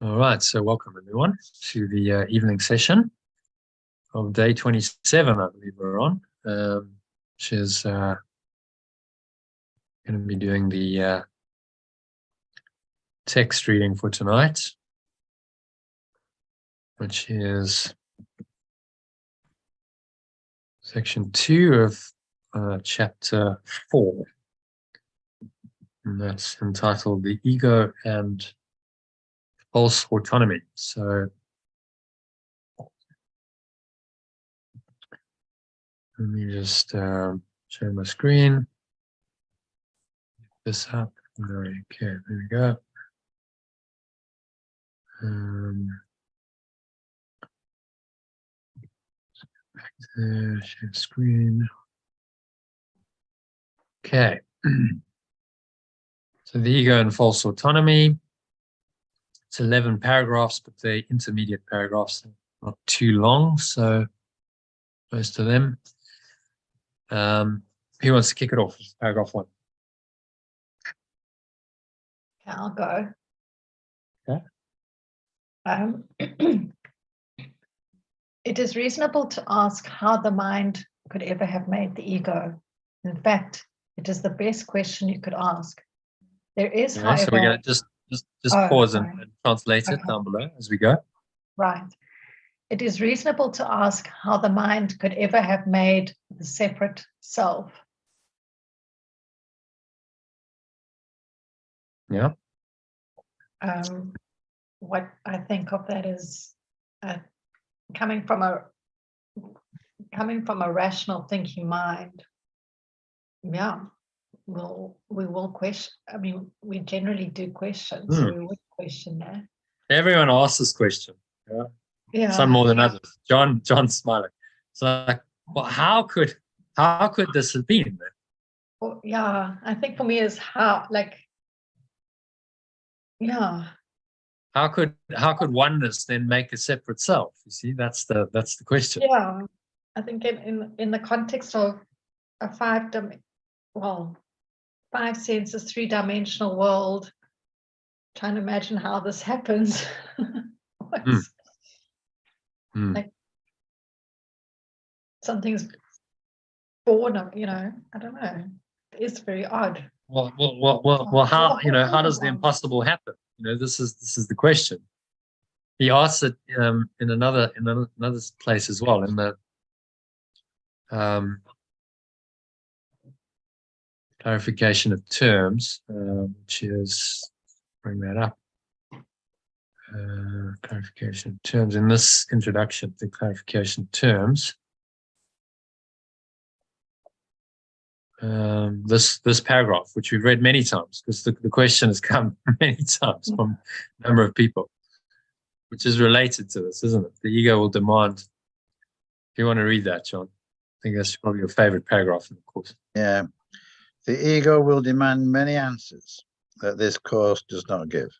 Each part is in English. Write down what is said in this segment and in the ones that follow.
All right, so welcome everyone to the evening session of day 27, I believe we're on, which is going to be doing the text reading for tonight, which is section 2 of chapter 4, and that's entitled The Ego and False Autonomy. So let me just share my screen. This up. Okay, there we go. Back to share screen. Okay. So the ego and false autonomy. It's 11 paragraphs, but they're intermediate paragraphs, not too long. So most of them. Who wants to kick it off? Paragraph 1. I'll go. Okay. It is reasonable to ask how the mind could ever have made the ego. In fact, it is the best question you could ask. There is, Okay, however... so we're going to just pause and translate it down below as we go. Right. It is reasonable to ask how the mind could ever have made the separate self. Yeah. What I think of that is coming from a rational thinking mind. Yeah, we will question. I mean, we generally do question, so we would question that. Everyone asks this question. Yeah. Yeah. Some more than others. John's smiling. So like, well, how could this have been? Well, yeah, I think for me is how, like, yeah. How could oneness then make a separate self? You see, that's the question. Yeah, I think in the context of a five senses, 3-dimensional world, trying to imagine how this happens. Like something's born of, I don't know. It's very odd. Well, how does the impossible happen? This is the question. He asks it in another place as well, in the clarification of terms, which is, bring that up. Clarification of terms in this introduction to clarification of terms. This paragraph, which we've read many times, because the question has come many times from a number of people, which is related to this, isn't it? The ego will demand. If you want to read that, John, I think that's probably your favorite paragraph in the course. Yeah. The ego will demand many answers that this course does not give.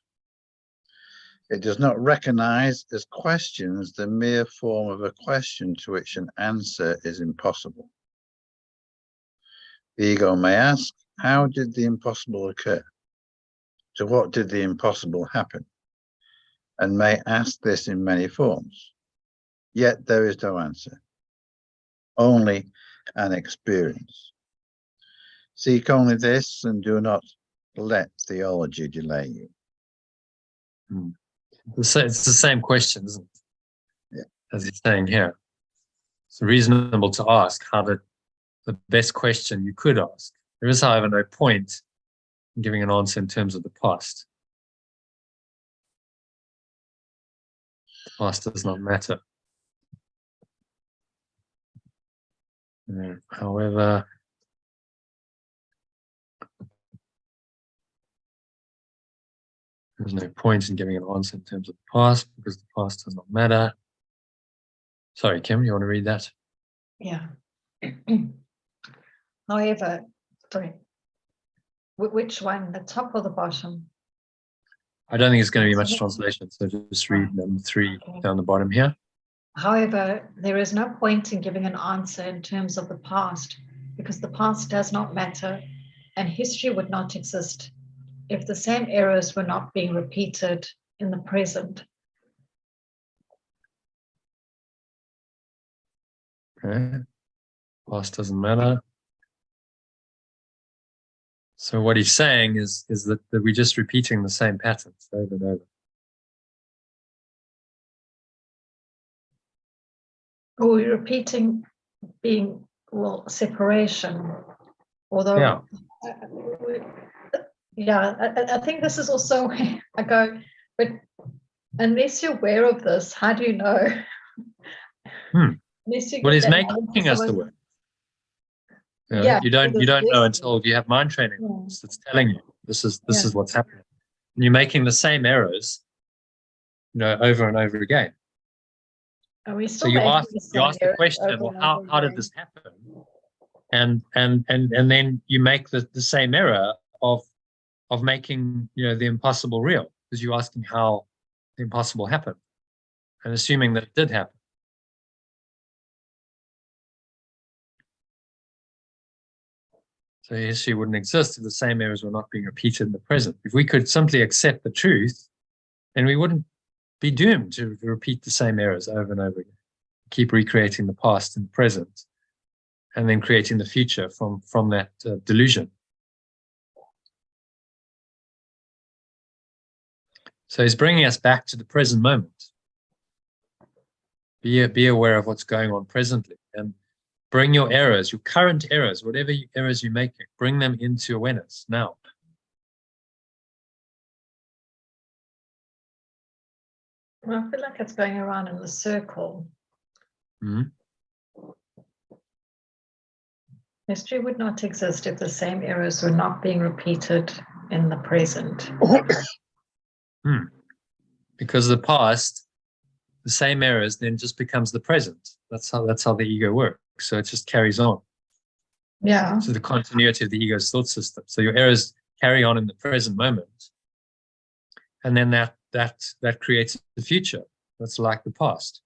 It does not recognize as questions the mere form of a question to which an answer is impossible. The ego may ask, how did the impossible occur? To what did the impossible happen? And may ask this in many forms. Yet there is no answer, only an experience. Seek only this and do not let theology delay you. It's the same question, isn't it? Yeah. As he's saying here. It's reasonable to ask how the best question you could ask. There is, however, no point in giving an answer in terms of the past. The past does not matter. However, there's no point in giving an answer in terms of the past because the past does not matter. Sorry, Kim, you want to read that? Yeah. However, sorry, which one, the top or the bottom? I don't think it's going to be much translation, so just read number 3 down the bottom here. However, there is no point in giving an answer in terms of the past because the past does not matter and history would not exist if the same errors were not being repeated in the present. Okay. Past doesn't matter. So what he's saying is that we're just repeating the same patterns over and over. Or we're repeating being, well, separation. Although, I think this is also where I go, but unless you're aware of this, how do you know? Unless you Well, he's get that making us aware. You don't know until you have mind training that's telling you this is what's happening. And you're making the same errors, over and over again. So you ask the question, well, how did this happen? And then you make the same error of making the impossible real, because you're asking how the impossible happened and assuming that it did happen. So history wouldn't exist if the same errors were not being repeated in the present. If we could simply accept the truth, then we wouldn't be doomed to repeat the same errors over and over again. Keep recreating the past and the present, and then creating the future from that delusion. So he's bringing us back to the present moment. Be aware of what's going on presently, and bring your errors, your current errors, whatever errors you're making, bring them into awareness now. Well, I feel like it's going around in the circle. History would not exist if the same errors were not being repeated in the present. Because the past, the same errors then just becomes the present. That's how the ego works. So it just carries on. Yeah. So the continuity of the ego's thought system. So your errors carry on in the present moment, and then that creates the future. That's like the past.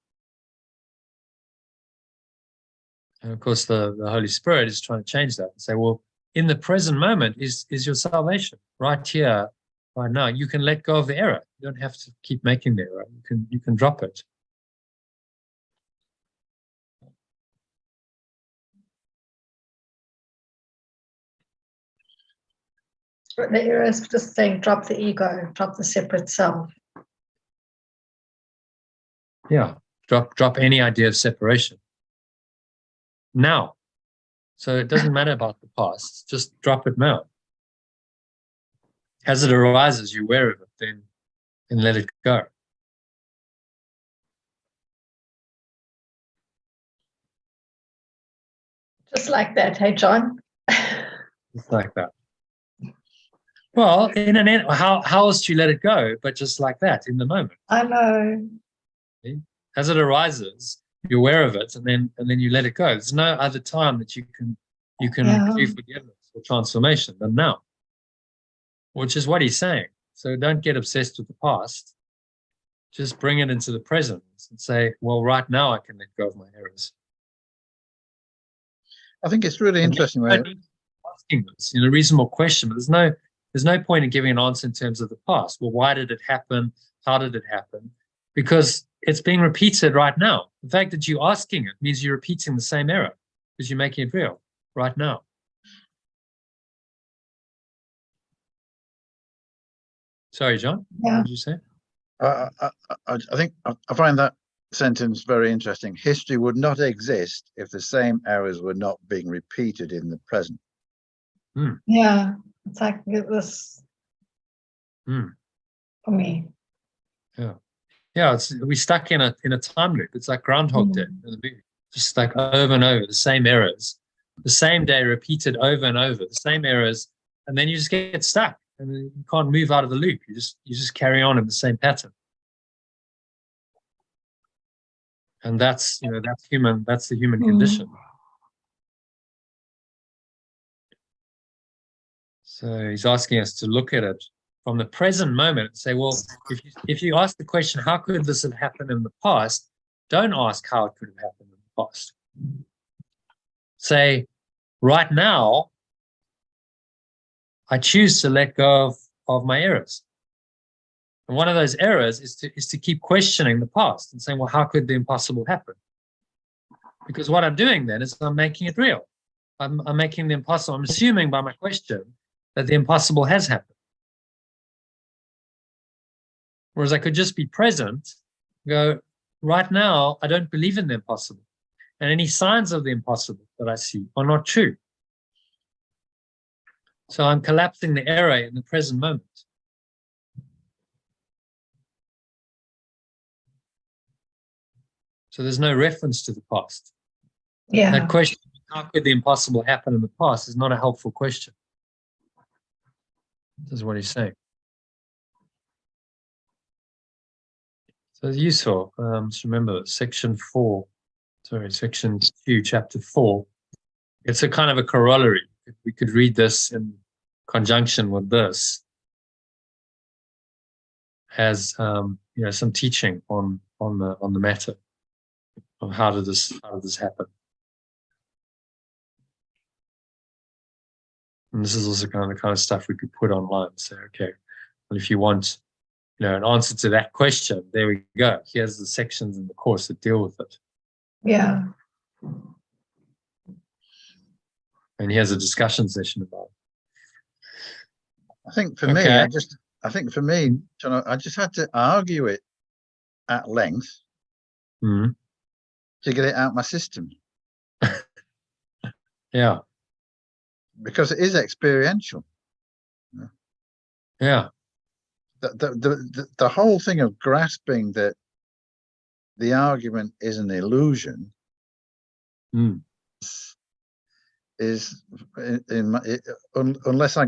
And of course, the Holy Spirit is trying to change that and say, well, in the present moment is your salvation. Right here, right now, you can let go of the error. You don't have to keep making the error. You can drop it. The error is just saying, drop the ego, drop the separate self. Yeah, drop any idea of separation. Now. So it doesn't matter about the past. Just drop it now. As it arises, you're aware of it, then let it go. Just like that, hey, John? Just like that. Well, in an end, how else do you let it go? But just like that, in the moment. I know. As it arises, you're aware of it, and then you let it go. There's no other time that you can do forgiveness or transformation than now, which is what he's saying. So don't get obsessed with the past. Just bring it into the present and say, well, right now I can let go of my errors. I think it's really interesting. Asking this, a reasonable question, but there's no point in giving an answer in terms of the past. Well, why did it happen? How did it happen? Because it's being repeated right now. The fact that you're asking it means you're repeating the same error because you're making it real right now. Sorry, John. Yeah. What did you say? I think I find that sentence very interesting. History would not exist if the same errors were not being repeated in the present. Yeah, it's like this for me. Yeah, we're stuck in a time loop. It's like Groundhog Day in the movie, just like over and over, the same errors, the same day repeated over and over, the same errors, and then you just get stuck and you can't move out of the loop. You just carry on in the same pattern, and that's human. That's the human condition. So he's asking us to look at it from the present moment and say, well, if you ask the question, how could this have happened in the past? Don't ask how it could have happened in the past. Say, right now, I choose to let go of my errors. And one of those errors is to keep questioning the past and saying, well, how could the impossible happen? Because what I'm doing then is I'm making it real. I'm making the impossible. I'm assuming by my question that the impossible has happened. Whereas I could just be present, go, right now, I don't believe in the impossible. And any signs of the impossible that I see are not true. So I'm collapsing the error in the present moment. So there's no reference to the past. Yeah. That question, how could the impossible happen in the past, is not a helpful question. This is what he's saying. So it's useful. Just remember section 2, chapter 4. It's a kind of a corollary. We could read this in conjunction with this as some teaching on the matter of how did this happen. And this is also the kind of stuff we could put online. Say, okay, well, if you want, an answer to that question, there we go. Here's the sections in the course that deal with it. Yeah. And here's a discussion session about it. I think for me, John, I just had to argue it at length to get it out of my system. Yeah. Because it is experiential. Yeah. The whole thing of grasping that the argument is an illusion is unless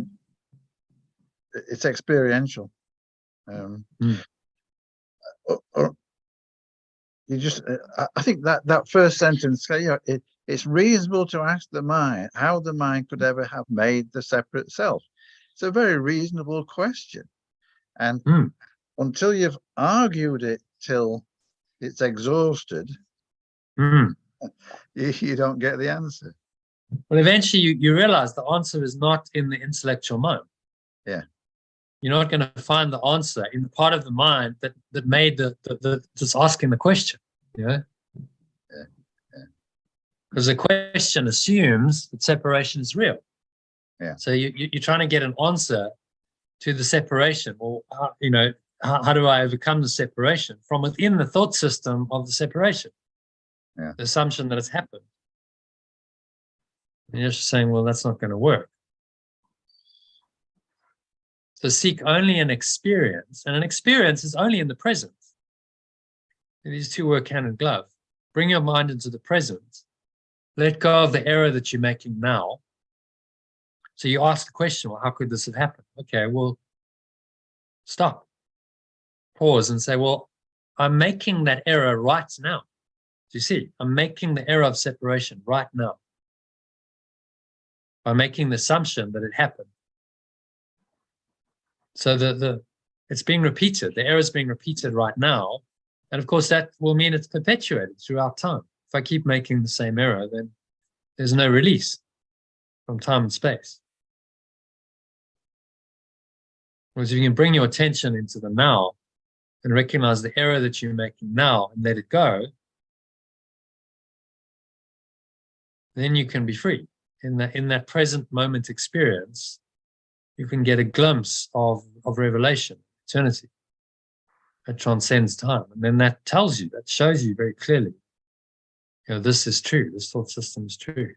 it's experiential. Or you just, I think that first sentence, it's reasonable to ask the mind how the mind could ever have made the separate self. It's a very reasonable question. And until you've argued it till it's exhausted, you don't get the answer. Well, eventually you realize the answer is not in the intellectual mind. Yeah. You're not going to find the answer in the part of the mind that made that's asking the question. Yeah. Because the question assumes that separation is real. Yeah. So you're trying to get an answer to the separation, or how do I overcome the separation from within the thought system of the separation? Yeah. The assumption that it's happened. And you're just saying, well, that's not going to work. So seek only an experience, and an experience is only in the present. These two work hand in glove. Bring your mind into the present. Let go of the error that you're making now. So you ask the question, well, how could this have happened? Okay, well, stop. Pause and say, well, I'm making that error right now. Do you see? I'm making the error of separation right now. By making the assumption that it happened. So it's being repeated. The error is being repeated right now. And of course, that will mean it's perpetuated throughout time. If I keep making the same error, then there's no release from time and space. Whereas if you can bring your attention into the now and recognize the error that you're making now and let it go, then you can be free. In that present moment experience, you can get a glimpse of revelation, eternity, that transcends time. And then that shows you very clearly, this is true, this thought system is true.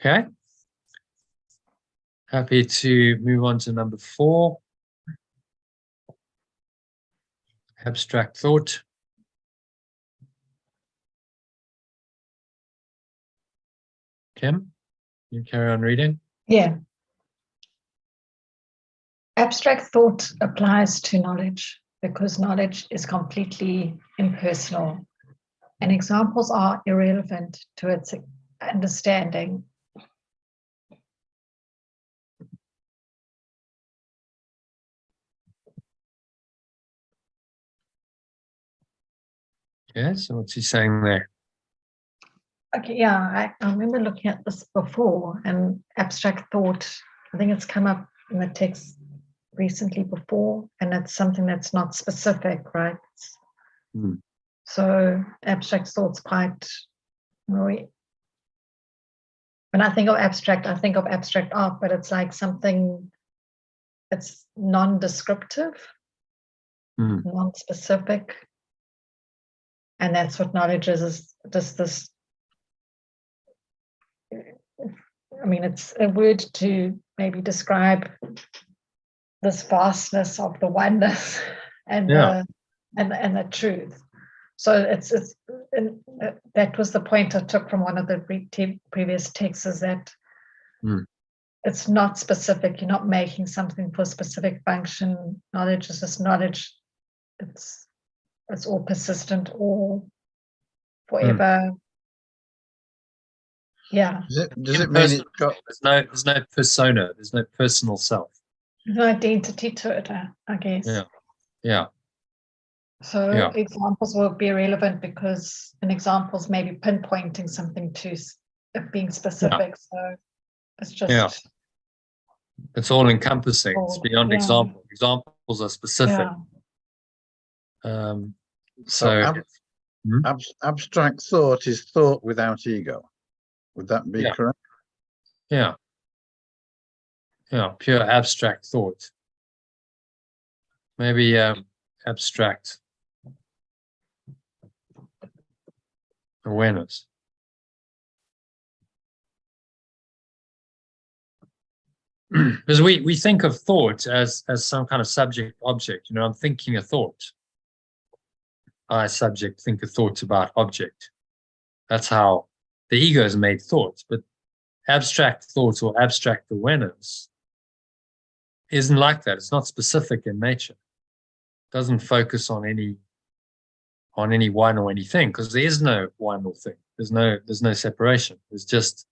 Okay? Happy to move on to number 4. Abstract thought. Kim, you carry on reading? Yeah. Abstract thought applies to knowledge because knowledge is completely impersonal, and examples are irrelevant to its understanding. Yeah, so what's he saying there? Okay, yeah, I remember looking at this before, and abstract thought, I think it's come up in the text recently before, and it's something that's not specific, right? So abstract thought's quite, when I think of abstract art, but it's like something, it's non-descriptive, non-specific. And that's what knowledge is just this, I mean, it's a word to maybe describe this vastness of the oneness and the truth. So that was the point I took from one of the previous texts, is that it's not specific. You're not making something for a specific function. Knowledge is just knowledge. It's all persistent, all forever. Yeah. Does it mean it's got... There's no persona. There's no personal self. There's no identity to it, I guess. Yeah. So examples will be relevant because an example is maybe pinpointing something to being specific. So it's just... It's all encompassing. It's beyond example. Examples are specific. Abstract thought is thought without ego. Would that be correct? Yeah, pure abstract thought. Maybe abstract awareness. Because we think of thought as some kind of subject object. I'm thinking a thought. I, subject, think a thought about object. That's how the ego has made thoughts. But abstract thought or abstract awareness isn't like that. It's not specific in nature. It doesn't focus on any one or anything, because there is no one or thing. There's no separation. There's just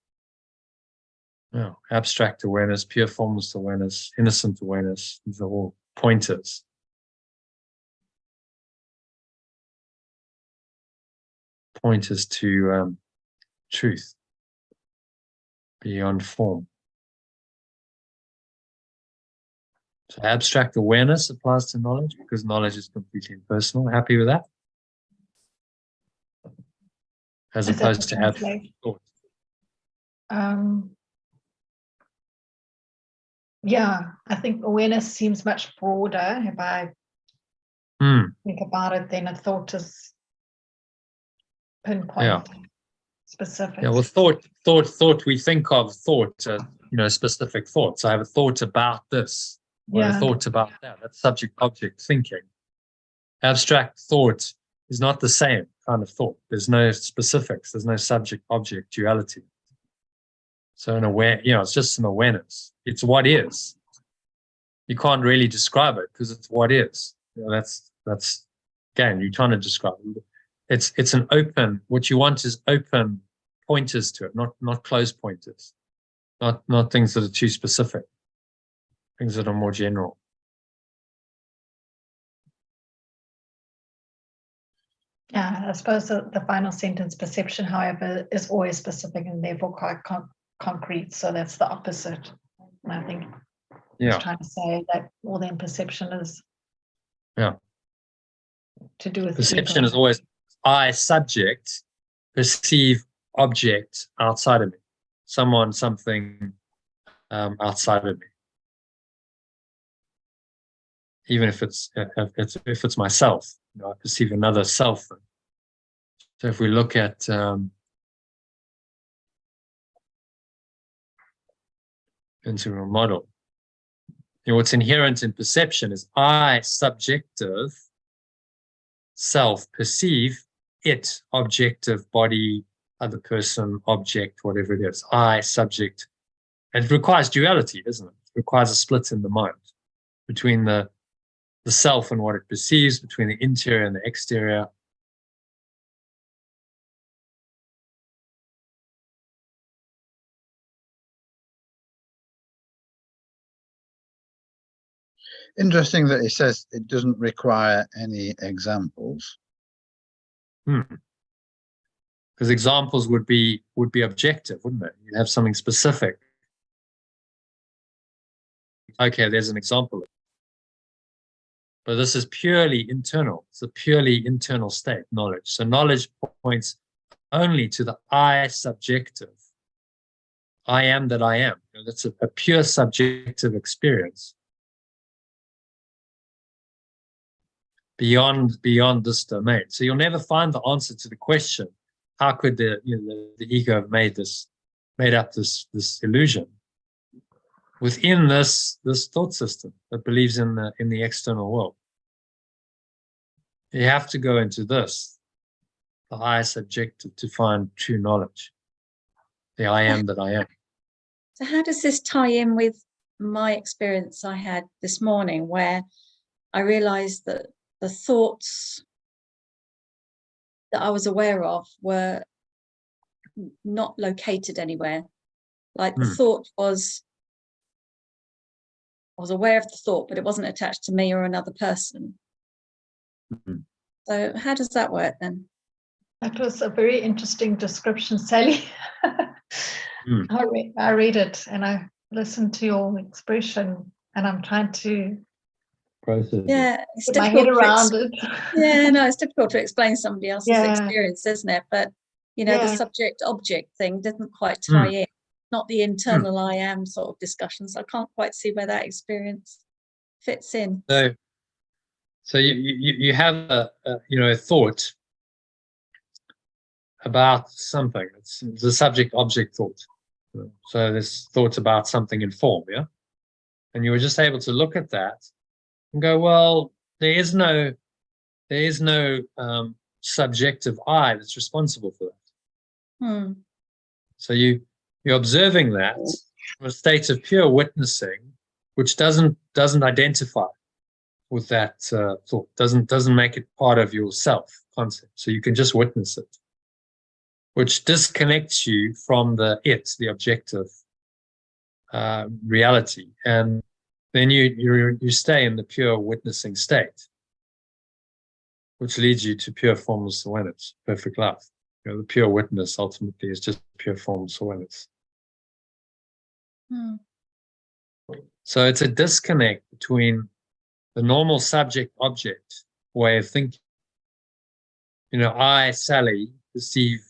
abstract awareness, pure formless awareness, innocent awareness. These are all pointers. Pointers to truth beyond form. So abstract awareness applies to knowledge because knowledge is completely impersonal. Happy with that? As opposed to abstract thought. I think awareness seems much broader. If I think about it, then a thought is pinpoint, specific. Yeah, well, thought. We think of thought, specific thoughts. I have a thought about this. Or a thought about that. That's subject-object thinking. Abstract thought is not the same kind of thought. There's no specifics. There's no subject-object duality. So it's just an awareness. It's what is. You can't really describe it because it's what is. That's again, you're trying to describe it. It's an open. What you want is open pointers to it, not closed pointers, not things that are too specific. Things that are more general. Yeah, I suppose the final sentence, perception, however, is always specific and therefore quite concrete. So that's the opposite. And I think I was trying to say that all then perception is to do with perception is always I, subject, perceive object outside of me. Someone, something outside of me. Even if it's myself, I perceive another self. So if we look at integral model, what's inherent in perception is I, subjective, self, perceive, it, objective, body, other person, object, whatever it is. I, subject. And it requires duality, doesn't it? It requires a split in the mind between the self and what it perceives, between the interior and the exterior. Interesting that he says it doesn't require any examples. Because examples would be objective, wouldn't it? You'd have something specific. okay, there's an example. But this is purely internal. It's a purely internal state, knowledge. So knowledge points only to the I subjective. I am that I am. That's a pure subjective experience. Beyond this domain. So you'll never find the answer to the question, how could the ego have made up this illusion within this thought system that believes in the external world. You have to go into this, the I subjective, to find true knowledge. The I am that I am. So how does this tie in with my experience I had this morning, where I realized that the thoughts that I was aware of were not located anywhere? Like the thought I was aware of the thought, but it wasn't attached to me or another person. So how does that work then? That was a very interesting description, Sally. I read it and I listened to your expression, and I'm trying to process. Yeah, it's put my head around it. Yeah, no, it's difficult to explain somebody else's experience, isn't it? But the subject-object thing doesn't quite tie in. Not the internal I am sort of discussions. I can't quite see where that experience fits in. So you have a thought about something. It's the subject-object thought. So there's thoughts about something in form, yeah? And you were just able to look at that and go, well, there is no subjective I that's responsible for that. So you're observing that from a state of pure witnessing, which doesn't identify with that thought, doesn't make it part of your self concept. So you can just witness it, which disconnects you from the objective reality, and then you stay in the pure witnessing state, which leads you to pure formless awareness, perfect love. The pure witness ultimately is just pure formless awareness. So it's a disconnect between the normal subject-object way of thinking. I, Sally, perceive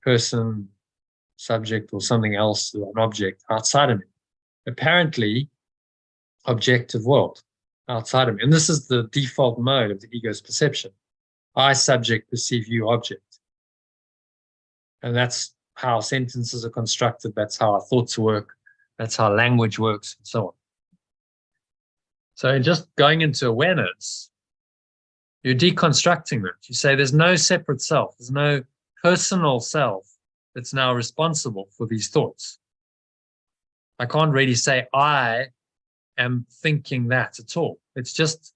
person, subject, or something else, an object outside of me. Apparently, objective world outside of me. And this is the default mode of the ego's perception. I, subject, perceive you, object. And that's how sentences are constructed. That's how our thoughts work. That's how language works, and so on. So just going into awareness, you're deconstructing that. You say there's no separate self. There's no personal self that's now responsible for these thoughts. I can't really say I am thinking that at all. It's just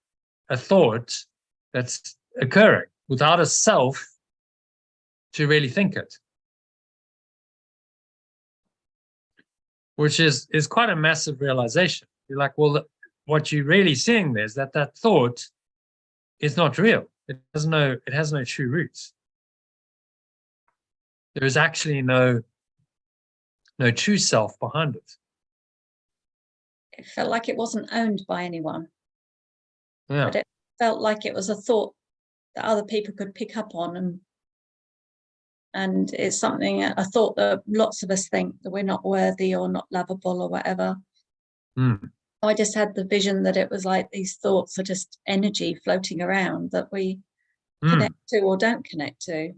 a thought that's occurring without a self to really think it, which is quite a massive realization. You're like, well, what you're really seeing there is that thought is not real. It has no true roots. There is actually no true self behind it. It felt like it wasn't owned by anyone. Yeah. But it felt like it was a thought that other people could pick up on, and it's a thought that lots of us think that we're not worthy or not lovable or whatever. I just had the vision that it was like these thoughts are just energy floating around that we connect to or don't connect to.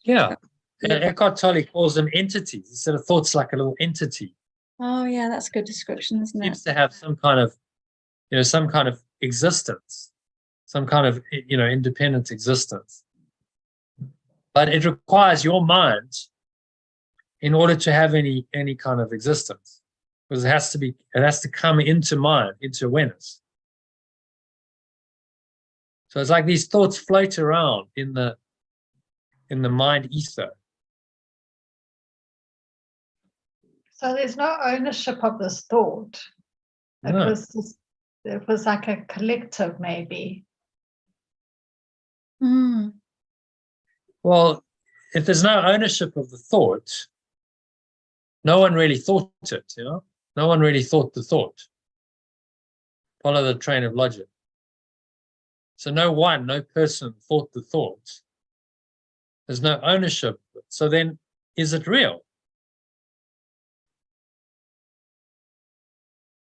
Yeah. Eckhart Tolle calls them entities. He said a thought's like a little entity. Oh yeah, that's a good description, isn't it? Seems to have some kind of existence, some kind of independent existence. But it requires your mind in order to have any kind of existence, because it has to come into mind, into awareness. So it's like these thoughts float around in the mind ether. So there's no ownership of this thought. No. It was like a collective, maybe. Well, if there's no ownership of the thought, no one really thought it, No one really thought the thought. Follow the train of logic. So no person thought the thought. There's no ownership. So then, is it real?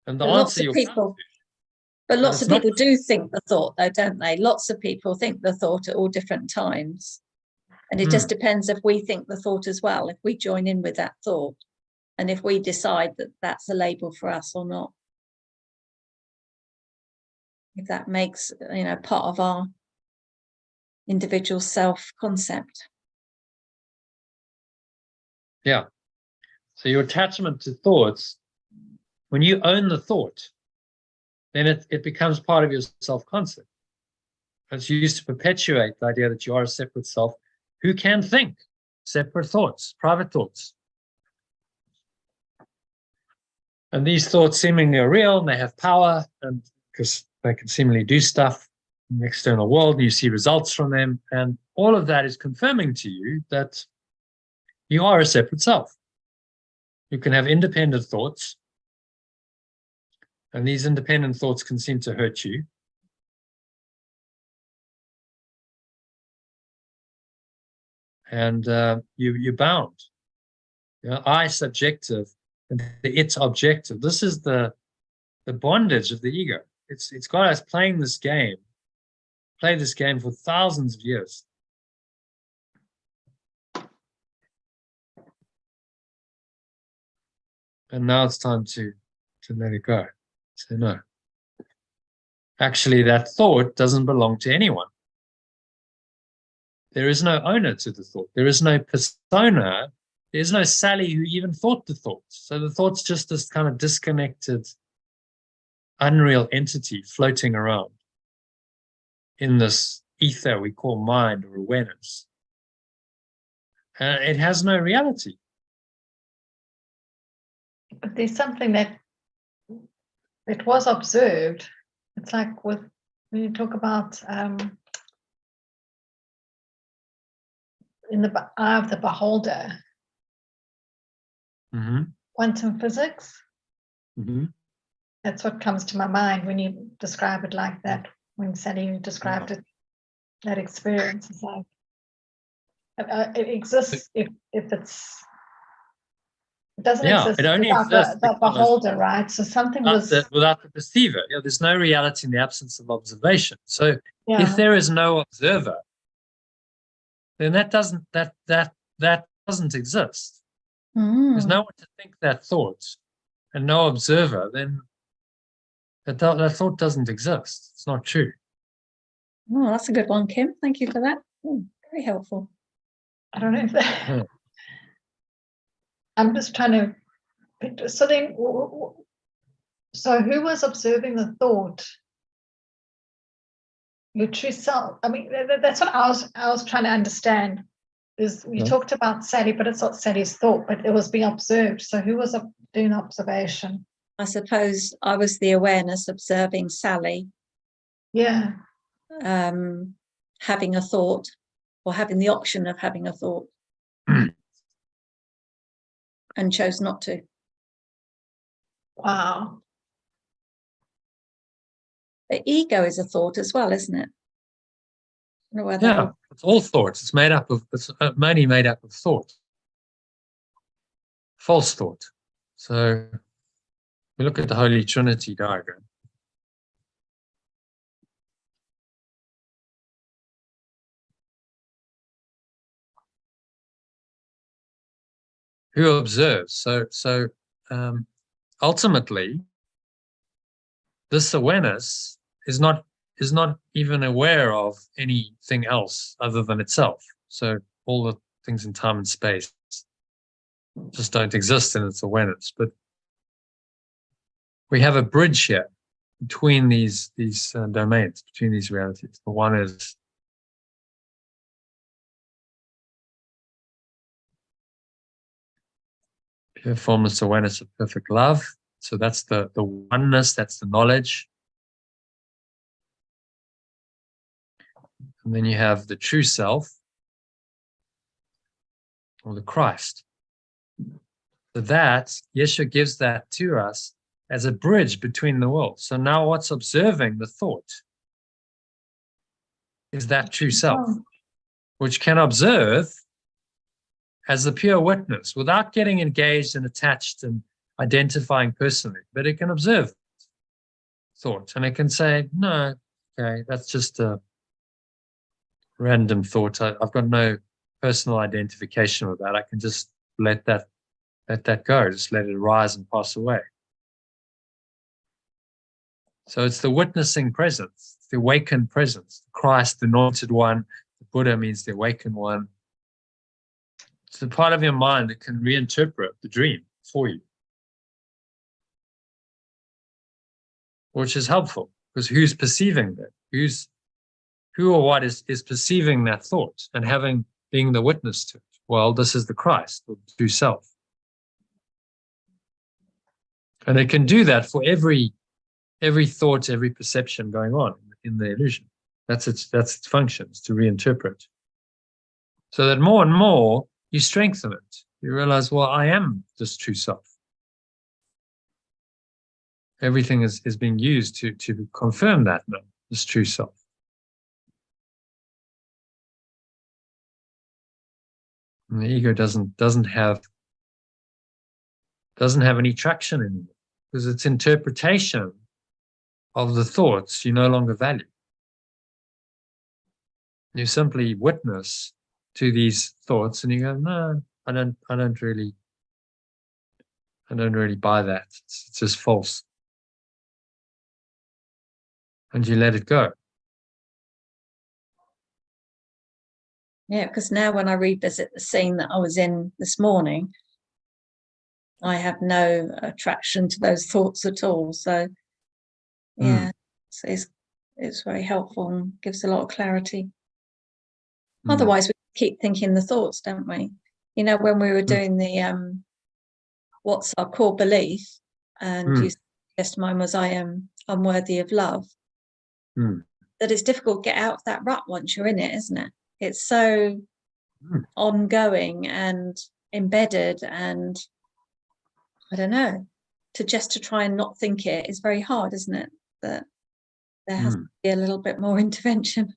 And the Lots answer of you'll people, come to, but lots it's of not people do think the thought, though, don't they? Lots of people think the thought at all different times. And it just depends if we think the thought as well, if we join in with that thought, and if we decide that that's a label for us or not. If that makes, part of our individual self-concept. Yeah. So your attachment to thoughts, when you own the thought, then it becomes part of your self-concept. It's used to perpetuate the idea that you are a separate self who can think separate thoughts, private thoughts. And these thoughts seemingly are real and they have power, and because they can seemingly do stuff in the external world and you see results from them. And all of that is confirming to you that you are a separate self. You can have independent thoughts, and these independent thoughts can seem to hurt you. And you're bound. I subjective and it's objective. This is the bondage of the ego. It's got us playing this game, played this game for thousands of years. And now it's time to let it go. Say no. Actually, that thought doesn't belong to anyone. There is no owner to the thought. There is no persona. There's no Sally who even thought the thought. So the thought's just this kind of disconnected, unreal entity floating around in this ether we call mind or awareness. It has no reality. But there's something that it was observed. It's like when you talk about in the eye of the beholder, quantum physics. That's what comes to my mind when you describe it like that. When Sally described it, that experience is like it exists if it's. It doesn't exist it only without exists the beholder, right? So something was without the perceiver. There's no reality in the absence of observation. So yeah. if there is no observer, then that doesn't exist. There's no one to think that thought, and no observer. Then that thought doesn't exist. It's not true. Oh, that's a good one, Kim. Thank you for that. Very helpful. I don't know if that. I'm just trying to picture. So then, so who was observing the thought? Your true self. I mean, that's what I was trying to understand. Is you talked about Sally, but it's not Sally's thought, but it was being observed. So who was doing observation? I suppose I was the awareness observing Sally. Yeah. Having a thought, or having the option of having a thought. And chose not to. Wow. The ego is a thought as well, isn't it? I don't know whether it's all thoughts. It's mainly made up of thought. False thought. So we look at the Holy Trinity diagram. Who observes? So ultimately, this awareness is not even aware of anything else other than itself. So all the things in time and space just don't exist in its awareness. But we have a bridge here between these domains, between these realities. The one is pure formless awareness of perfect love. So that's the oneness, that's the knowledge. And then you have the true self, or the Christ. So that, Yeshua gives that to us as a bridge between the worlds. So now what's observing the thought is that true self, which can observe as the pure witness without getting engaged and attached and identifying personally, but it can observe thought and it can say, no, okay, that's just a random thought. I've got no personal identification with that. I can just let that go, just let it arise and pass away. So it's the witnessing presence, it's the awakened presence, Christ, the anointed one, the Buddha means the awakened one. It's the part of your mind that can reinterpret the dream for you, which is helpful because who's perceiving that? Who or what is perceiving that thought and being the witness to it? Well, this is the Christ, or the true self. And it can do that for every thought, every perception going on in the illusion. That's its function, is to reinterpret. So that more and more you strengthen it. You realize, well, I am this true self. Everything is being used to confirm that now, this true self. And the ego doesn't have any traction anymore because its interpretation of the thoughts you no longer value. You simply witness to these thoughts and you go, no, I don't really buy that. It's just false. And you let it go. Yeah, because now when I revisit the scene that I was in this morning, I have no attraction to those thoughts at all. So yeah, it's very helpful and gives a lot of clarity. Otherwise, we keep thinking the thoughts, don't we? You know, when we were doing the what's our core belief, and you suggest mine was I am unworthy of love. That it's difficult to get out of that rut once you're in it, isn't it? It's so ongoing and embedded, and I don't know, to try and not think it is very hard, isn't it? That there has to be a little bit more intervention.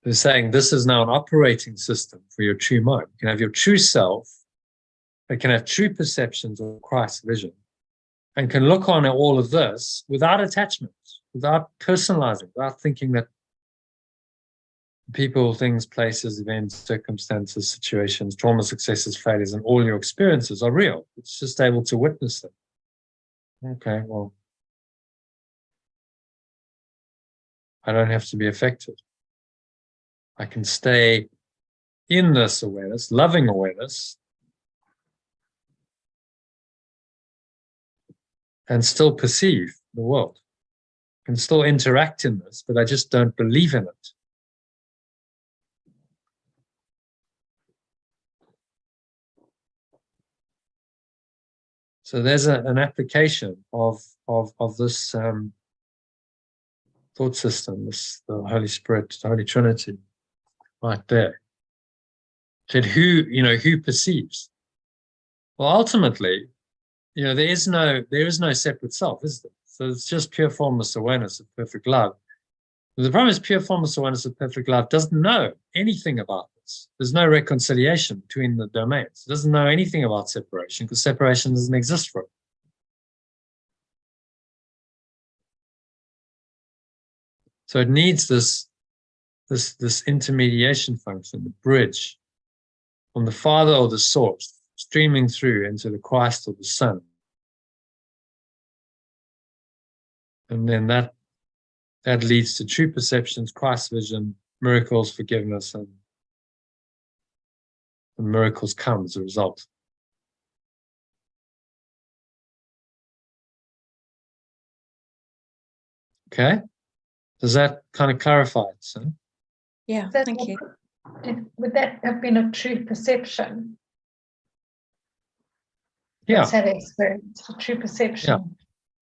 They're saying this is now an operating system for your true mind. You can have your true self, it can have true perceptions of Christ's vision, and can look on all of this without attachment, without personalizing, without thinking that people, things, places, events, circumstances, situations, trauma, successes, failures, and all your experiences are real. It's just able to witness them. Okay, well, I don't have to be affected. I can stay in this awareness, loving awareness, and still perceive the world. I can still interact in this, but I just don't believe in it. So there's an application of this thought system, the Holy Spirit, the Holy Trinity, right there. Said who perceives? Well, ultimately, there is no separate self, is there? So it's just pure formless awareness of perfect love. But the problem is pure formless awareness of perfect love doesn't know anything about this. There's no reconciliation between the domains. It doesn't know anything about separation because separation doesn't exist for it. So it needs this intermediation function, the bridge from the Father or the Source, streaming through into the Christ or the Son. And then that leads to true perceptions, Christ's vision, miracles, forgiveness, and miracles come as a result. Okay? Does that kind of clarify it, son? Yeah, thank you. Would that have been a true perception? Yeah. That's had experience, a true perception. Yeah.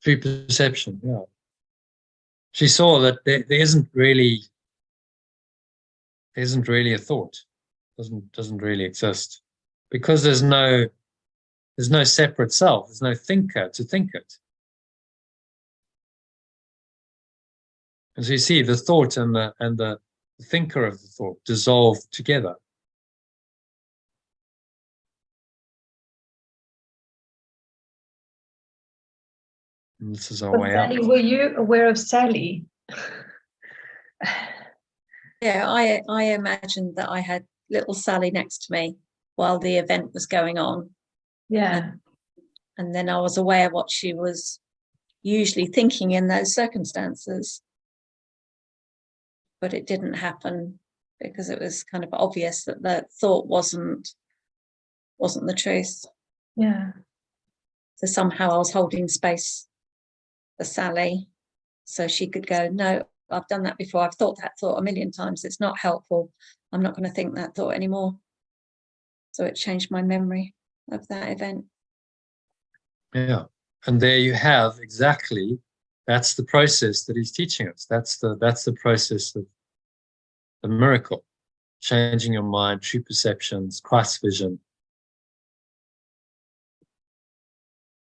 True perception, yeah. She saw that there isn't really a thought, doesn't really exist, because there's no There's no separate self. There's no thinker to think it. And so you see the thought and the thinker of the thought dissolve together. And this is our But way out. Sally, were you aware of Sally? Yeah, I imagined that I had little Sally next to me while the event was going on. Yeah. And then I was aware of what she was usually thinking in those circumstances. But it didn't happen because it was kind of obvious that the thought wasn't the truth. Yeah. So somehow I was holding space for Sally so she could go, no, I've done that before. I've thought that thought a million times. It's not helpful. I'm not going to think that thought anymore. So it changed my memory of that event. Yeah. And there you have exactly, that's the process that he's teaching us. That's the process of the miracle, changing your mind, true perceptions, Christ vision.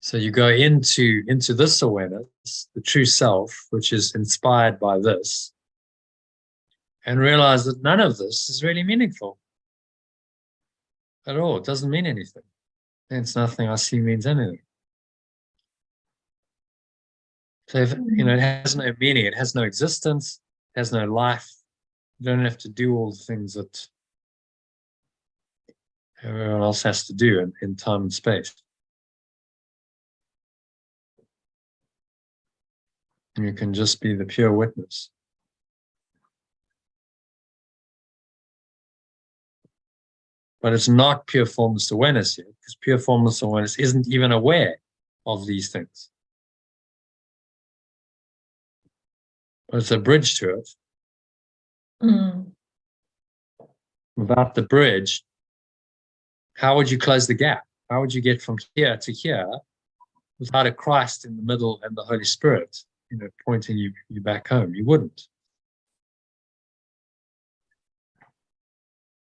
So you go into this awareness, the true self, which is inspired by this, and realize that none of this is really meaningful at all. It doesn't mean anything. It's nothing I see means anything. So if, it has no meaning, it has no existence, it has no life. You don't have to do all the things that everyone else has to do in time and space. And you can just be the pure witness. But it's not pure formless awareness yet, because pure formless awareness isn't even aware of these things. But it's a bridge to it. Without the bridge, how would you close the gap? How would you get from here to here without a Christ in the middle and the Holy Spirit, pointing you back home? You wouldn't.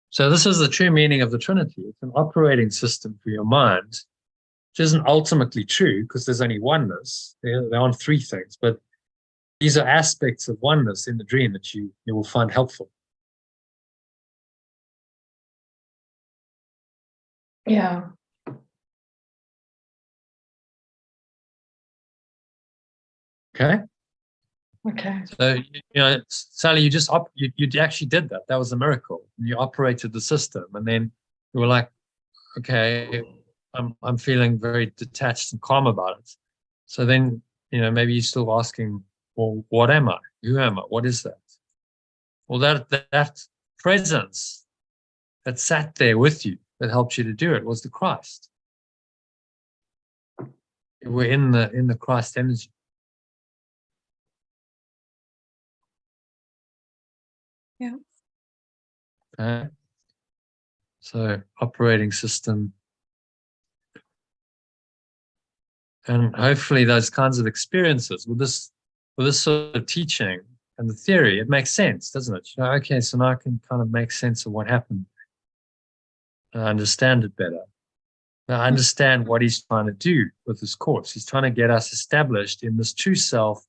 So this is the true meaning of the Trinity. It's an operating system for your mind, which isn't ultimately true because there's only oneness. There aren't three things, but these are aspects of oneness in the dream that you will find helpful. Yeah. Okay. Okay. So, Sally, you actually did that. That was a miracle. You operated the system, and then you were like, okay, I'm feeling very detached and calm about it. So then, maybe you're still asking, well, what am I? Who am I? What is that? Well, that presence that sat there with you, that helped you to do it, was the Christ. We're in the Christ energy. Yeah. Okay. So operating system. And hopefully those kinds of experiences with this sort of teaching and the theory, it makes sense, doesn't it? Okay, so now I can kind of make sense of what happened. I understand it better. Now I understand what he's trying to do with this course. He's trying to get us established in this true self,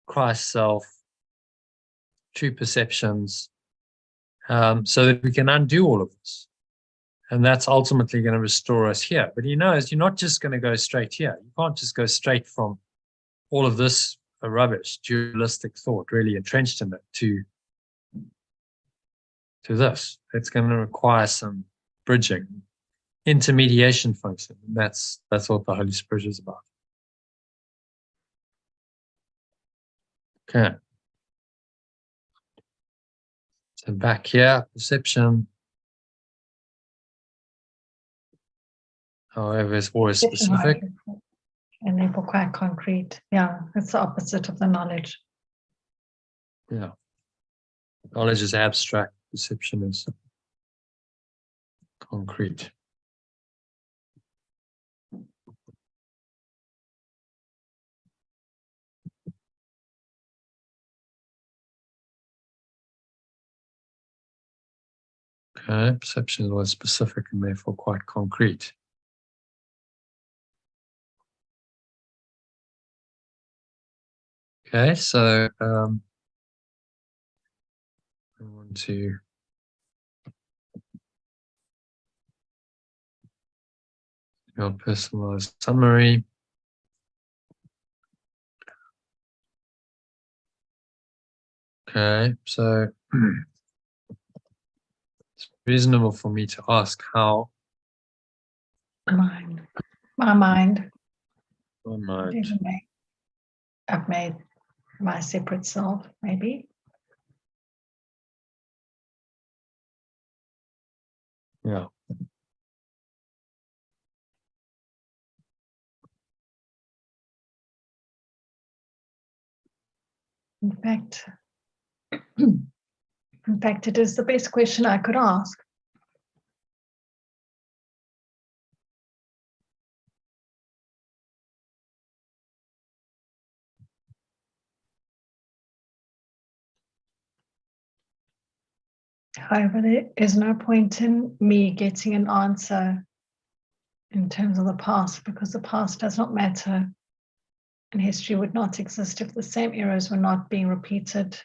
Christ self, true perceptions, so that we can undo all of this. And that's ultimately going to restore us here. But he knows you're not just going to go straight here. You can't just go straight from all of this rubbish, dualistic thought, really entrenched in it, to this. It's going to require some bridging, intermediation function. And that's what the Holy Spirit is about. Okay. So back here, perception. However, it's always specific. Enable quite concrete. Yeah, it's the opposite of the knowledge. Yeah. Knowledge is abstract, perception is concrete. Okay, perception is always specific and therefore quite concrete. Okay, so I want to your personalized summary. Okay, so it's reasonable for me to ask how my mind. I've made my separate self, maybe. Yeah. In fact, it is the best question I could ask. However, there is no point in me getting an answer in terms of the past, because the past does not matter, and history would not exist if the same errors were not being repeated.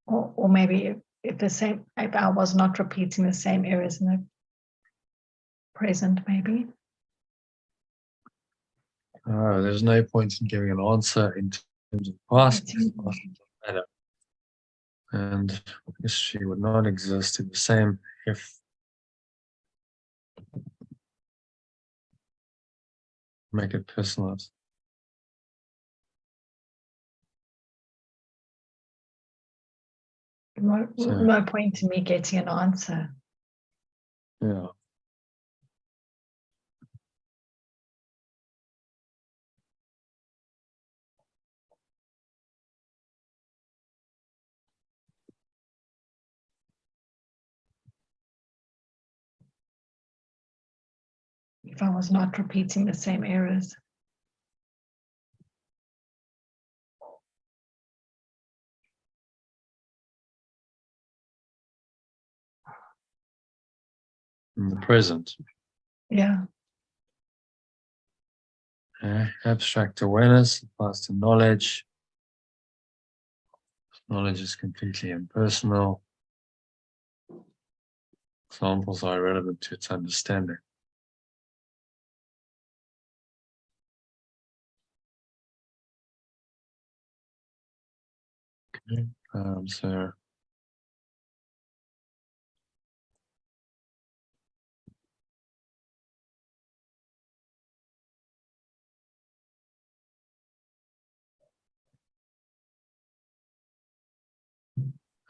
Or maybe if I was not repeating the same errors in the present, maybe. There's no point in giving an answer in terms of the past. Because the past doesn't matter. And history would not exist in the same if make it personalized. No point in me getting an answer. Yeah. If I was not repeating the same errors. In the present. Yeah. Abstract awareness applies to knowledge. Knowledge is completely impersonal. Examples are relevant to its understanding. Okay. So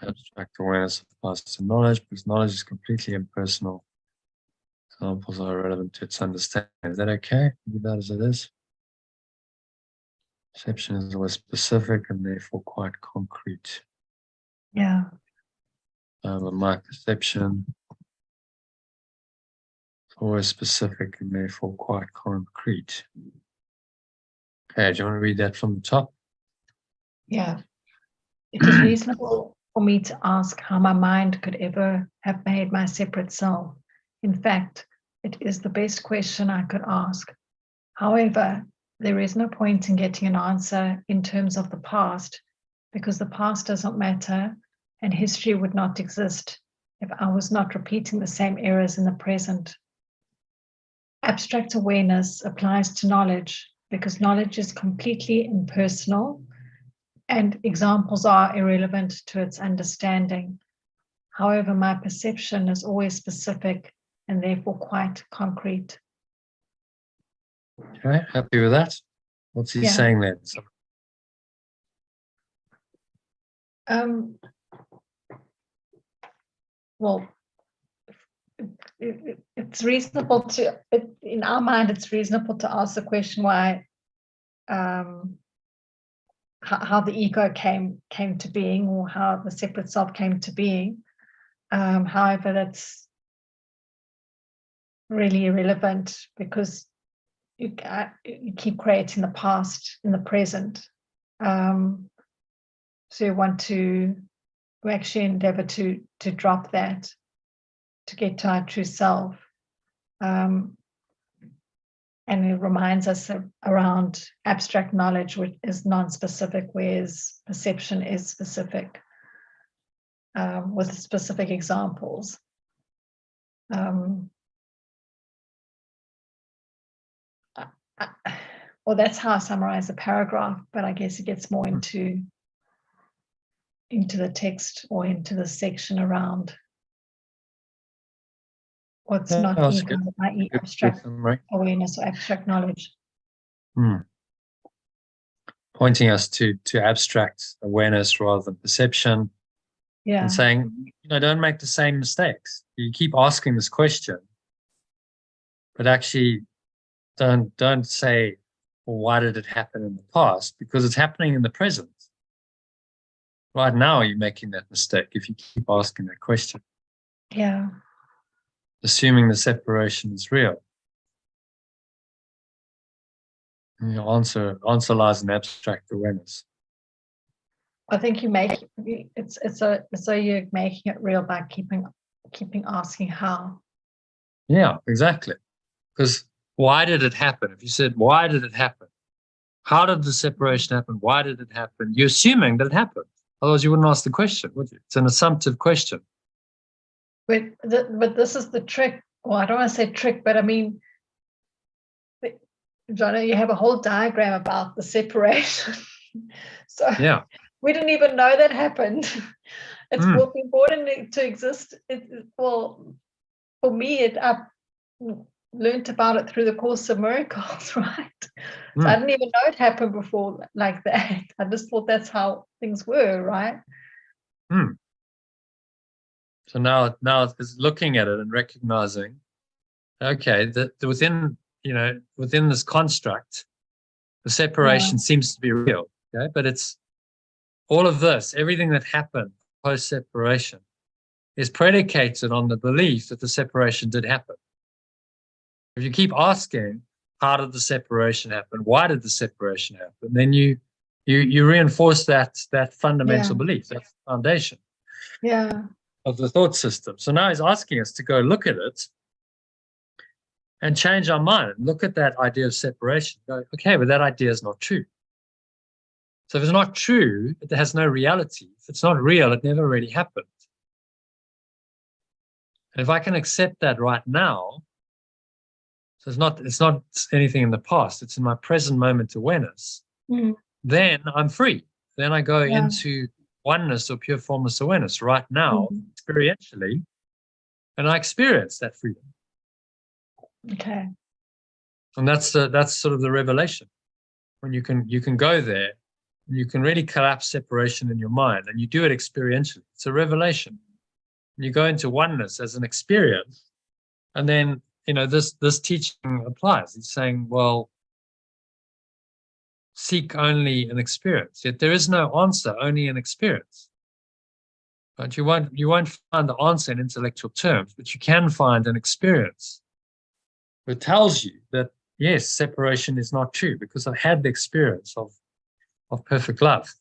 abstract awareness applies to knowledge because knowledge is completely impersonal. Examples are relevant to its understanding. Is that okay? Leave that as it is. Perception is always specific and therefore quite concrete. Yeah. My perception is always specific and therefore quite concrete. Okay, do you want to read that from the top? Yeah. It is reasonable for me to ask how my mind could ever have made my separate self. In fact, it is the best question I could ask. However, there is no point in getting an answer in terms of the past, because the past does not matter and history would not exist if I was not repeating the same errors in the present. Abstract awareness applies to knowledge because knowledge is completely impersonal and examples are irrelevant to its understanding. However, my perception is always specific and therefore quite concrete. Okay, happy with that? What's he saying then? Well, it's reasonable to, in our mind, it's reasonable to ask the question why, how the ego came to being, or how the separate self came to being. However, that's really irrelevant because you keep creating the past in the present. So we actually endeavor to drop that, to get to our true self. and it reminds us around abstract knowledge, which is non-specific, whereas perception is specific, with specific examples. Well, that's how I summarize a paragraph, but I guess it gets more into the text or into the section around what's not that's ego, good. i.e. Good abstract summary. awareness or abstract knowledge. Pointing us to abstract awareness rather than perception, Yeah. and saying, don't make the same mistakes. You keep asking this question, but actually don't say, well, why did it happen in the past? Because it's happening in the present. Right now, you're making that mistake if you keep asking that question. Yeah. Assuming the separation is real. And your answer lies in abstract awareness. I think you make it's so you're making it real by keeping asking how. Yeah, exactly. Because why did it happen? If you said, why did it happen? How did the separation happen? Why did it happen? You're assuming that it happened. Otherwise, you wouldn't ask the question, would you? It's an assumptive question. But this is the trick. Well, I don't want to say trick, but I mean, Johnny, you have a whole diagram about the separation. So Yeah. we didn't even know that happened. It's important to exist. Well, for me, I learned about it through the Course of Miracles, right? So I didn't even know it happened before like that. I just thought that's how things were, right? So now it's looking at it and recognizing, okay, that within this construct, the separation seems to be real. Okay, but it's all of this, everything that happened post-separation is predicated on the belief that the separation did happen. If you keep asking, how did the separation happen? Why did the separation happen? Then you reinforce that fundamental belief, that foundation of the thought system. So now he's asking us to go look at it and change our mind. Look at that idea of separation. Go, okay, but that idea is not true. So if it's not true, it has no reality. If it's not real, it never really happened. And if I can accept that right now, so it's not anything in the past, it's in my present moment awareness, then I'm free. Then I go into oneness or pure formless awareness right now, experientially, and I experience that freedom. Okay. And that's sort of the revelation. When you can go there, and you can really collapse separation in your mind, and you do it experientially. It's a revelation. And you go into oneness as an experience, and then this teaching applies. It's saying, well, seek only an experience. Yet there is no answer, only an experience. But you won't find the answer in intellectual terms, but you can find an experience that tells you that yes, separation is not true because I've had the experience of perfect love.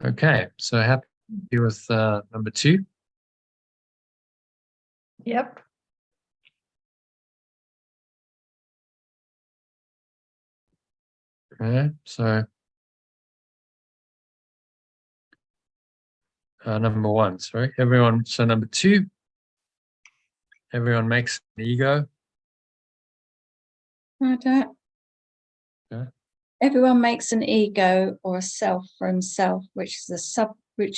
Okay, so happy with number 2. Yep. Okay, so number 1, sorry, everyone. So number 2, everyone makes an ego. Okay. Okay. Everyone makes an ego or a self for himself, which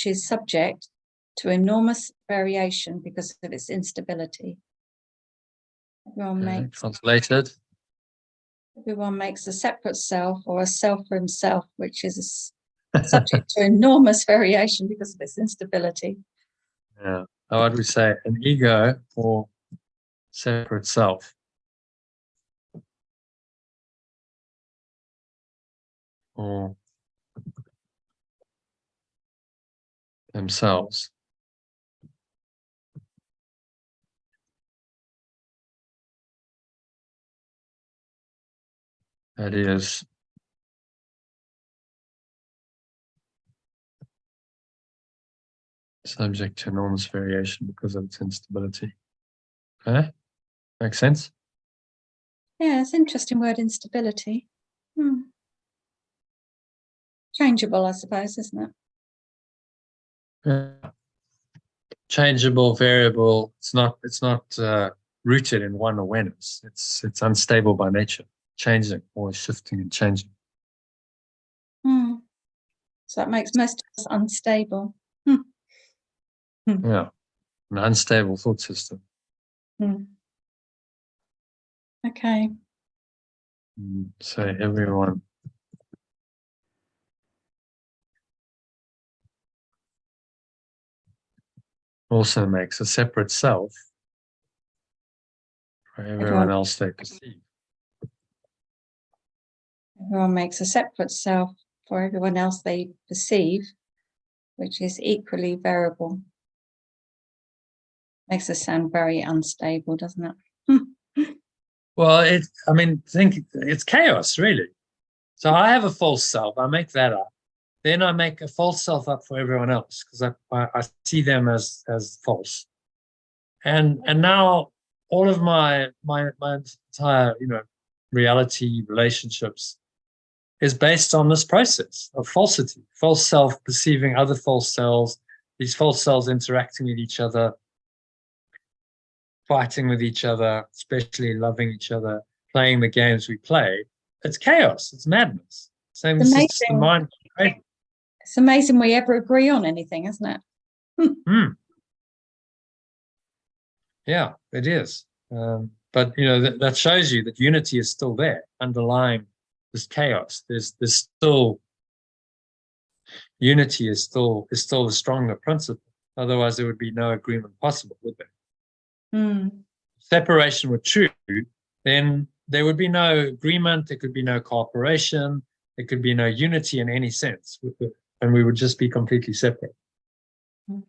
is subject to enormous variation because of its instability. Translated. Everyone makes a separate self or a self for himself, which is subject to enormous variation because of its instability. Yeah. How would we say an ego or separate self? Or themselves. That is subject to enormous variation because of its instability. Okay, makes sense? Yeah, it's an interesting word, instability. Changeable, I suppose, isn't it? Yeah. Changeable, variable. It's not rooted in one awareness. It's unstable by nature, changing, always shifting and changing. So that makes most of us unstable. Yeah, an unstable thought system. Okay. So everyone also makes a separate self for everyone else they perceive. Everyone makes a separate self for everyone else they perceive, which is equally variable. Makes us sound very unstable, doesn't it? Well, think it's chaos, really. So I have a false self. I make that up. Then I make a false self up for everyone else because I see them as false. And now all of my entire reality, relationships is based on this process of falsity, false self perceiving other false selves, these false selves interacting with each other, fighting with each other, especially loving each other, playing the games we play. It's chaos. It's madness. Saying this is just the mind. It's amazing we ever agree on anything, isn't it? Yeah, it is. But that shows you that unity is still there, underlying this chaos. There's still unity is still the stronger principle. Otherwise, there would be no agreement possible, would there? Separation were true, then there would be no agreement. There could be no cooperation. There could be no unity in any sense, and we would just be completely separate. Well,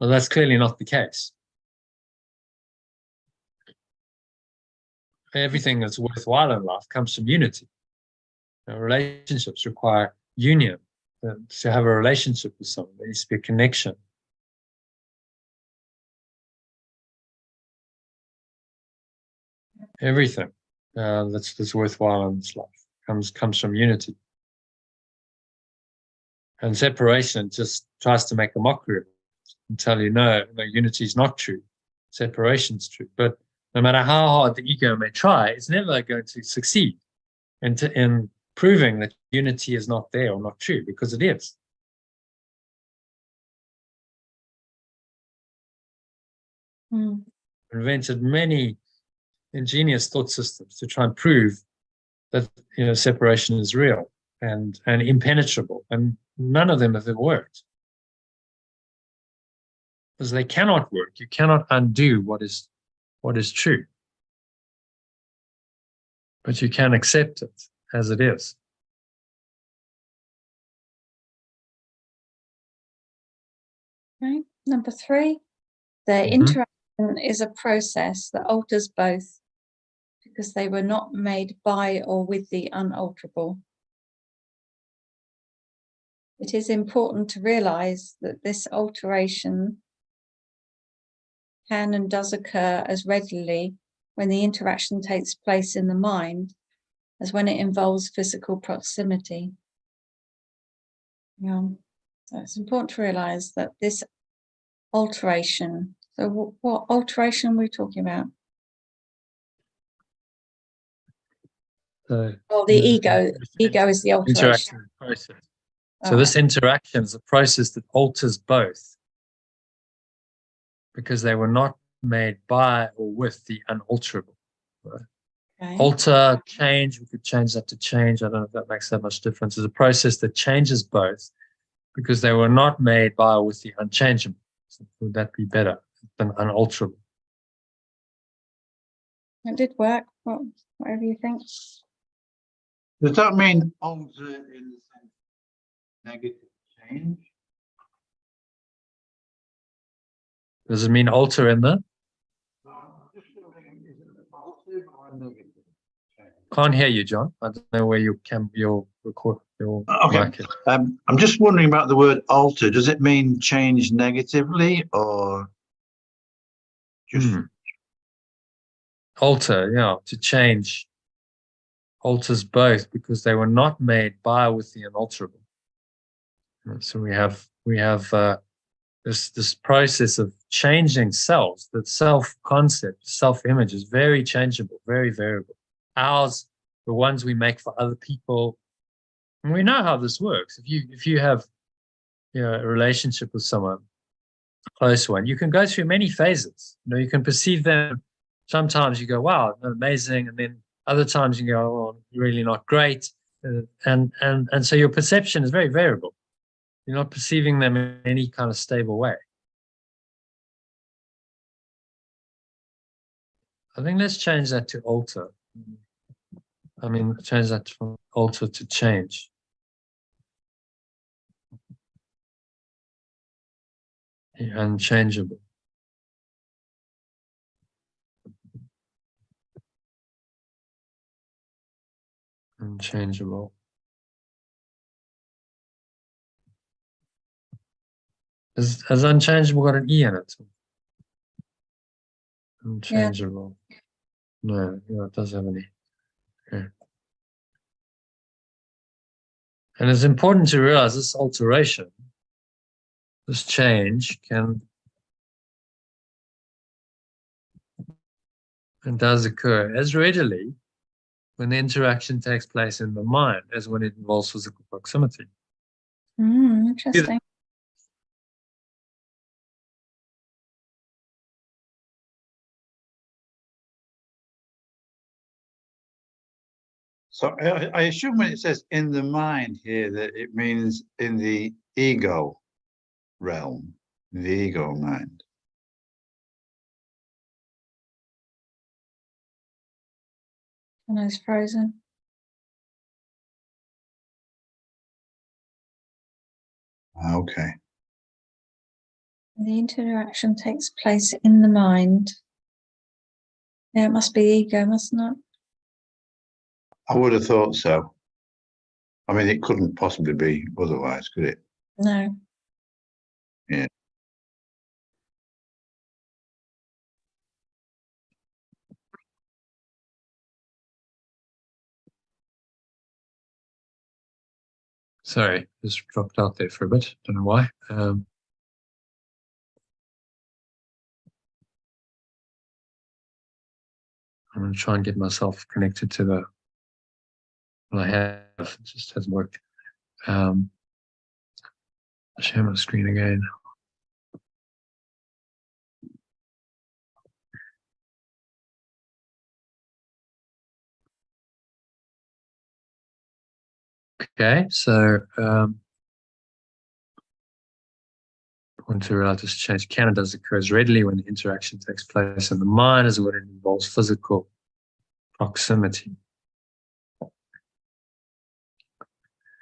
that's clearly not the case. Everything that's worthwhile in life comes from unity. Relationships require union. To have a relationship with someone, there needs to be a connection. Everything that's worthwhile in this life comes from unity. And separation just tries to make a mockery of it and tell you, no, unity is not true. Separation's true. But no matter how hard the ego may try, it's never going to succeed in proving that unity is not there or not true, because it is. Invented many ingenious thought systems to try and prove that separation is real and impenetrable, and none of them have ever worked, because they cannot work. You cannot undo what is true, but you can accept it as it is. Okay. Number 3, the interaction is a process that alters both because they were not made by or with the unalterable. It is important to realize that this alteration can and does occur as readily when the interaction takes place in the mind as when it involves physical proximity. So it's important to realize that this alteration, so what alteration are we talking about? The ego is the alteration. Process. So this interaction is a process that alters both, because they were not made by or with the unalterable. Right? Okay. Alter, change, we could change that to change. I don't know if that makes that much difference. It's a process that changes both because they were not made by or with the unchangeable. So would that be better than unalterable? It did work. Whatever you think. Does that mean alter in the sense negative change? Does it mean alter in the? Can't hear you, John. I don't know where your record. You'll Okay. like it. I'm just wondering about the word alter. Does it mean change negatively or just Alter, yeah, to change. Alters both because they were not made by or with the unalterable. So we have this process of changing selves. That self concept, self image is very changeable, very variable. Ours, the ones we make for other people, and we know how this works. If you have a relationship with someone, a close one, you can go through many phases. You can perceive them. Sometimes you go, wow, amazing, and then other times you go, oh, really not great, and so your perception is very variable. You're not perceiving them in any kind of stable way. I think let's change that to alter. I mean, change that from alter to change. Unchangeable. Unchangeable. Has unchangeable got an E in it? Unchangeable. Yeah. No, it does have an E. Okay. And it's important to realize this alteration, this change can and does occur as readily when the interaction takes place in the mind as when it involves physical proximity. Interesting. so? I assume when it says in the mind here that it means in the ego realm, the ego mind. And it's frozen. Okay. The interaction takes place in the mind. Yeah, it must be ego, mustn't it? I would have thought so. I mean, it couldn't possibly be otherwise, could it? No. Yeah. Sorry, just dropped out there for a bit. Don't know why. I'm going to try and get myself connected to the what I have. It just hasn't worked. Share my screen again. Okay, so I want to realize this change does occurs readily when the interaction takes place in the mind as when it involves physical proximity.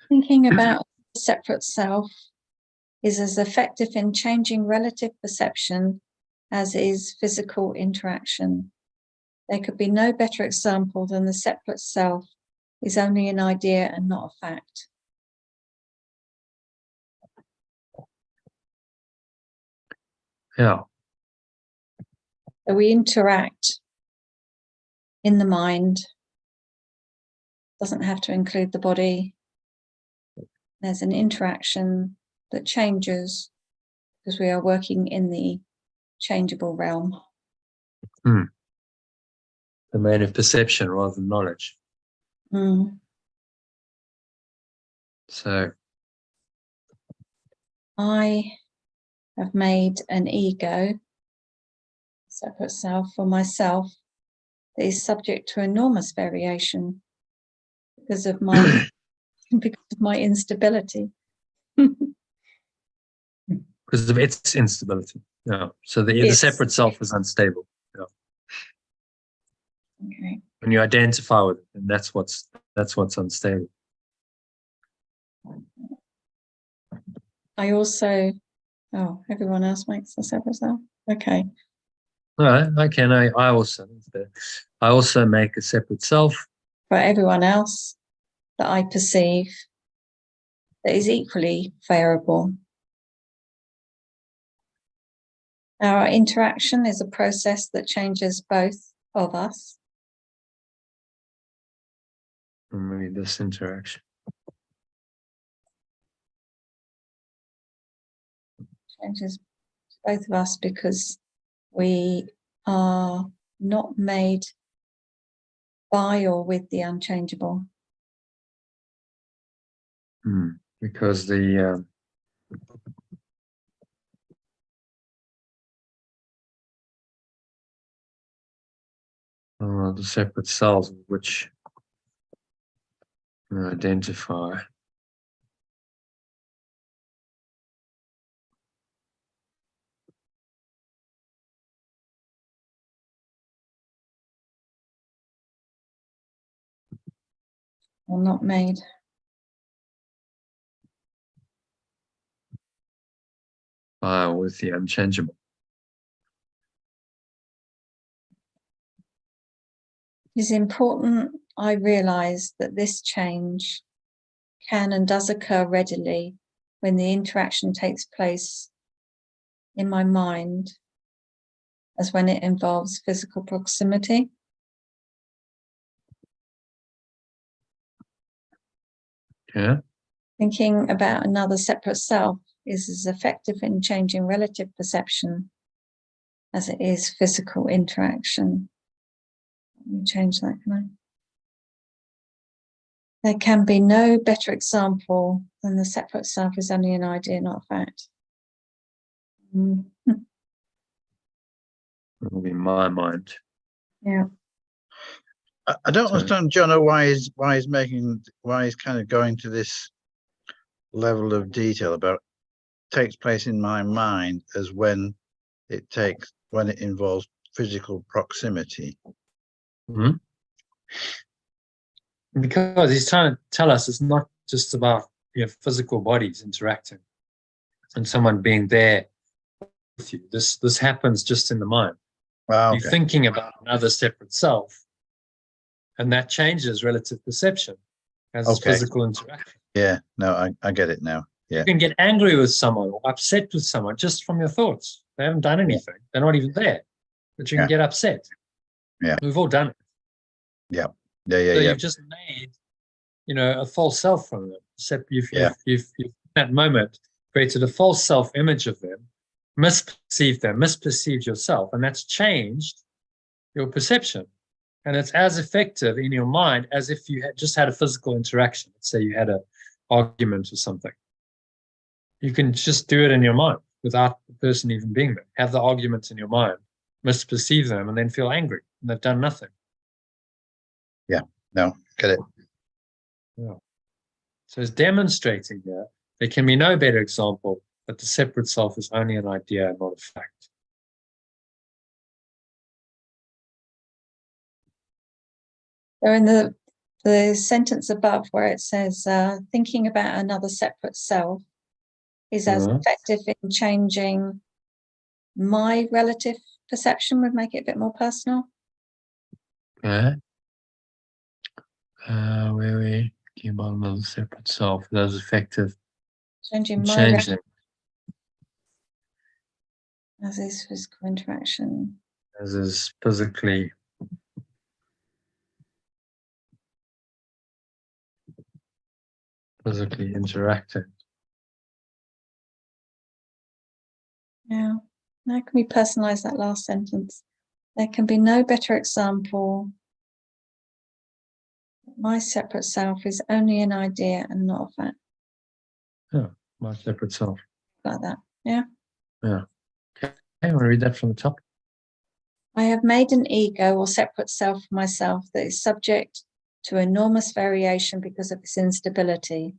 Thinking about the separate self is as effective in changing relative perception as is physical interaction. There could be no better example than the separate self is only an idea and not a fact. Yeah. So we interact in the mind, doesn't have to include the body. There's an interaction that changes because we are working in the changeable realm. The domain of perception rather than knowledge. So I have made an ego, separate self, for myself that is subject to enormous variation because of my instability. because of its instability. Yeah. So the separate self is unstable. Yeah. Okay. When you identify with it, and that's what's unstable. I also, everyone else makes a separate self. Okay. No, I can. I also make a separate self For everyone else that I perceive that is equally variable. Our interaction is a process that changes both of us. Maybe this interaction. Changes both of us because we are not made by or with the unchangeable. Because the separate cells which we identify Or not made. by or with the unchangeable. It is important I realise that this change can and does occur readily when the interaction takes place in my mind as when it involves physical proximity. Yeah. Thinking about another separate self is as effective in changing relative perception as it is physical interaction. Let me change that, can I? There can be no better example than the separate self is only an idea, not a fact. It will be my mind. Yeah. I don't understand, Jono, why he's kind of going to this level of detail about takes place in my mind as when it involves physical proximity. Because he's trying to tell us it's not just about physical bodies interacting and someone being there with you. This happens just in the mind. Okay. You're thinking about another separate self, and that changes relative perception as physical interaction. Yeah, no, I get it now. Yeah. You can get angry with someone or upset with someone just from your thoughts. They haven't done anything. They're not even there, but you can get upset. Yeah. We've all done it. Yeah. So you've just made, a false self from them. Except you've in that moment created a false self-image of them, misperceived yourself, and that's changed your perception. And it's as effective in your mind as if you had just had a physical interaction. Let's say you had an argument or something. You can just do it in your mind without the person even being there. Have the argument in your mind, misperceive them, and then feel angry. And they've done nothing. Yeah, no, get it. Yeah. So it's demonstrating here there can be no better example that the separate self is only an idea and not a fact. So in the sentence above where it says, thinking about another separate self is as effective in changing my relative perception, would make it a bit more personal. Okay. Where we thinking about another separate self is as effective Changing my changing as is physical interaction. as is physically interacting. Yeah. How can we personalize that last sentence? There can be no better example. My separate self is only an idea and not a fact. Yeah, my separate self. Like that. Yeah. Yeah. Okay, I want to read that from the top. I have made an ego or separate self for myself that is subject to enormous variation because of its instability.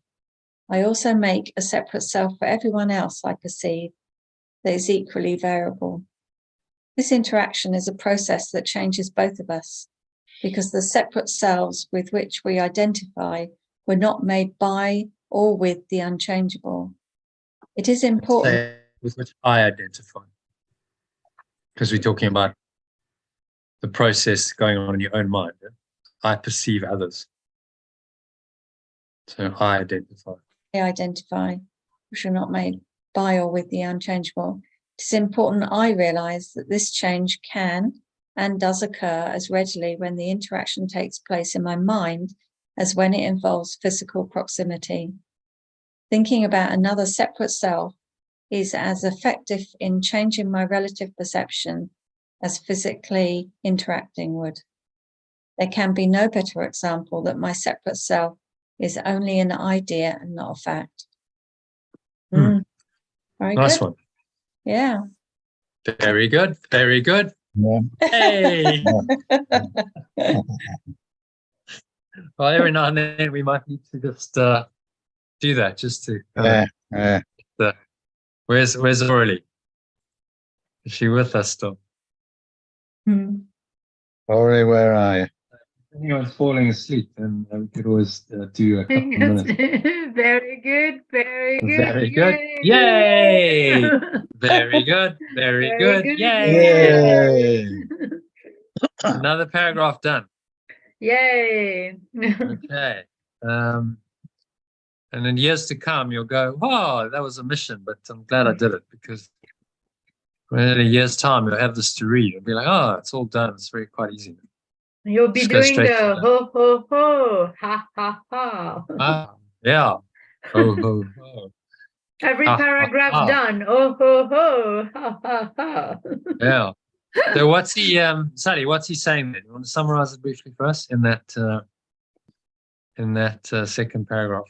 I also make a separate self for everyone else I perceive that is equally variable. This interaction is a process that changes both of us because the separate selves with which we identify were not made by or with the unchangeable. It is important. With which I identify. Because we're talking about the process going on in your own mind. Yeah? I perceive others. So I identify. I identify, which are not made by or with the unchangeable. It is important I realise that this change can and does occur as readily when the interaction takes place in my mind as when it involves physical proximity. Thinking about another separate self is as effective in changing my relative perception as physically interacting would. There can be no better example that my separate self is only an idea and not a fact. Very Nice good. one. Yeah. Very good. Very good. Yeah. Hey. Yeah. Well, every now and then we might need to just do that, just to. Yeah. Where's Aurelie? Is she with us still? Aurelie, where are you? If anyone's falling asleep, then we could always do a couple minutes. Very good. Very good. Very good. Yay! Very good. Very good. Yay! Yay! Another paragraph done. Yay. Okay. And in years to come, you'll go, "Oh, that was a mission, but I'm glad I did it," because when in a year's time you'll have this to read. You'll be like, "Oh, it's all done. It's quite easy." You'll be Just go doing straight the to ho ho ho, ha ha ha. yeah. Oh, ho, ho. Every Ha, ha, paragraph's ha. done. Oh ho ho, ha ha ha. Yeah. So what's he, Sally? What's he saying then? You want to summarize it briefly for us in that second paragraph?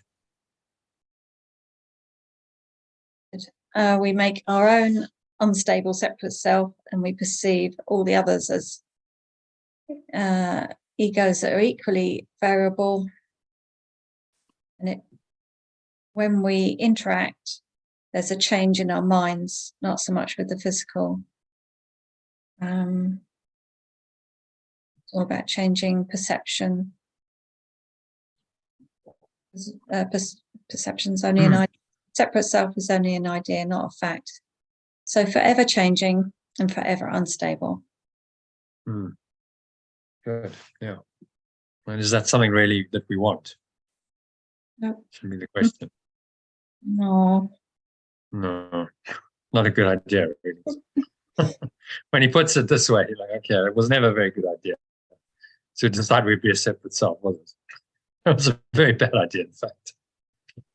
We make our own unstable separate self and we perceive all the others as egos that are equally variable. And when we interact, there's a change in our minds, not so much with the physical. It's all about changing perception. Perception's only an idea. Separate self is only an idea, not a fact. So forever changing and forever unstable. Good. Yeah. And is that something really that we want? No. Should be the question. No. No, not a good idea, really. When he puts it this way, like, okay, it was never a very good idea to decide we'd be a separate self, was it? It was a very bad idea, in fact.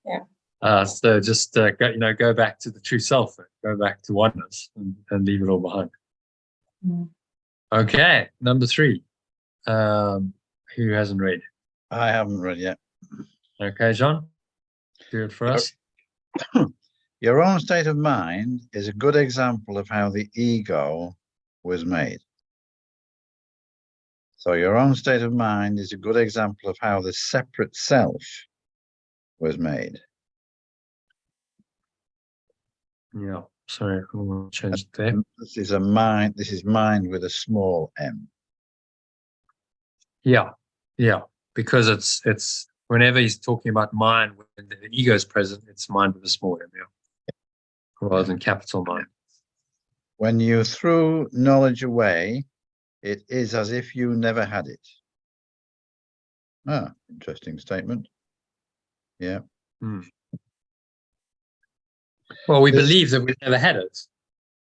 Yeah. So just go back to the true self, go back to oneness, and leave it all behind. Okay, number 3. Who hasn't read? I haven't read yet. Okay, John, do it for us. Your own state of mind is a good example of how the ego was made. So your own state of mind is a good example of how the separate self was made. Yeah, sorry, I'm going to change it there. This is a mind. This is mind with a small m. Yeah, because it's whenever he's talking about mind, when the ego is present, it's mind with a small m, rather than capital mind. When you threw knowledge away, it is as if you never had it. Ah, interesting statement. Yeah. Well, we believe that we never had it,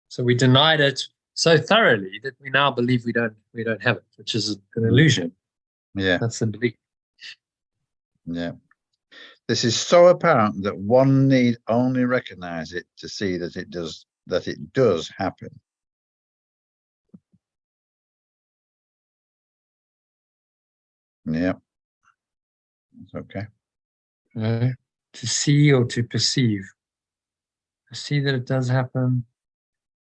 so we denied it so thoroughly that we now believe we don't have it, which is an illusion. Yeah. That's the belief. Yeah. This is so apparent that one need only recognize it to see that it does happen. Yeah. That's okay. To see or to perceive. To see that it does happen.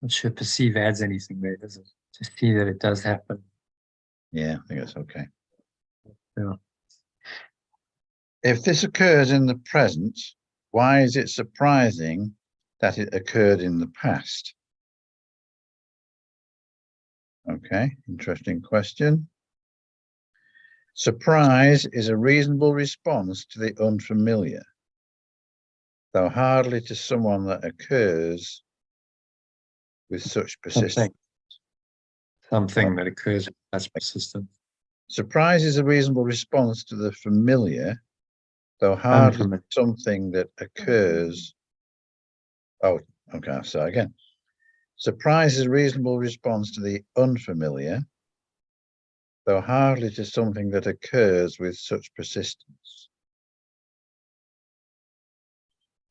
Not sure perceive adds anything there, does it? To see that it does happen. Yeah, I think that's okay. Yeah. If this occurs in the present, why is it surprising that it occurred in the past? Okay, interesting question. Surprise is a reasonable response to the unfamiliar, though hardly to someone that occurs with such persistence. Something that occurs as persistent. Surprise is a reasonable response to the familiar, Though hardly Unfamiliar. something that occurs. Oh, okay, I'll start again. Surprise is a reasonable response to the unfamiliar, though hardly to something that occurs with such persistence.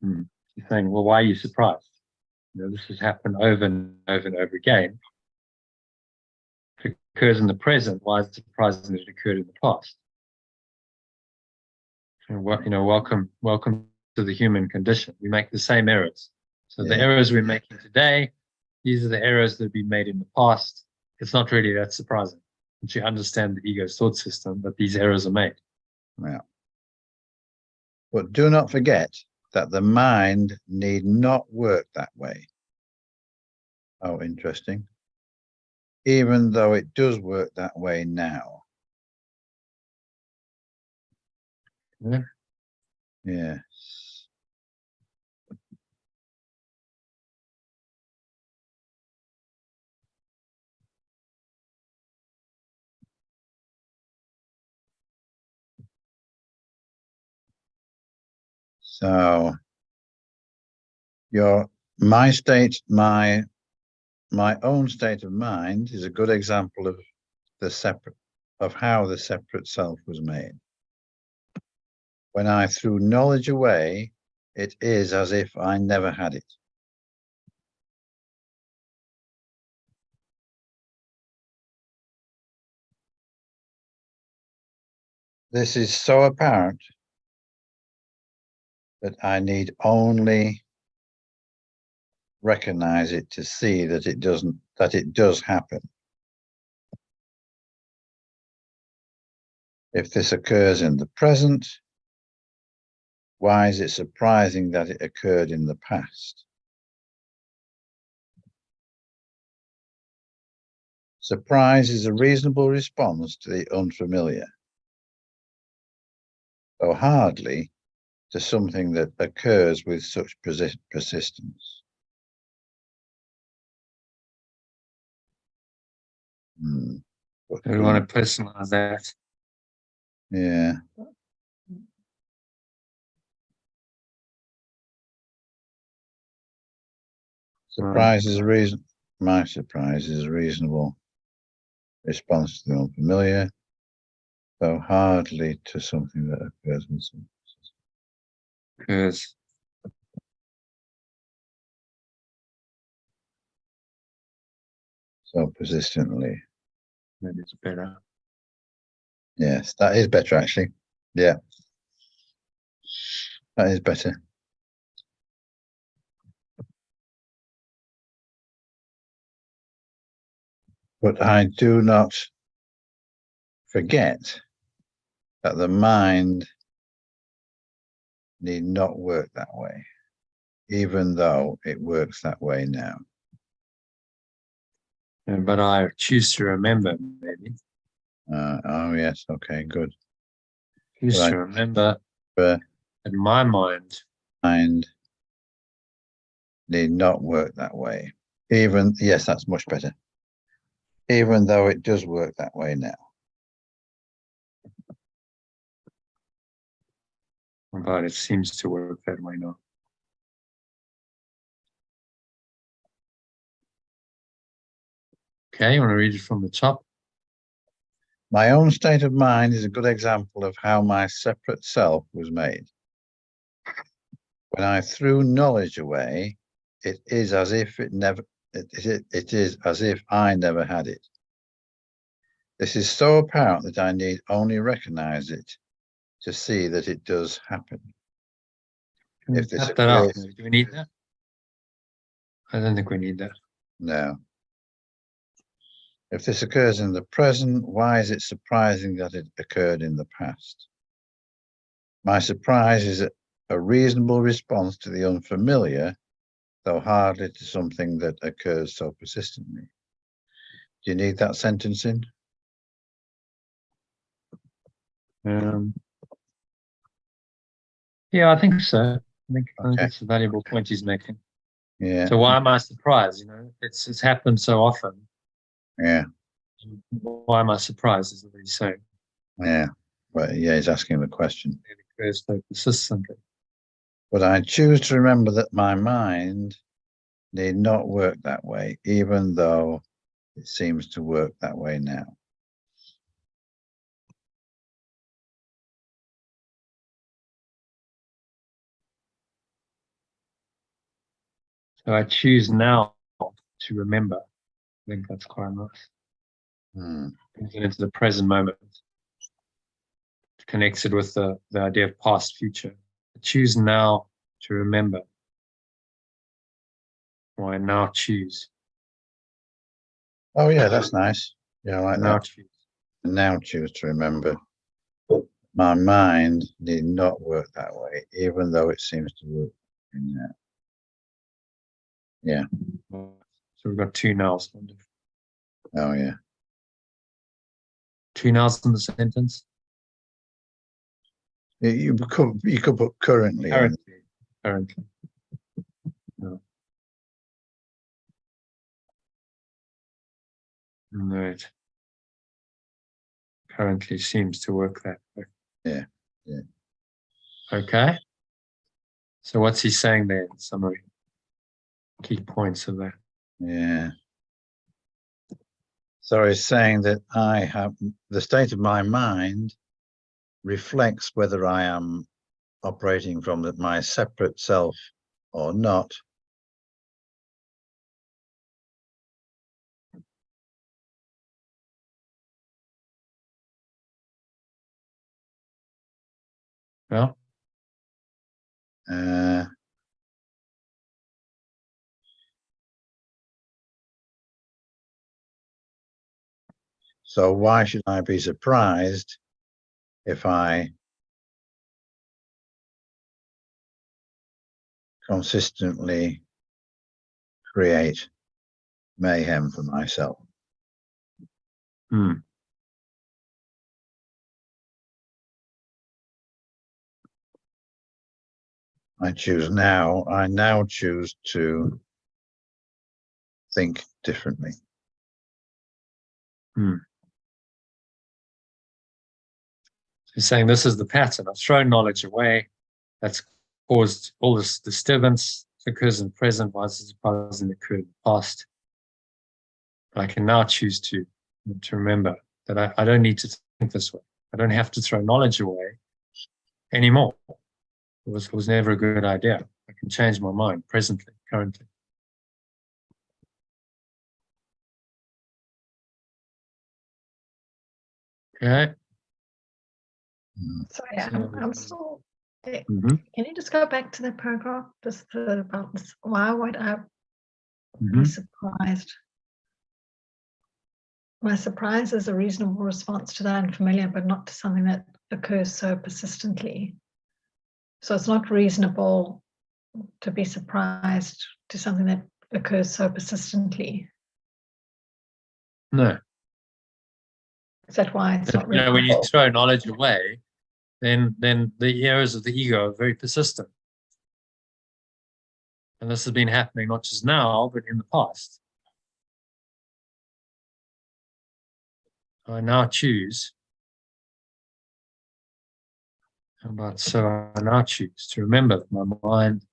You're saying, well, why are you surprised? You know, this has happened over and over and over again. If it occurs in the present, why is it surprising that it occurred in the past? And welcome to the human condition. We make the same errors. So the Yeah. errors we're making today, these are the errors that have been made in the past. It's not really that surprising once you understand the ego's thought system that these errors are made. Yeah. But do not forget that the mind need not work that way. Oh, interesting. Even though it does work that way now. Yeah. Yes. So my own state of mind is a good example of how the separate self was made. When I threw knowledge away, it is as if I never had it. This is so apparent that I need only recognize it to see that it does happen. If this occurs in the present, why is it surprising that it occurred in the past? Surprise is a reasonable response to the unfamiliar, though hardly to something that occurs with such persistence. We want to personalize that. Yeah. Surprise is a reason. My surprise is a reasonable response to the unfamiliar, though hardly to something that occurs with some Because so persistently. maybe it's better. Yes, that is better actually. Yeah. That is better. But I do not forget that the mind need not work that way, even though it works that way now. But I choose to remember, maybe. Oh, yes. Okay, good. Choose Right. to remember But that my mind need not work that way. Yes, that's much better. Even though it does work that way now. but it seems to work that way now. Okay, you want to read it from the top? My own state of mind is a good example of how my separate self was made. When I threw knowledge away, it is as if it is as if I never had it. This is so apparent that I need only recognize it to see that it does happen. If this Cut that out. occurs, Do we need that? I don't think we need that. no. If this occurs in the present, why is it surprising that it occurred in the past? My surprise is a reasonable response to the unfamiliar, though hardly to something that occurs so persistently. Do you need that sentence in? Yeah, I think so. I think Okay. it's a valuable point he's making. Yeah. So why am I surprised? You know, it's happened so often. Yeah. Why am I surprised? Is what he's saying. Yeah. Well, yeah, he's asking the question. occurs so persistently. But I choose to remember that my mind need not work that way, even though it seems to work that way now. So I choose now to remember. I think that's quite nice. Brings it into the present moment. It connects it with the idea of past, future. I choose now to remember. Or I now choose. Oh yeah, that's nice. Yeah, I like Now that. choose. I now choose to remember. My mind need not work that way, even though it seems to work now. Yeah. So we've got two nows. Oh yeah. Two nows in the sentence. You could put currently. Currently. No. Right. Currently seems to work that way. Yeah. Yeah. Okay. So what's he saying there in summary? Key points of that. Yeah. So he's saying that I have the state of my mind reflects whether I am operating from my separate self or not. Well, So why should I be surprised if I consistently create mayhem for myself? I now choose to think differently. He's saying this is the pattern. I've thrown knowledge away. That's caused all this disturbance. It occurs in the present, why is it surprising it occurred in the past? But I can now choose to remember that I don't need to think this way. I don't have to throw knowledge away anymore. It was never a good idea. I can change my mind presently, currently. Okay. Sorry, I'm still. Mm-hmm. Can you just go back to the paragraph just about this? Why would I Mm-hmm. be surprised? My surprise is a reasonable response to the unfamiliar, but not to something that occurs so persistently. So it's not reasonable to be surprised to something that occurs so persistently. No. Is that why it's not reasonable? When you throw knowledge away, then the errors of the ego are very persistent. And this has been happening not just now, but in the past. I now choose. So I now choose to remember that my mind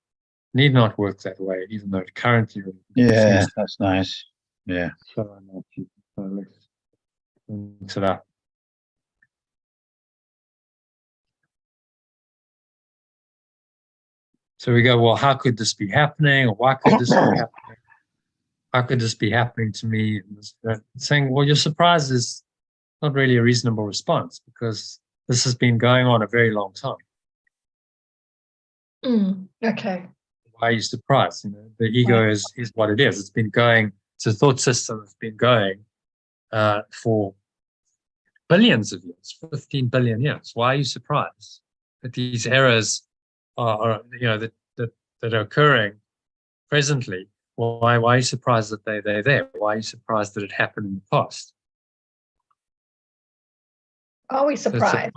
need not work that way, even though it currently. Yeah, that's nice. Yeah. So I now choose. So let's mix it up. So we go, well, how could this be happening? Or why could this be happening? How could this be happening to me? And saying, well, your surprise is not really a reasonable response because this has been going on a very long time. Okay. Why are you surprised? The ego is what it is. It's been going, it's a thought system that's been going for billions of years, 15 billion years. Why are you surprised that these errors are that are occurring presently? Why are you surprised that they're there? Why are you surprised that it happened in the past? Are we surprised?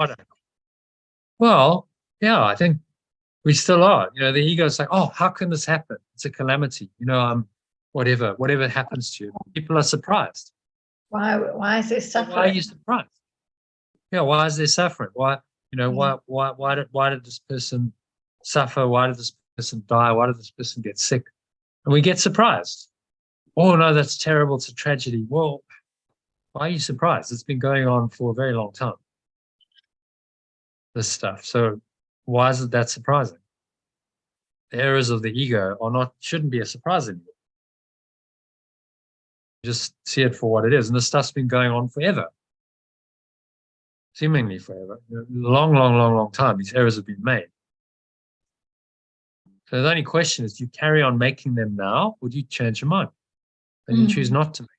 Well, yeah, I think we still are. The ego's like, oh, how can this happen? It's a calamity. Whatever happens to you, people are surprised. Why is there suffering? Why are you surprised? Yeah, why is there suffering? Why You know, why did this person suffer? Why did this person die? Why did this person get sick? And we get surprised. Oh no, that's terrible. It's a tragedy. Well, why are you surprised? It's been going on for a very long time, this stuff. So why is it that surprising? The errors of the ego shouldn't be a surprise anymore. Just see it for what it is. And this stuff's been going on forever. Seemingly forever. Long time. These errors have been made. So the only question is, do you carry on making them now, or do you change your mind? And you choose not to make them.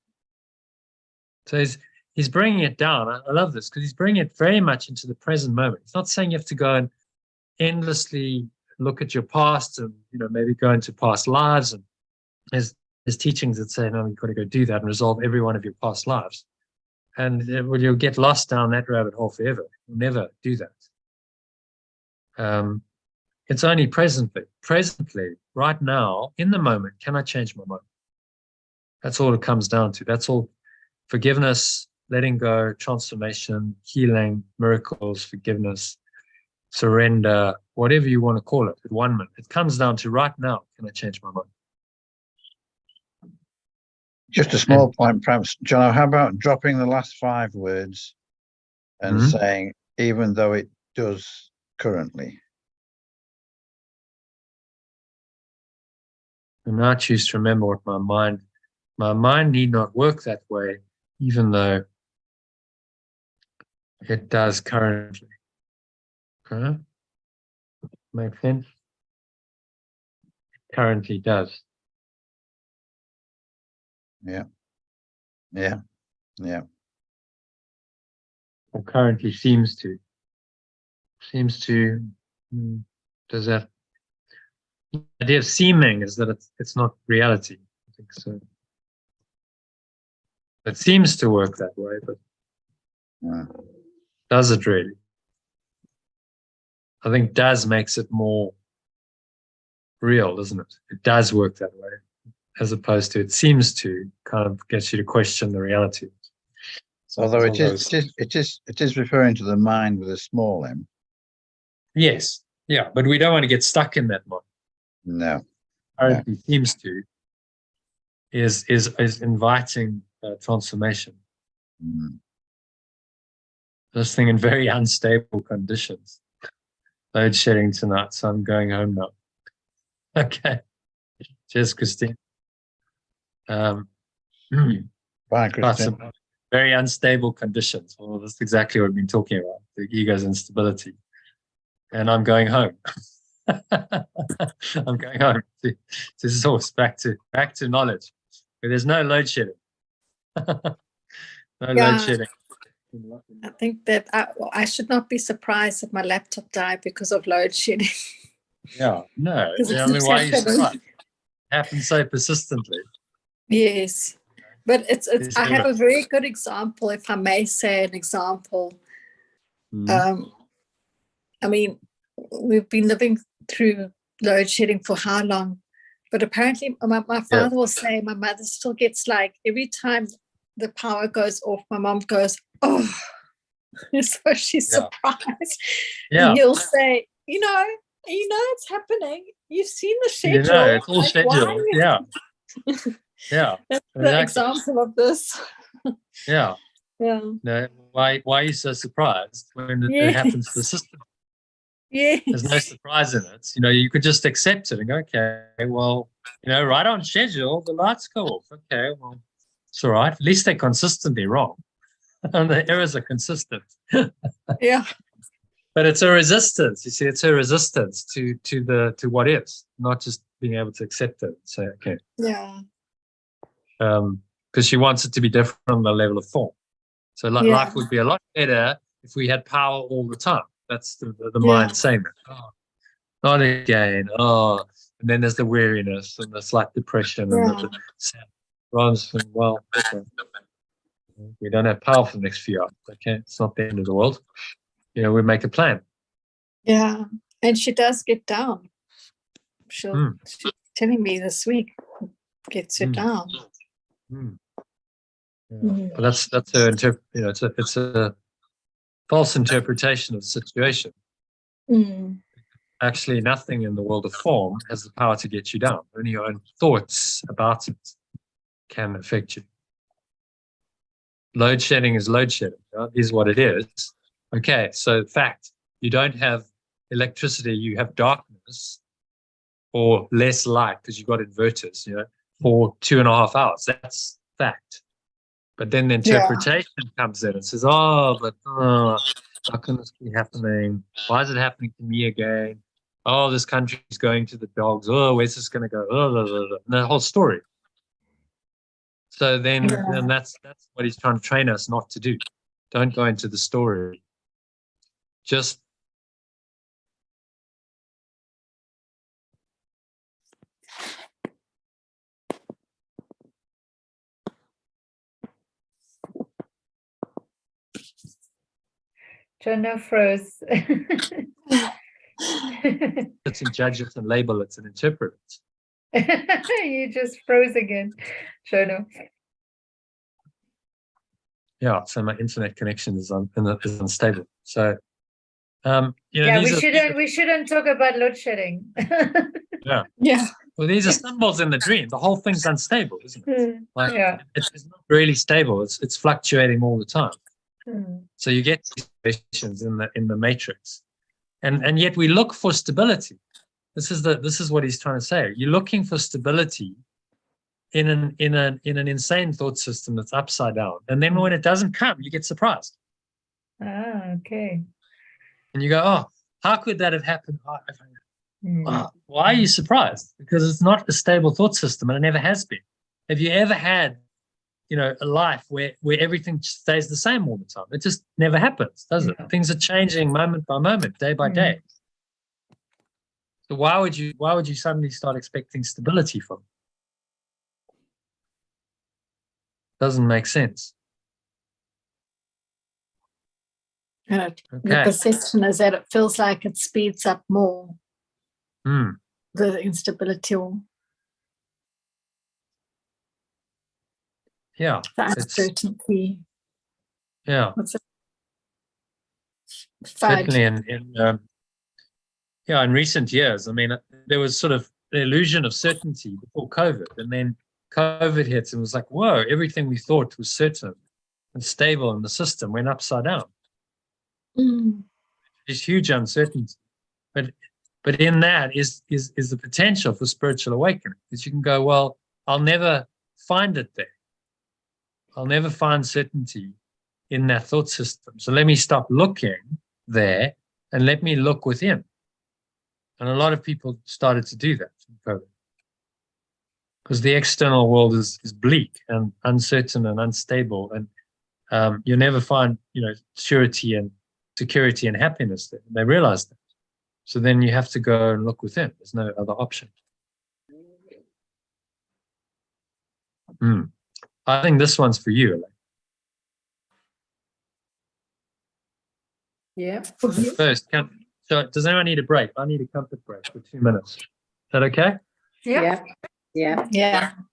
So he's bringing it down. I love this because he's bringing it very much into the present moment. It's not saying you have to go and endlessly look at your past and, maybe go into past lives. And there's teachings that say, no, you've got to go do that and resolve every one of your past lives. And you'll get lost down that rabbit hole forever. You'll never do that. It's only presently, right now, in the moment, can I change my mind? That's all it comes down to. That's all. Forgiveness, letting go, transformation, healing, miracles, forgiveness, surrender, whatever you want to call it, at 1 minute. It comes down to right now, can I change my mind? Just a small point, perhaps, John, how about dropping the last 5 words and saying, even though it does currently? And now I choose to remember what my mind need not work that way, even though it does currently. Okay? Make sense? It currently does. Yeah. Or currently seems to. Does that? The idea of seeming is that it's not reality. I think so. It seems to work that way, but does it really? I think does makes it more real, doesn't it? It does work that way, as opposed to it seems to kind of gets you to question the reality. So although it is referring to the mind with a small m. Yes, yeah, but we don't want to get stuck in that mind. No. Currently seems to is inviting transformation. This thing in very unstable conditions. Load shedding tonight, so I'm going home now. Okay. Cheers, Christine. Bye, Christine. Very unstable conditions. Well, that's exactly what we've been talking about, the ego's instability. And I'm going home. I'm going home to source, back to knowledge. But there's no load shedding. Load shedding. I think that I should not be surprised if my laptop died because of load shedding. Yeah, no. I mean, why are you surprised? It happens so persistently. Yes. But I have a very good example, if I may say an example. I mean, we've been living through load shedding for how long? But apparently my father will say my mother still gets like every time the power goes off, my mom goes, oh, so she's surprised. And he'll say, it's happening. You've seen the schedule. It's all scheduled. Yeah. Yeah. That's the example of this. Yeah. Yeah. No, why are you so surprised when it happens persistently? Yes. There's no surprise in it. You could just accept it and go, okay, well, right on schedule, the lights go off. Okay, well, it's all right. At least they're consistently wrong. And the errors are consistent. Yeah. But it's a resistance. You see, it's a resistance to what is, not just being able to accept it and say, okay. Yeah. Because she wants it to be different on the level of form. So life would be a lot better if we had power all the time. That's the mind saying that. Oh, not again. Oh, and then there's the weariness and the slight depression and the sad. Well, okay. We don't have power for the next few hours. Okay, it's not the end of the world. We make a plan. Yeah, and she does get down. She's telling me this week, gets her down. But that's her interpret. It's a false interpretation of the situation. Mm. Actually, nothing in the world of form has the power to get you down. Only your own thoughts about it can affect you. Load shedding is load shedding, is what it is. Okay, so fact, you don't have electricity, you have darkness or less light because you've got inverters, for 2.5 hours. That's fact. But then the interpretation comes in and says, how can this be happening? Why is it happening to me again? Oh, this country is going to the dogs. Oh, where's this going to go? Oh, blah, blah, blah. And the whole story. So then that's what he's trying to train us not to do. Don't go into the story. Just Jono froze. it's and judge it and label it and interpret it. You just froze again, Jono. Yeah, so my internet connection is unstable. So, we shouldn't talk about load shedding. Yeah. Well, these are symbols in the dream. The whole thing's unstable, isn't it? It's not really stable. It's fluctuating all the time. So you get situations in the matrix, and yet we look for stability. This is what he's trying to say. You're looking for stability in an insane thought system that's upside down, and then when it doesn't come, you get surprised. Okay. And you go, oh, how could that have happened? Why are you surprised? Because it's not a stable thought system, and it never has been. Have you ever had, a life where everything stays the same all the time? It just never happens, does it? Things are changing moment by moment, day by day. So why would you suddenly start expecting stability from it? Doesn't make sense. And the perception is that it feels like it speeds up more the instability or the uncertainty. Certainly in recent years, I mean, there was sort of the illusion of certainty before COVID, and then COVID hits and it was like, whoa, everything we thought was certain and stable in the system went upside down. There's huge uncertainty, but in that is the potential for spiritual awakening, because you can go, well, I'll never find it there. I'll never find certainty in that thought system. So let me stop looking there and let me look within. And a lot of people started to do that in COVID, because the external world is bleak and uncertain and unstable, and you'll never find surety and security and happiness there. They realize that. So then you have to go and look within. There's no other option. I think this one's for you, Elaine. Yeah. First, so does anyone need a break? I need a comfort break for 2 minutes. Is that okay? Yeah.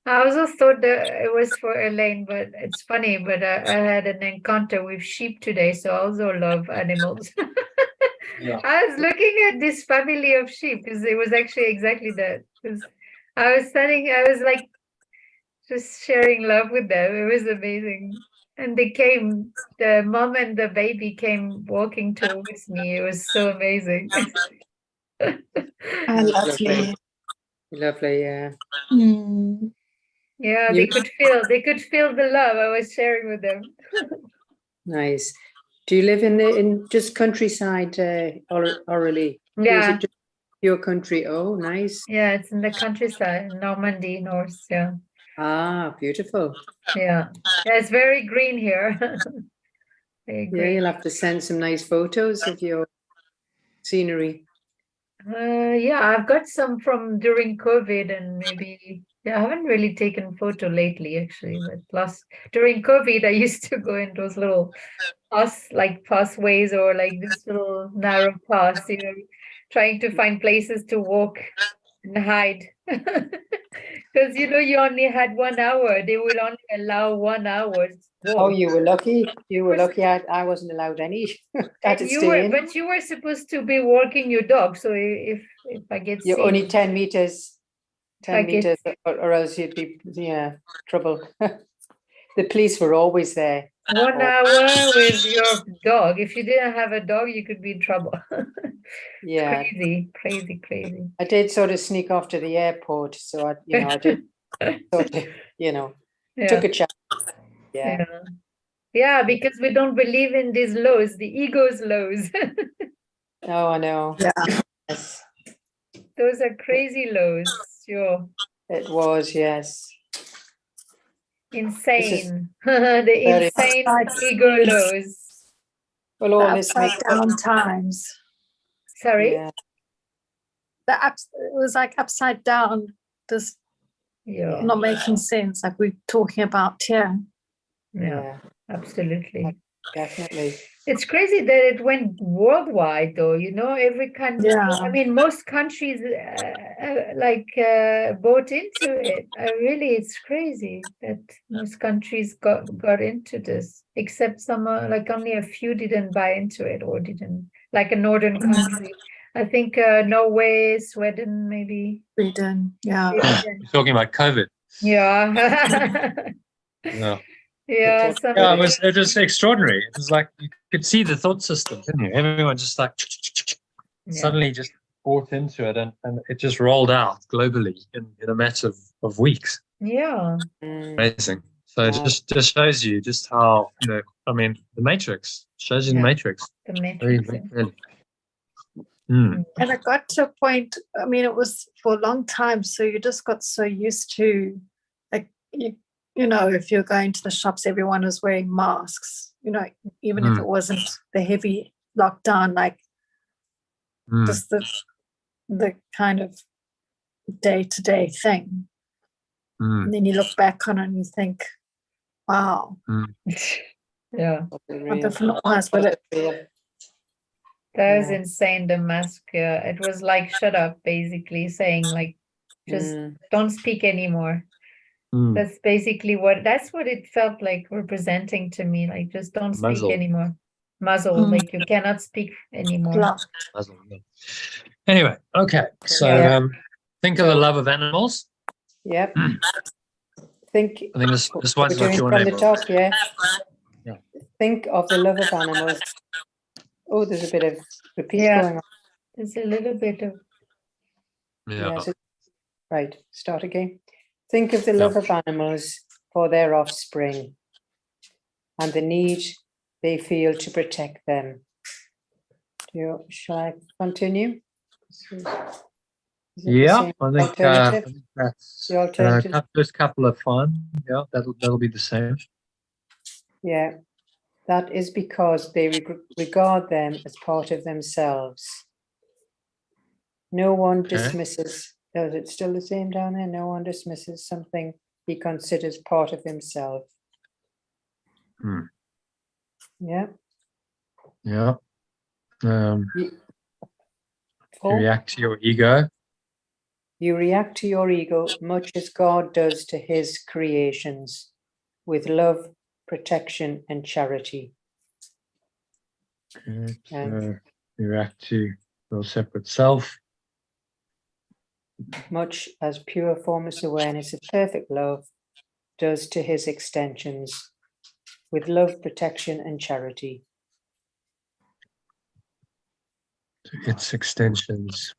I also thought that it was for Elaine, but it's funny. But I had an encounter with sheep today, so I also love animals. I was looking at this family of sheep because it was actually exactly that. Because I was like just sharing love with them. It was amazing. And the mom and the baby came walking towards me. It was so amazing. Lovely. Lovely, yeah. Yeah, they could feel the love I was sharing with them. Nice. Do you live in just countryside, Aurélie? Yeah. Is it just your country? Oh, nice. Yeah, it's in the countryside, Normandy, North. Yeah. Ah, beautiful. Yeah, it's very green here. Very green. Yeah, you'll have to send some nice photos of your scenery. Yeah, I've got some from during COVID, and maybe I haven't really taken photo lately, actually. But plus, during COVID, I used to go in those little pathways or like this little narrow paths, trying to find places to walk and hide Because you only had 1 hour. They will only allow 1 hour. Oh, you were lucky. You were lucky. I wasn't allowed any. I had to stay in. But you were supposed to be walking your dog. So if I get You're sick, only 10 meters. 10 I get- meters, or else you'd be, trouble. The police were always there. 1 hour with your dog. If you didn't have a dog, you could be in trouble. Yeah. Crazy. I did sort of sneak off to the airport, so I did sort of, Yeah. took a chance. Yeah. Yeah, because we don't believe in these laws, the ego's laws. Oh, I know. Yeah. Yes, Those are crazy laws. Sure. it was, yes. Insane. The very- insane ego laws. Well, The all this upside down times. Sorry? Yeah. It was like upside down, just Yeah. not making sense, like we're talking about here. Yeah, absolutely. Definitely. It's crazy that it went worldwide, though. Every country. Yeah. I mean, most countries bought into it. Really, it's crazy that most countries got into this, except some, like only a few didn't buy into it or didn't. Like a northern country, I think Norway, Sweden, maybe. Sweden, yeah. Sweden. You're talking about COVID. Yeah. Yeah. Yeah. Yeah, it was extraordinary. It was like you could see the thought system, didn't you? Everyone just like suddenly just bought into it, and it just rolled out globally in a matter of weeks. Yeah. Amazing. So it just shows you just how, I mean, the Matrix shows you the Matrix. The Very, Matrix. very clearly. Mm. And it got to a point, I mean, it was for a long time, so you just got so used to, like, if you're going to the shops, everyone was wearing masks, even if it wasn't the heavy lockdown, like just the kind of day-to-day thing. And then you look back on it and you think, wow, Yeah. how different it was, but That was insane, the mask. Yeah. It was like, shut up, basically saying like, just don't speak anymore. That's basically that's what it felt like representing to me. Like, just don't speak Muzzle. anymore. Muzzle, like you cannot speak anymore. yeah. Muzzle, yeah. Anyway, okay. So think of the love of animals. Yep. I think this we're one's not doing your from name. the top, yeah. Yeah. Think of the love of animals. Oh, there's a bit of repeat going on. There's a little bit of Yeah. Right, start again. Think of the love of animals for their offspring and the need they feel to protect them. Shall I continue? Yeah, I think that's the alternative. first couple are fine. Yeah, that'll be the same. Yeah, that is because they regard them as part of themselves. No one dismisses. Is it still the same down there? No one dismisses something he considers part of himself. Yeah. Yeah. You react to your ego. You react to your ego much as God does to his creations, with love, protection, and charity. React to your separate self. Much as pure formless awareness of perfect love does to his extensions, with love, protection, and charity. To its extensions.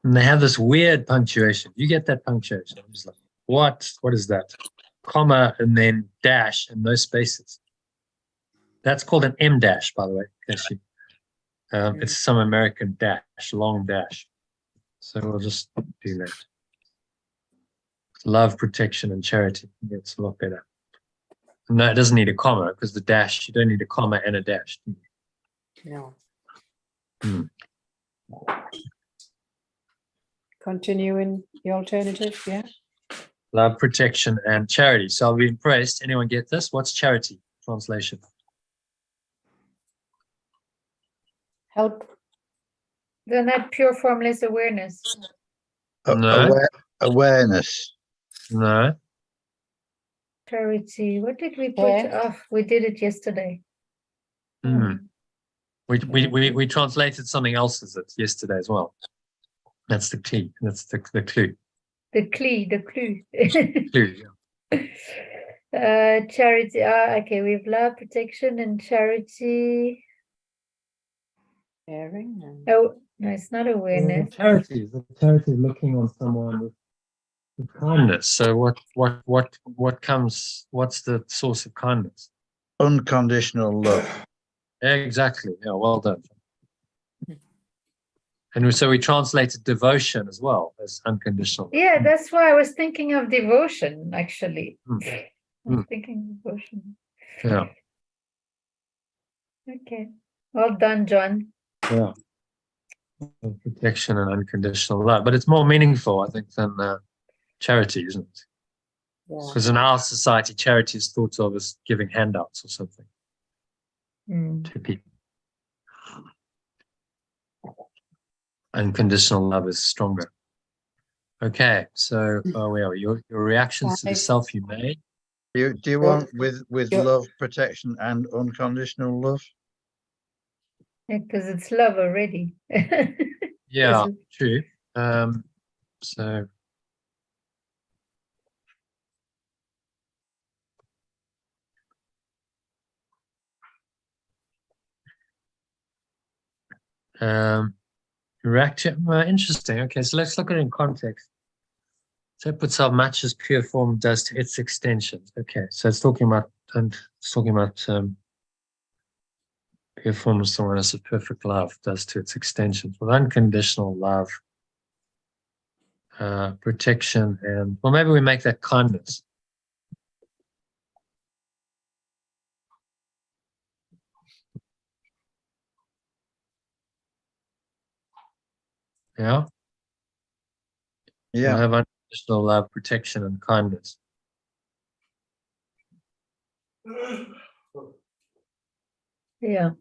And they have this weird punctuation. You get that punctuation. I'm just like, what is that? Comma and then dash and no spaces. That's called an M dash, by the way. It's some American dash, long dash. So we'll just do that. Love, protection, and charity. It's a lot better. No, it doesn't need a comma because the dash, you don't need a comma and a dash. No. Continuing the alternative, yeah. Love, protection, and charity. So I'll be impressed. Anyone get this? What's charity? Translation. Help. Then that pure formless awareness. No. Awareness. No. Charity. What did we put off? We did it yesterday. We translated something else as it yesterday as well. That's the key. That's the clue. The clue. Clue, yeah. Charity. Okay, we have love, protection, and charity. Caring. Oh, no, it's not awareness. Charity is looking on someone with kindness. So what comes? What's the source of kindness? Unconditional love. Exactly. Yeah. Well done. And so we translated devotion as well as unconditional. Yeah, that's why I was thinking of devotion, actually. I was Mm. thinking devotion. Yeah. Okay. Well done, John. Yeah. Protection and unconditional love. But it's more meaningful, I think, than charity, isn't it? Yeah. Because in our society, charity is thought of as giving handouts or something to people. Unconditional love is stronger. Okay, so where are we? Your reactions to the self you made. Do you want with love, protection, and unconditional love? Because it's love already. Yeah, true. So reaction, interesting. Okay, so let's look at it in context. So it puts up matches pure form does to its extensions. Okay, so it's talking about pure form is someone as a perfect love does to its extensions. With unconditional love, protection, and well, maybe we make that kindness. Yeah. Yeah. We'll have unconditional love, protection, and kindness. Yeah.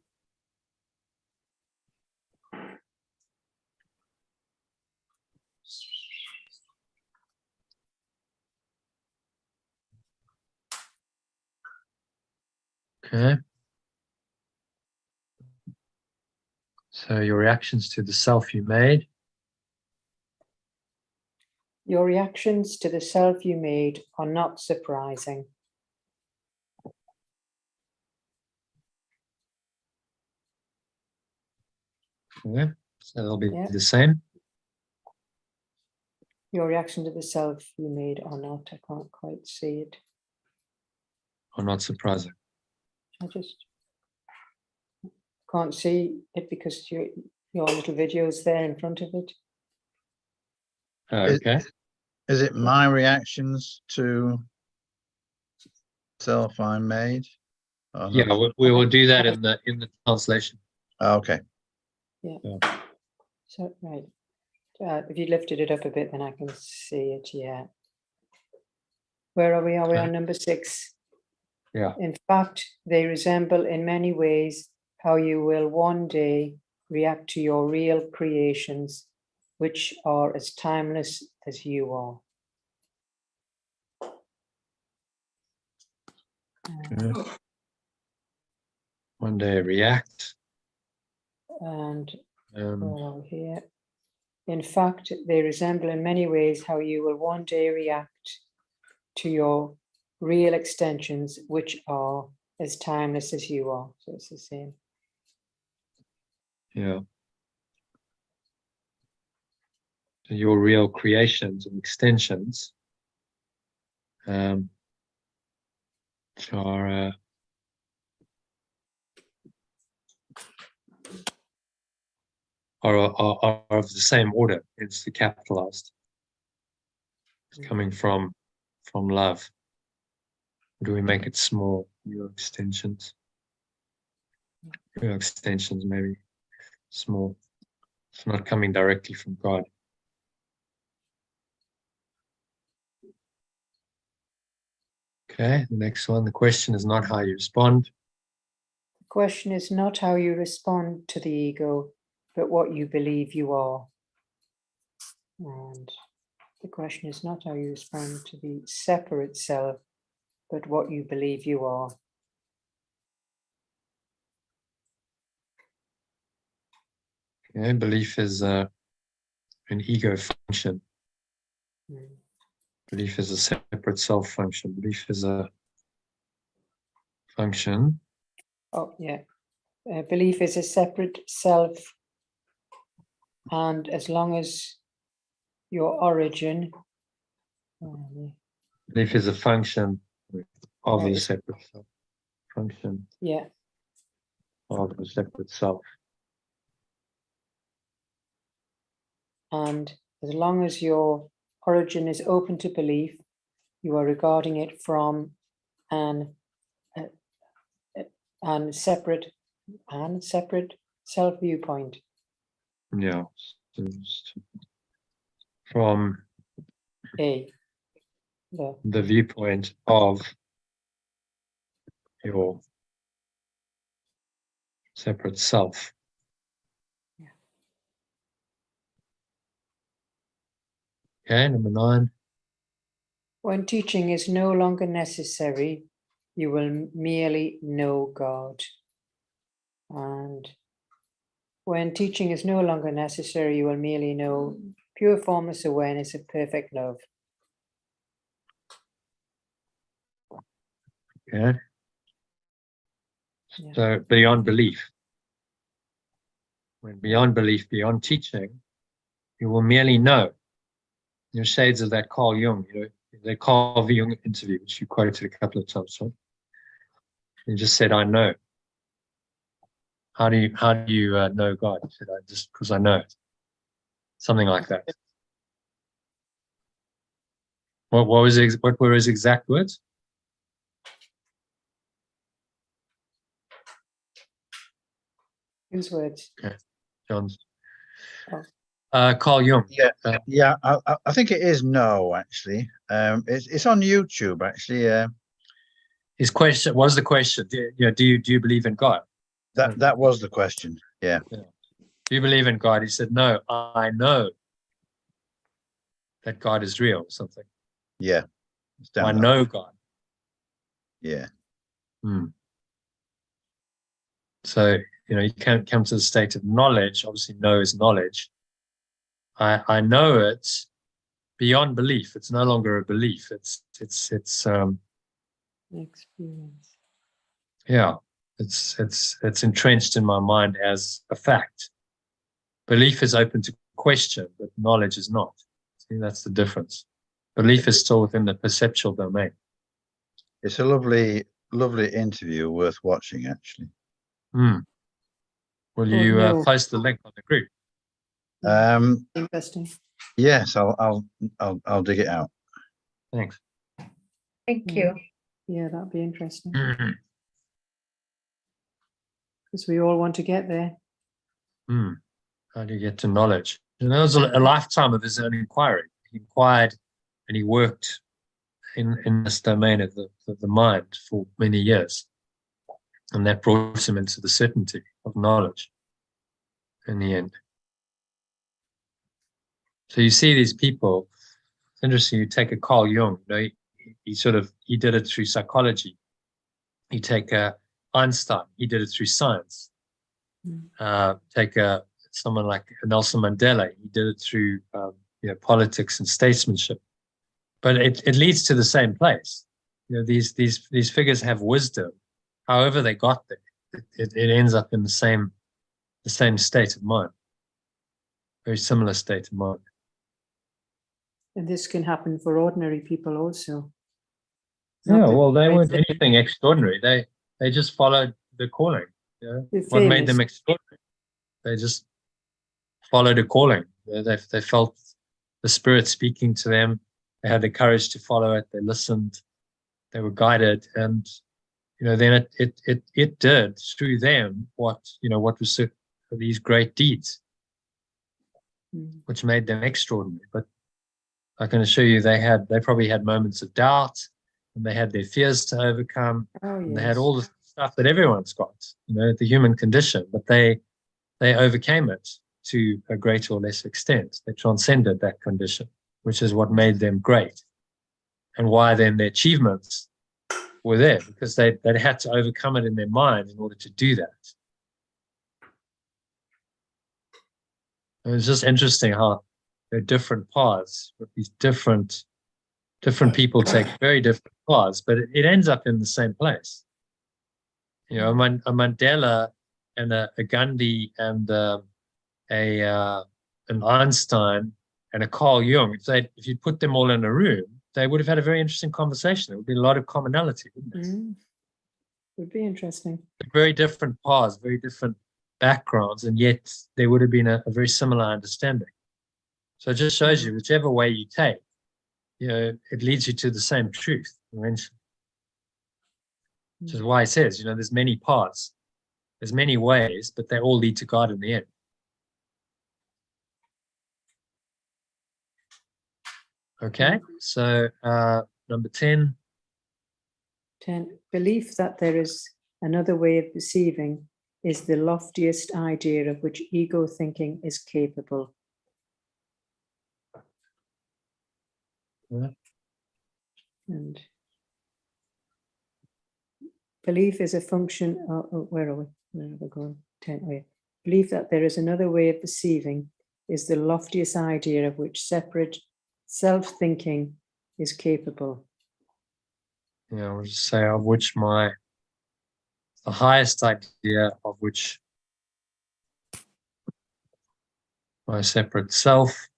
Okay. So your reactions to the self you made. Your reactions to the self you made are not surprising. Okay. So they'll be the same. Your reaction to the self you made are not. I can't quite see it. Or not surprising. I just can't see it because your little video is there in front of it. Okay. Is it my reactions to self I made? Yeah, we will do that in the translation. Okay. Yeah. So right. If you lifted it up a bit, then I can see it. Yeah. Where are we? Are we on number 6? Yeah. In fact, they resemble in many ways how you will one day react to your real creations, which are as timeless as you are. One day react. And here. In fact, they resemble in many ways how you will one day react to your real extensions, which are as timeless as you are. So it's the same. Yeah. So your real creations and extensions, which are of the same order. It's the capitalized. It's coming from love. Or do we make it small? Your extensions. Your extensions maybe small. It's not coming directly from God. Okay, the next one. The question is not how you respond. The question is not how you respond to the ego, but what you believe you are. And The question is not how you respond to the separate self, but what you believe you are. Okay, belief is an ego function. Mm. Belief is a separate self function. Belief is a function. Oh, yeah. Belief is a separate self, and as long as your origin, Belief is a function of the it's- separate self. Function yeah, of the separate self. and as long as your origin is open to belief, you are regarding it from an separate self viewpoint. Yeah. So just from the viewpoint of your separate self. Yeah. Okay, number 9. When teaching is no longer necessary, you will merely know God. And when teaching is no longer necessary, you will merely know pure formless awareness of perfect love. Okay. Yeah. So beyond belief. When beyond belief, beyond teaching, you will merely know. Your shades of that Carl Jung, the Carl Jung interview, which you quoted a couple of times, right? He just said, "I know." How do you know God? He said, "Just because I know it." Something like that. What were his exact words? Whose words? Okay. John's. Oh. Carl Jung. Yeah. I think it is no, actually. It's on YouTube, actually. His question was the question. Do you believe in God? That was the question. Yeah. Do you believe in God? He said, "No, I know that God is real." Or something. Yeah. I know God. Yeah. So you can't come to the state of knowledge. Obviously, know is knowledge. I know it beyond belief. It's no longer a belief. It's Experience. Yeah, it's entrenched in my mind as a fact. Belief is open to question, but knowledge is not. See, that's the difference. Belief is still within the perceptual domain. It's a lovely interview worth watching, actually. Will you post the link on the group? Interesting. Yes, I'll dig it out. Thanks. Thank you. Yeah, that'd be interesting. Because we all want to get there. How do you get to knowledge? And that was a lifetime of his own inquiry. He inquired and he worked in this domain of the mind for many years. And that brought him into the certainty of knowledge in the end. So you see these people, it's interesting, you take a Carl Jung, he did it through psychology. You take Einstein, he did it through science. Take someone like Nelson Mandela, he did it through politics and statesmanship. But it leads to the same place. These figures have wisdom. However they got there, it ends up in the same state of mind. Very similar state of mind. And this can happen for ordinary people also. Yeah, well, they weren't anything extraordinary. They just followed the calling. What made them extraordinary? They just followed a calling. They felt the Spirit speaking to them. They had the courage to follow it. They listened. They were guided, and then it did through them what was these great deeds, which made them extraordinary. But I can assure you, they probably had moments of doubt, and they had their fears to overcome. And they had all the stuff that everyone's got, the human condition. But they overcame it to a greater or less extent. They transcended that condition. which is what made them great, and why then their achievements were there, because they had to overcome it in their mind in order to do that. And it's just interesting how there are different paths, with these different people take very different paths, but it ends up in the same place. You know, a Mandela and a Gandhi and an Einstein and a Carl Jung, if you put them all in a room, they would have had a very interesting conversation. There would be a lot of commonality, wouldn't it? Would be interesting. Very different paths, very different backgrounds, and yet there would have been a very similar understanding. So it just shows you, whichever way you take, you know, it leads you to the same truth eventually. Which is why it says, you know, there's many paths, there's many ways, but they all lead to God in the end. Okay, so number 10. 10. Belief that there is another way of perceiving is the loftiest idea of which ego thinking is capable. Yeah. And belief is a function of, where are we? Where are we going? 10. Oh, yeah. Belief that there is another way of perceiving is the loftiest idea of which separate self-thinking is capable. Yeah, I'll just say of which the highest idea of which my separate self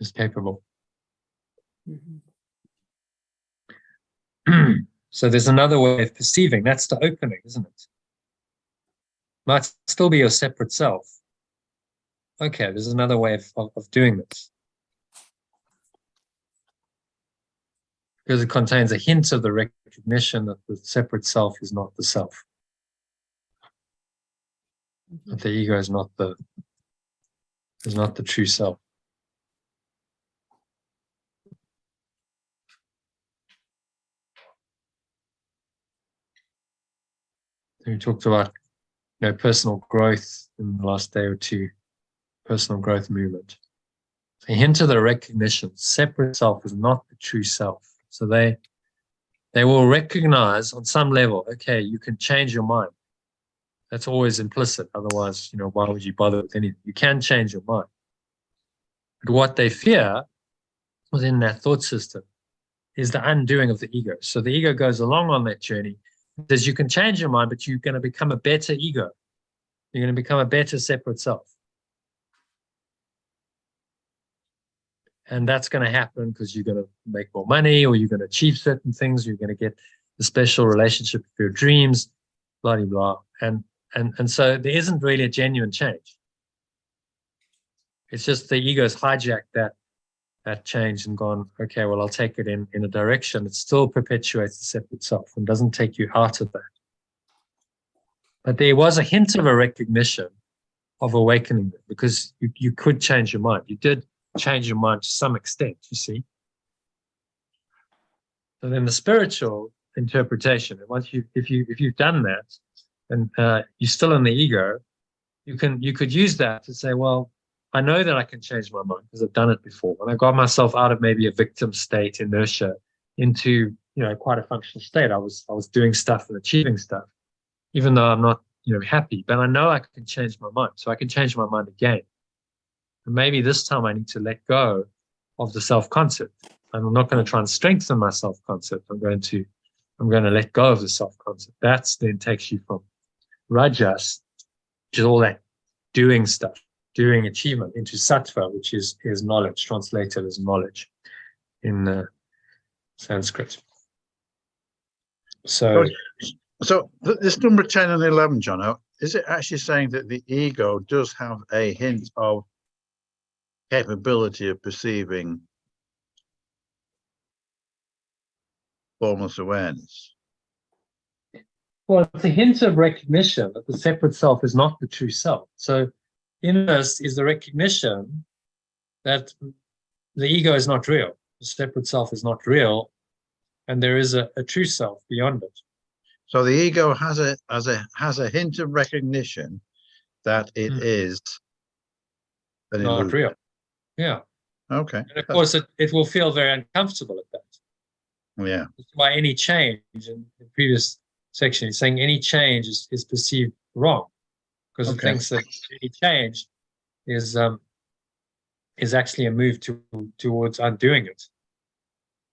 is capable. So there's another way of perceiving. That's the opening, isn't it? Might still be your separate self. Okay, there's another way of doing this. Because it contains a hint of the recognition that the separate self is not the self. That the ego is not the true self. We talked about, you know, personal growth in the last day or two, personal growth movement. A hint of the recognition, separate self is not the true self. So they will recognize on some level, okay, you can change your mind. That's always implicit. Otherwise, you know, why would you bother with anything? You can change your mind. But what they fear within that thought system is the undoing of the ego. So the ego goes along on that journey. It says you can change your mind, but you're going to become a better ego. You're going to become a better separate self. And that's going to happen because you're going to make more money, or you're going to achieve certain things. You're going to get the special relationship with your dreams, blah, blah, blah. And so there isn't really a genuine change. It's just the ego's hijacked that change and gone, okay, well, I'll take it in a direction. It still perpetuates the separate self and doesn't take you out of that. But there was a hint of a recognition of awakening, because you could change your mind. You did change your mind to some extent, you see. So then the spiritual interpretation, once if you've done that and you're still in the ego, you could use that to say, well, I know that I can change my mind because I've done it before. And I got myself out of maybe a victim state, inertia, into, you know, quite a functional state. I was doing stuff and achieving stuff, even though I'm not, you know, happy. But I know I can change my mind, so I can change my mind again. And maybe this time I need to let go of the self-concept. I'm not going to try and strengthen my self-concept. I'm going to let go of the self-concept. That then takes you from rajas, which is all that doing stuff, doing achievement, into sattva, which is knowledge, translated as knowledge in Sanskrit. So this number 10 and 11, John, is it actually saying that the ego does have a hint of capability of perceiving formless awareness? Well, it's a hint of recognition that the separate self is not the true self. So in this is the recognition that the ego is not real, the separate self is not real, and there is a true self beyond it. So the ego has a hint of recognition that it is An not illusion. real. Yeah. Okay. And of course, it will feel very uncomfortable at that. Yeah. That's why any change in the previous section, he's saying any change is perceived wrong because it Okay. thinks that any change is actually a move towards undoing it.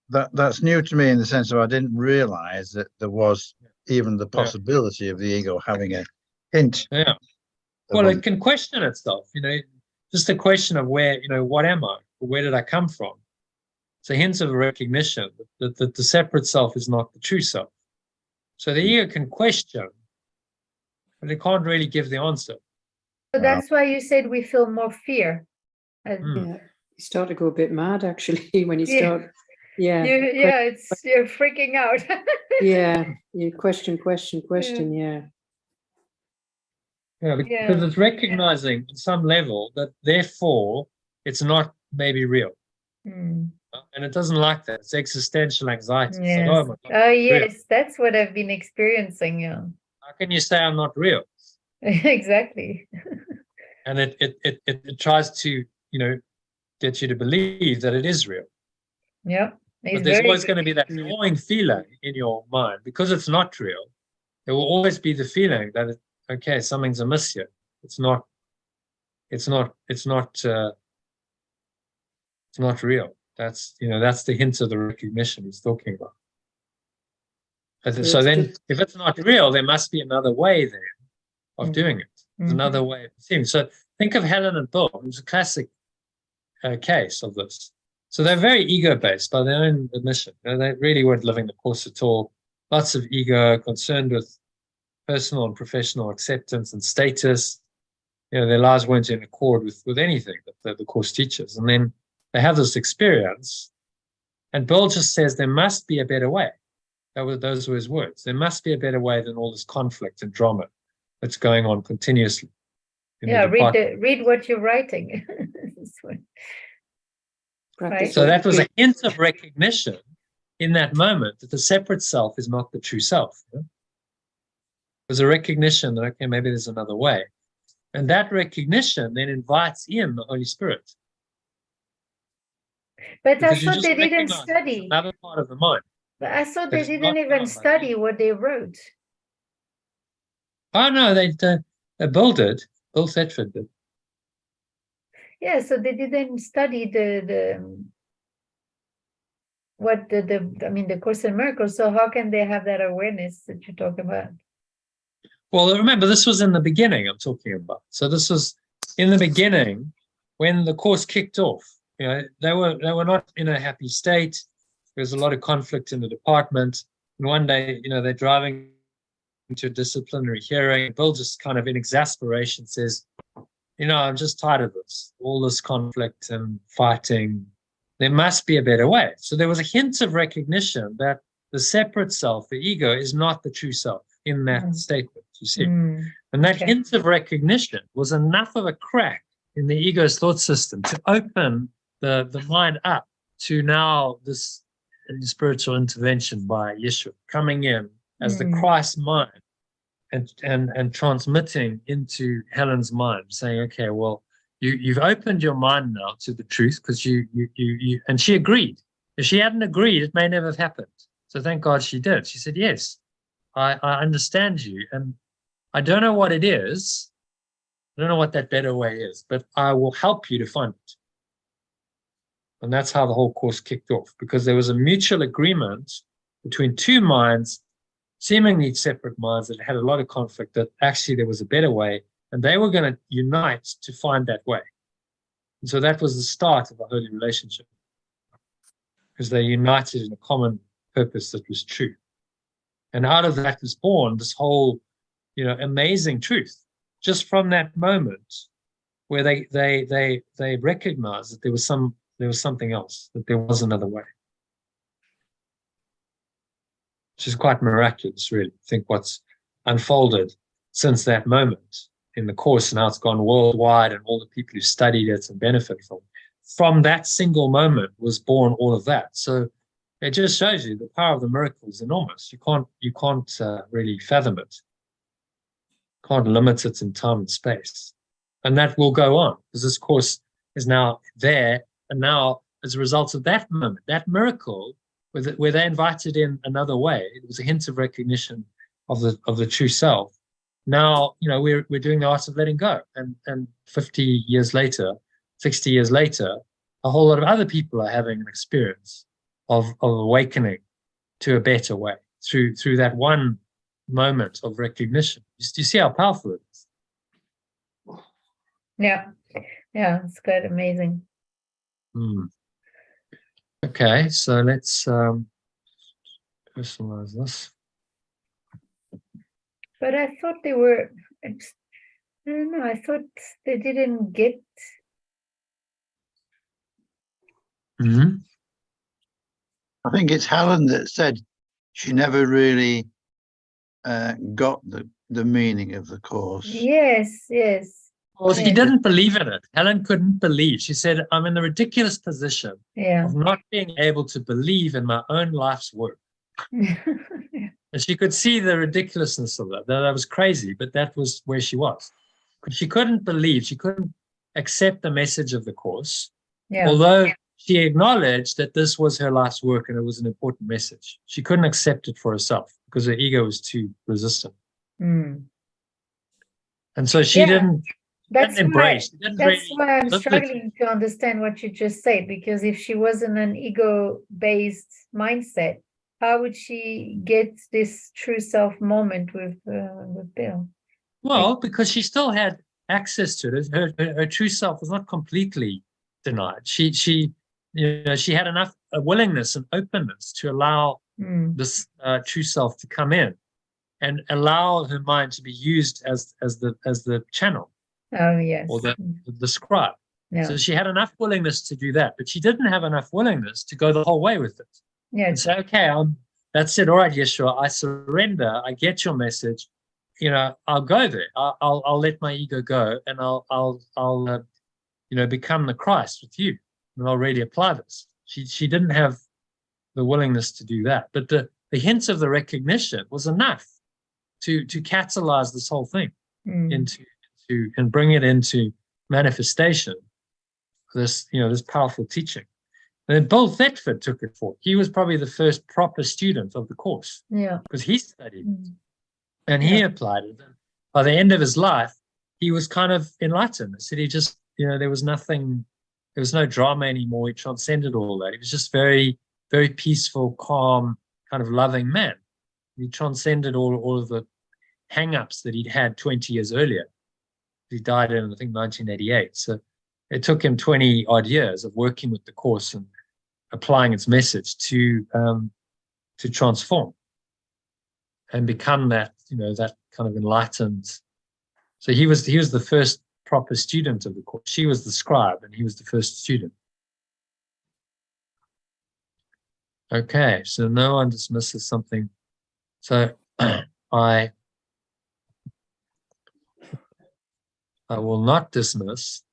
That's new to me in the sense of I didn't realize that there was even the possibility of the ego having a hint. Yeah. Well, it can question itself, just a question of where, what am I? Where did I come from? It's a hint of recognition that the separate self is not the true self. So the ego can question, but it can't really give the answer. So that's why you said we feel more fear. Yeah, you start to go a bit mad actually when you start. Yeah. You're freaking out. Yeah, you question. Yeah. Yeah, because it's recognizing at some level that therefore it's not maybe real. Mm. And it doesn't like that. It's existential anxiety. Yes. It's like, oh my God, Oh, yes, real. that's what I've been experiencing. Yeah. How can you say I'm not real? Exactly. And it tries to, get you to believe that it is real. Yeah. But there's always going to be that gnawing feeling in your mind because it's not real. There will always be the feeling that okay, something's amiss here. It's not real. That's the hint of the recognition he's talking about. So then, if it's not real, there must be another way then of doing it. There's another way of seeing. So think of Helen and Bill. It was a classic case of this. So they're very ego-based by their own admission. They really weren't living the course at all. Lots of ego, concerned with personal and professional acceptance and status. Their lives weren't in accord with anything that the course teaches. And then they have this experience, and Bill just says there must be a better way. Those were his words. There must be a better way than all this conflict and drama that's going on continuously. Read what you're writing. Right. So that was a hint of recognition in that moment that the separate self is not the true self. It was a recognition that, okay, maybe there's another way. And that recognition then invites in the Holy Spirit. But I thought they didn't study. Another part of the mind. But I thought they didn't even study what they wrote. Oh, no, Bill did. Bill Thetford did. Yeah, so they didn't study the Course in Miracles. So how can they have that awareness that you talk about? Well, remember, this was in the beginning I'm talking about. So this was in the beginning when the course kicked off. They were not in a happy state. There was a lot of conflict in the department. And one day, they're driving to a disciplinary hearing. Bill just kind of in exasperation says, I'm just tired of this, all this conflict and fighting. There must be a better way. So there was a hint of recognition that the separate self, the ego, is not the true self in that statement, you see. And that hint of recognition was enough of a crack in the ego's thought system to open the mind up to now this spiritual intervention by Yeshua coming in as the Christ mind and transmitting into Helen's mind, saying, okay, well, you've opened your mind now to the truth because you and she agreed. If she hadn't agreed, it may never have happened. So thank God she did. She said, yes, I understand you. And I don't know what it is. I don't know what that better way is, but I will help you to find it. And that's how the whole course kicked off, because there was a mutual agreement between two minds, seemingly separate minds that had a lot of conflict, that actually there was a better way, and they were going to unite to find that way. And so that was the start of a holy relationship, because they united in a common purpose that was true. And out of that was born this whole, amazing truth, just from that moment where they recognized that there was something else, that there was another way. Which is quite miraculous, really. I think what's unfolded since that moment in the course and how it's gone worldwide and all the people who studied it and benefited from that single moment was born all of that. So it just shows you the power of the miracle is enormous. You can't really fathom it. Can't limit it in time and space. And that will go on, because this course is now there. And now, as a result of that moment, that miracle, where they invited in another way, it was a hint of recognition of the true self. Now, we're doing the art of letting go. And 50 years later, 60 years later, a whole lot of other people are having an experience of awakening to a better way through that one moment of recognition. Do you see how powerful it is? Yeah, it's quite amazing. Okay, so let's personalize this. But I thought they were, I don't know, I thought they didn't get. I think it's Helen that said she never really got the meaning of the course. Yes. Well, she didn't believe in it. Helen couldn't believe. She said, I'm in the ridiculous position of not being able to believe in my own life's work. And she could see the ridiculousness of that. That was crazy, but that was where she was. She couldn't believe. She couldn't accept the message of the course. Although she acknowledged that this was her life's work and it was an important message. She couldn't accept it for herself because her ego was too resistant. And so she didn't embrace. That's why I'm struggling to understand what you just said, because if she was in an ego-based mindset, how would she get this true self moment with Bill? Well, because she still had access to it. Her true self was not completely denied. She had enough willingness and openness to allow this true self to come in and allow her mind to be used as the channel. Oh, yes. Or the scribe. So she had enough willingness to do that, but she didn't have enough willingness to go the whole way with it. And say, okay, that's it. All right, Yeshua, I surrender. I get your message. I'll go there. I'll let my ego go, and I'll become the Christ with you, and I'll really apply this. She didn't have the willingness to do that, but the hints of the recognition was enough to catalyze this whole thing into and bring it into manifestation. This powerful teaching. And then Bill Thetford took it forward. He was probably the first proper student of the course. Because he studied it and he applied it. And by the end of his life, he was kind of enlightened. He said he just, there was nothing, there was no drama anymore. He transcended all that. He was just very, very peaceful, calm, kind of loving man. He transcended all of the hang-ups that he'd had 20 years earlier. He died in, I think, 1988. So it took him 20 odd years of working with the course and applying its message to transform and become that, that kind of enlightened. So he was the first proper student of the course. She was the scribe and he was the first student. Okay, so no one dismisses something. So I will not dismiss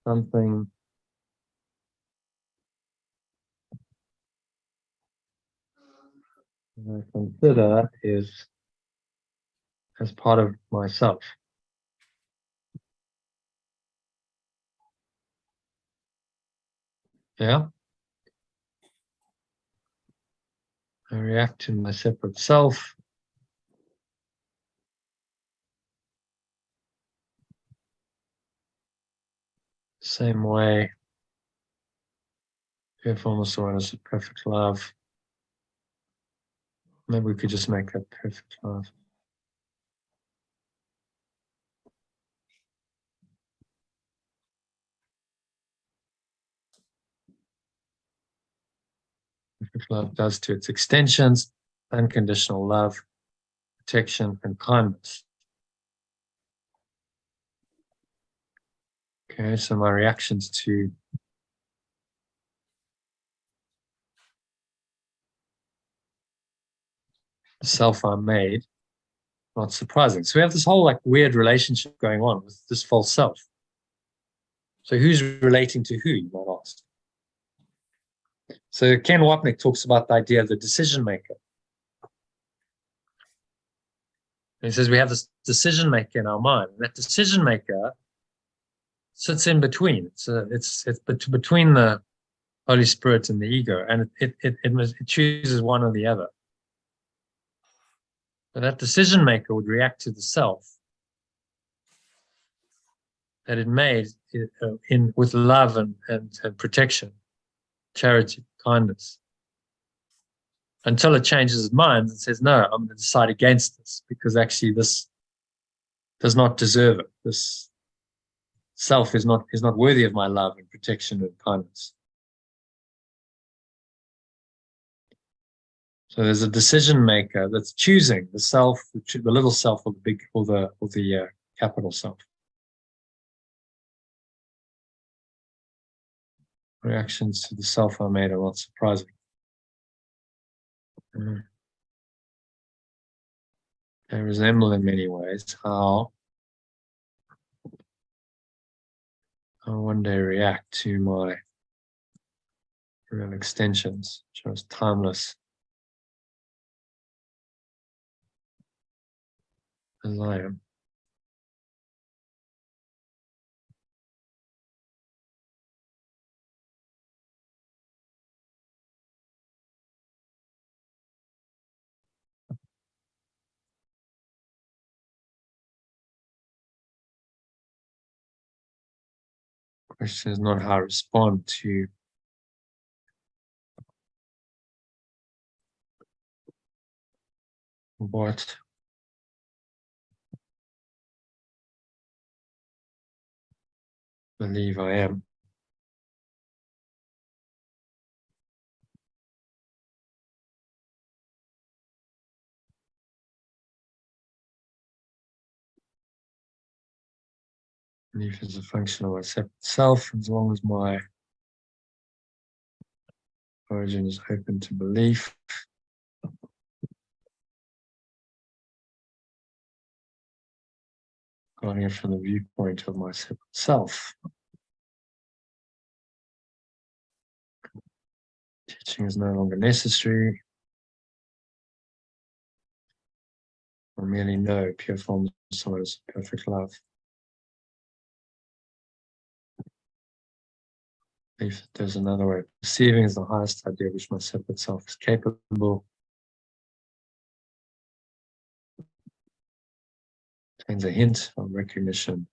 something that I consider is as part of myself. Yeah. I react to my separate self. Same way. Fearfulness awareness of perfect love. Maybe we could just make that perfect love. Perfect love does to its extensions, unconditional love, protection, and kindness. Okay, so my reactions to the self I made, not surprising. So we have this whole weird relationship going on with this false self. So who's relating to who, you might ask? So Ken Wapnick talks about the idea of the decision maker. He says we have this decision maker in our mind. And that decision maker sits in between. It's between the Holy Spirit and the ego, and it chooses one or the other. But that decision maker would react to the self that it made with love and protection, charity, kindness, until it changes its mind and says, no, I'm going to decide against this because actually this does not deserve it. This self is not worthy of my love and protection and kindness. So there's a decision maker that's choosing the self, the little self, or the big, or the capital self. Reactions to the self I made are not surprising. They resemble in many ways how I'll one day react to my real extensions, which are as timeless as I am. Question is not how I respond to what I believe I am. Belief is a function of my separate self, as long as my origin is open to belief. Going it from the viewpoint of my separate self. Teaching is no longer necessary. I merely know pure form is perfect love. If there's another way, perceiving is the highest idea which my separate self is capable. Contains a hint of recognition.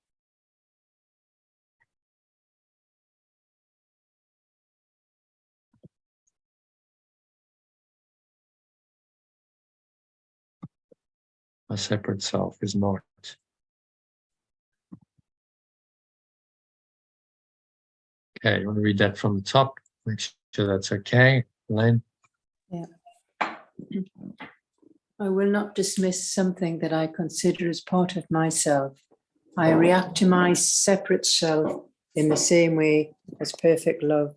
My separate self is not. Okay, you want to read that from the top? Make sure that's okay, Elaine. Yeah. I will not dismiss something that I consider as part of myself. I react to my separate self in the same way as perfect love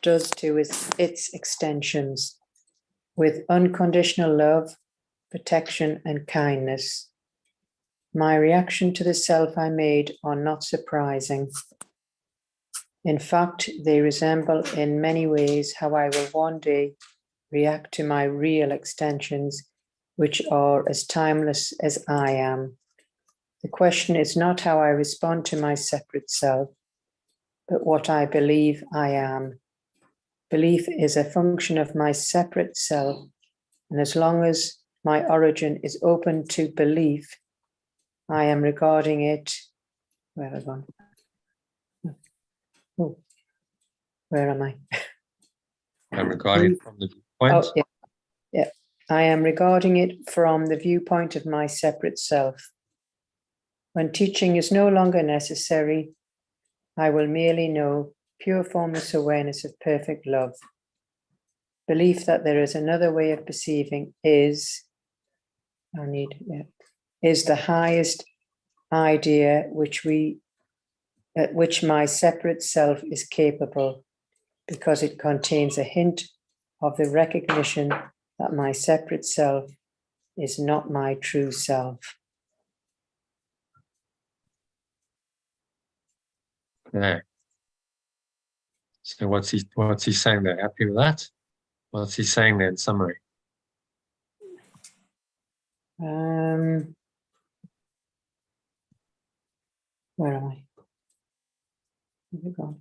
does to its extensions, with unconditional love, protection, and kindness. My reaction to the self I made are not surprising. In fact, they resemble in many ways how I will one day react to my real extensions, which are as timeless as I am. The question is not how I respond to my separate self, but what I believe I am. Belief is a function of my separate self, and as long as my origin is open to belief, I am regarding it. Where have I gone? Oh, where am I? I'm regarding it from the viewpoint. Oh, yeah. I am regarding it from the viewpoint of my separate self. When teaching is no longer necessary, I will merely know pure formless awareness of perfect love. Belief that there is another way of perceiving is the highest idea which my separate self is capable, because it contains a hint of the recognition that my separate self is not my true self. Okay. So what's he saying there? Happy with that? What's he saying there in summary? Where am I? Where's it gone?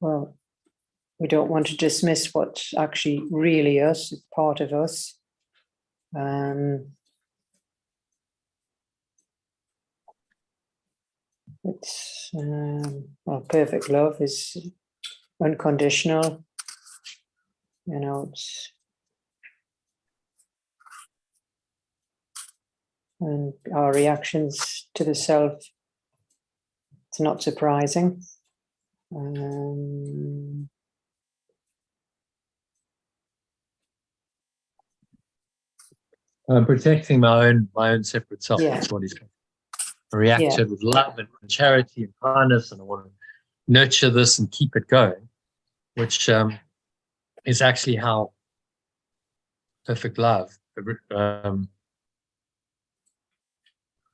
Well, we don't want to dismiss what's actually really us, it's part of us. It's well, perfect love is unconditional. You know, it's and our reactions to the self. It's not surprising. I'm protecting my own separate self. Yeah. That's what he's saying. I react to it with love and charity and kindness, and I want to nurture this and keep it going, which is actually how perfect love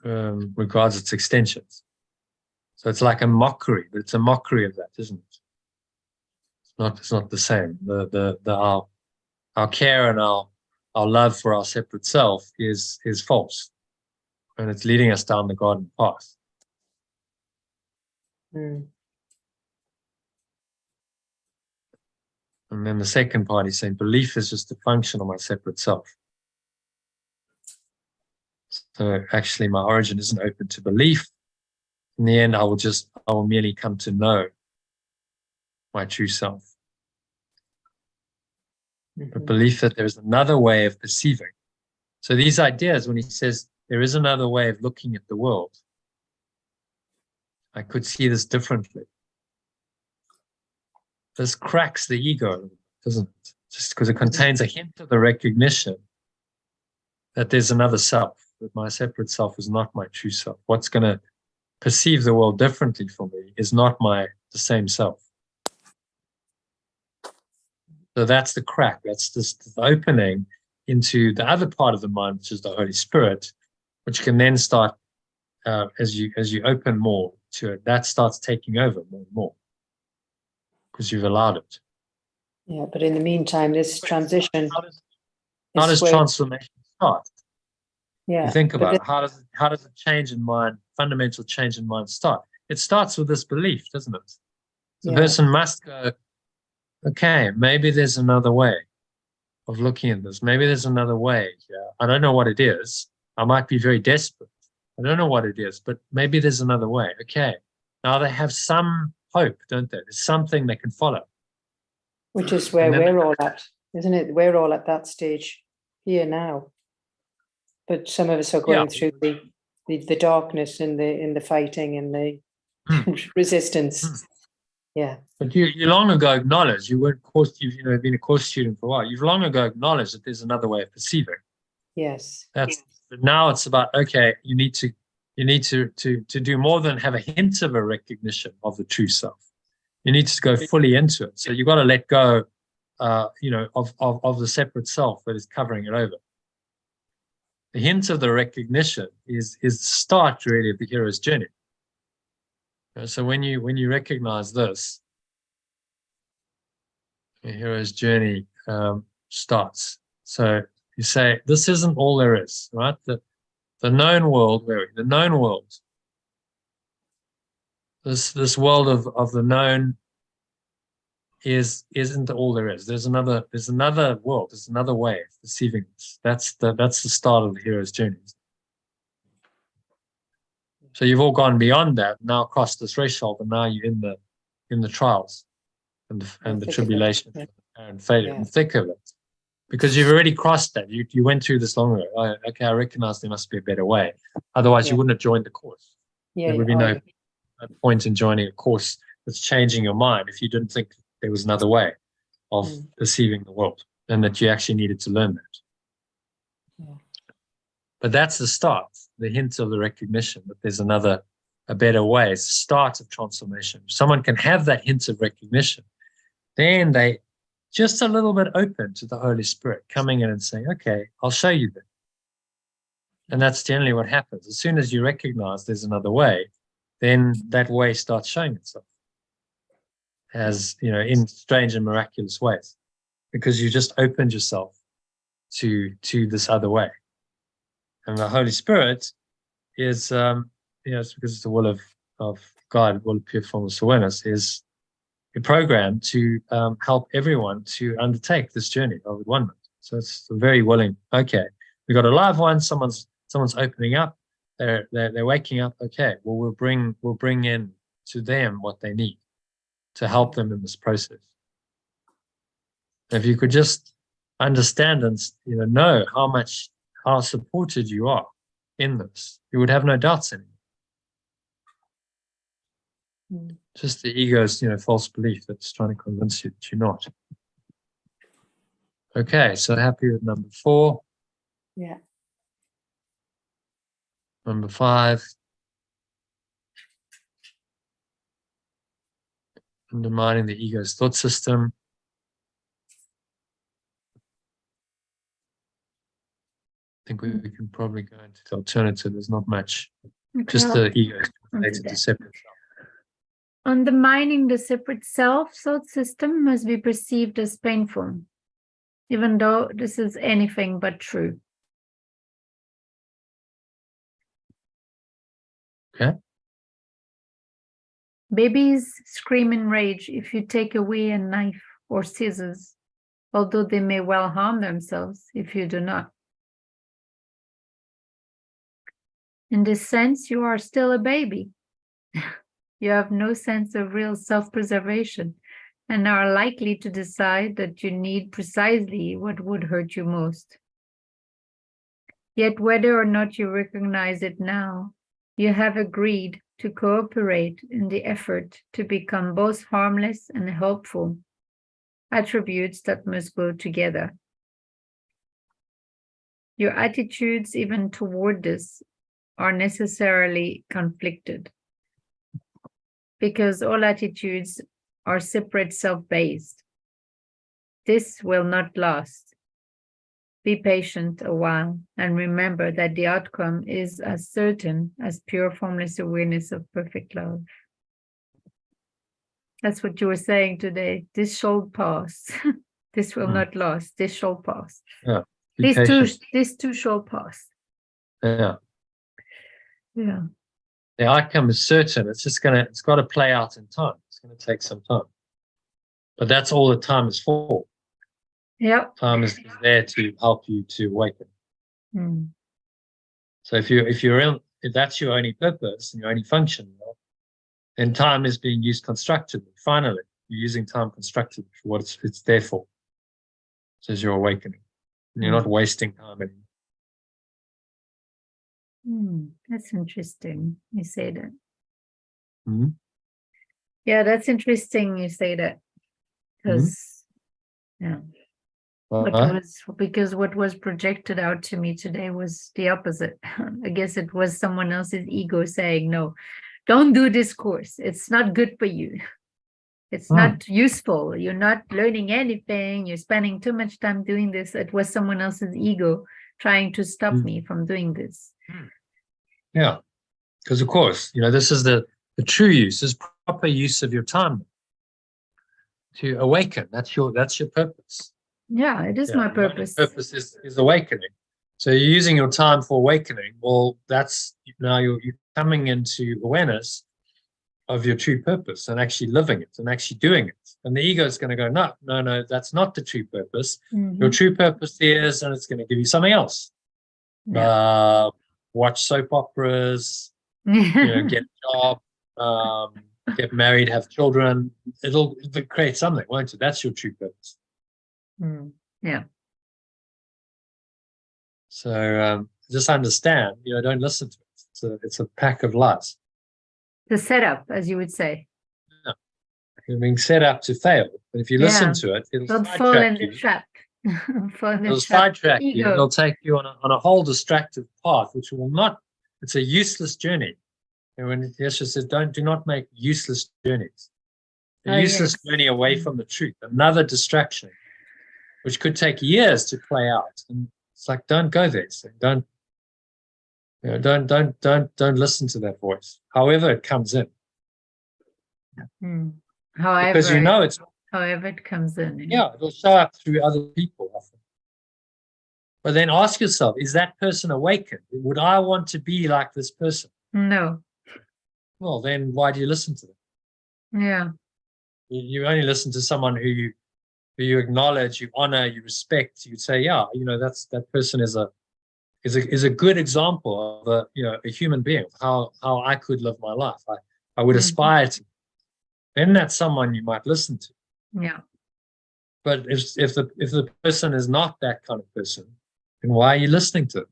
regards its extensions. So it's like a mockery, but it's a mockery of that, isn't it? It's not the same. Our care and our love for our separate self is false, and it's leading us down the garden path. Mm. And then the second part is saying belief is just a function of my separate self. So actually my origin isn't open to belief. In the end, I will merely come to know my true self. But belief that there's another way of perceiving. So these ideas, when he says there is another way of looking at the world, I could see this differently. This cracks the ego, doesn't it? Just because it contains a hint of the recognition that there's another self, that my separate self is not my true self. What's going to perceive the world differently from me is not the same self. So that's the crack. That's just the opening into the other part of the mind, which is the Holy Spirit, which can then start, as you open more to it, that starts taking over more and more because you've allowed it. Yeah, but in the meantime, this transition. How does transformation start? Yeah. You think about it, how does a change in mind, fundamental change in mind start? It starts with this belief, doesn't it? The person must go, okay, maybe there's another way of looking at this. Maybe there's another way. Yeah, I don't know what it is. I might be very desperate. I don't know what it is, but maybe there's another way. Okay. Now they have some hope, don't they? There's something they can follow. Which is where we're all at, isn't it? We're all at that stage here now. But some of us are going through the darkness and the fighting and the resistance. Yeah. But you long ago acknowledged, you weren't you've been a course student for a while. You've long ago acknowledged that there's another way of perceiving. Yes. But now it's about, okay, you need to do more than have a hint of a recognition of the true self. You need to go fully into it. So you've got to let go, of the separate self that is covering it over. The hint of the recognition is the start really of the hero's journey. So when you recognize this, the hero's journey starts. So you say, this isn't all there is, right? The known world, this world of the known isn't all there is. There's another world, there's another way of perceiving this. That's the start of the hero's journey. So you've all gone beyond that, now crossed the threshold, and now you're in the trials and the tribulation and failure in the thick of it. Because you've already crossed that. You went through this long ago. Okay, I recognize there must be a better way. Otherwise you wouldn't have joined the course. There would be no point in joining a course that's changing your mind if you didn't think there was another way of perceiving the world and that you actually needed to learn that. But that's the start, the hint of the recognition that there's a better way. It's the start of transformation. If someone can have that hint of recognition, then they just a little bit open to the Holy Spirit coming in and saying, okay, I'll show you that. And that's generally what happens. As soon as you recognize there's another way, then that way starts showing itself as, in strange and miraculous ways, because you just opened yourself to this other way. And the Holy Spirit is, it's because it's the will of God, will of pure formless awareness, is a program to help everyone to undertake this journey of oneness. So it's very willing. Okay, we got a live one. Someone's opening up. They're waking up. Okay, well we'll bring in to them what they need to help them in this process. If you could just understand and know how supported you are in this, you would have no doubts anymore. Just the ego's, false belief that's trying to convince you that you're not. Okay, so happy with number 4. Yeah. Number 5. Undermining the ego's thought system. I think we can probably go into the alternative. There's not much. Okay, Just the ego is I'll do related to that. separate self. Undermining the separate self thought system must be perceived as painful, even though this is anything but true. Okay. Babies scream in rage if you take away a knife or scissors, although they may well harm themselves if you do not. In this sense, you are still a baby. You have no sense of real self-preservation and are likely to decide that you need precisely what would hurt you most. Yet whether or not you recognize it now, you have agreed to cooperate in the effort to become both harmless and helpful, attributes that must go together. Your attitudes even toward this are necessarily conflicted, because all attitudes are separate self-based. This will not last. Be patient a while and remember that the outcome is as certain as pure formless awareness of perfect love. That's what you were saying today. This shall pass. This will not last. This shall pass. Yeah. These two shall pass. Yeah. Yeah. The outcome is certain. It's got to play out in time. It's going to take some time. But that's all the time is for. Yep. Time is there to help you to awaken. Mm. So if that's your only purpose and your only function, then time is being used constructively. Finally, you're using time constructively for what it's there for. So as you're awakening. And you're not wasting time anymore. That's interesting. You say that. Mm-hmm. Yeah, that's interesting. You say that because, because what was projected out to me today was the opposite. I guess it was someone else's ego saying, "No, don't do this course. It's not good for you. It's not useful. You're not learning anything. You're spending too much time doing this." It was someone else's ego trying to stop me from doing this. Yeah, because of course, this is the true use, is proper use of your time to awaken. That's your purpose. Yeah, it is my purpose. My purpose is awakening. So you're using your time for awakening. Well, that's now you're coming into awareness of your true purpose and actually living it and actually doing it. And the ego is going to go, no, that's not the true purpose. Your true purpose is, and it's going to give you something else. Yeah. Watch soap operas, get a job, get married, have children. It'll create something, won't it? That's your true purpose. Yeah. So just understand, don't listen to it. It's a pack of lies. The setup, as you would say. Yeah. You're being set up to fail. But if you listen to it, it'll don't fall in the trap. It'll sidetrack you. It'll take you on a whole distractive path, which will not. It's a useless journey. And when Yeshua says, do not make useless journeys. A useless journey away from the truth. Another distraction, which could take years to play out. And it's like, don't go there. So don't listen to that voice, however it comes in. Because it's. However it comes in. Yeah, it'll show up through other people often. But then ask yourself, is that person awakened? Would I want to be like this person? No. Well, then why do you listen to them? Yeah. You only listen to someone who you acknowledge, you honor, you respect. You'd say, yeah, that person is a good example of a human being, how I could live my life. I would aspire to. Then that's someone you might listen to. Yeah. But if the person is not that kind of person, then why are you listening to them?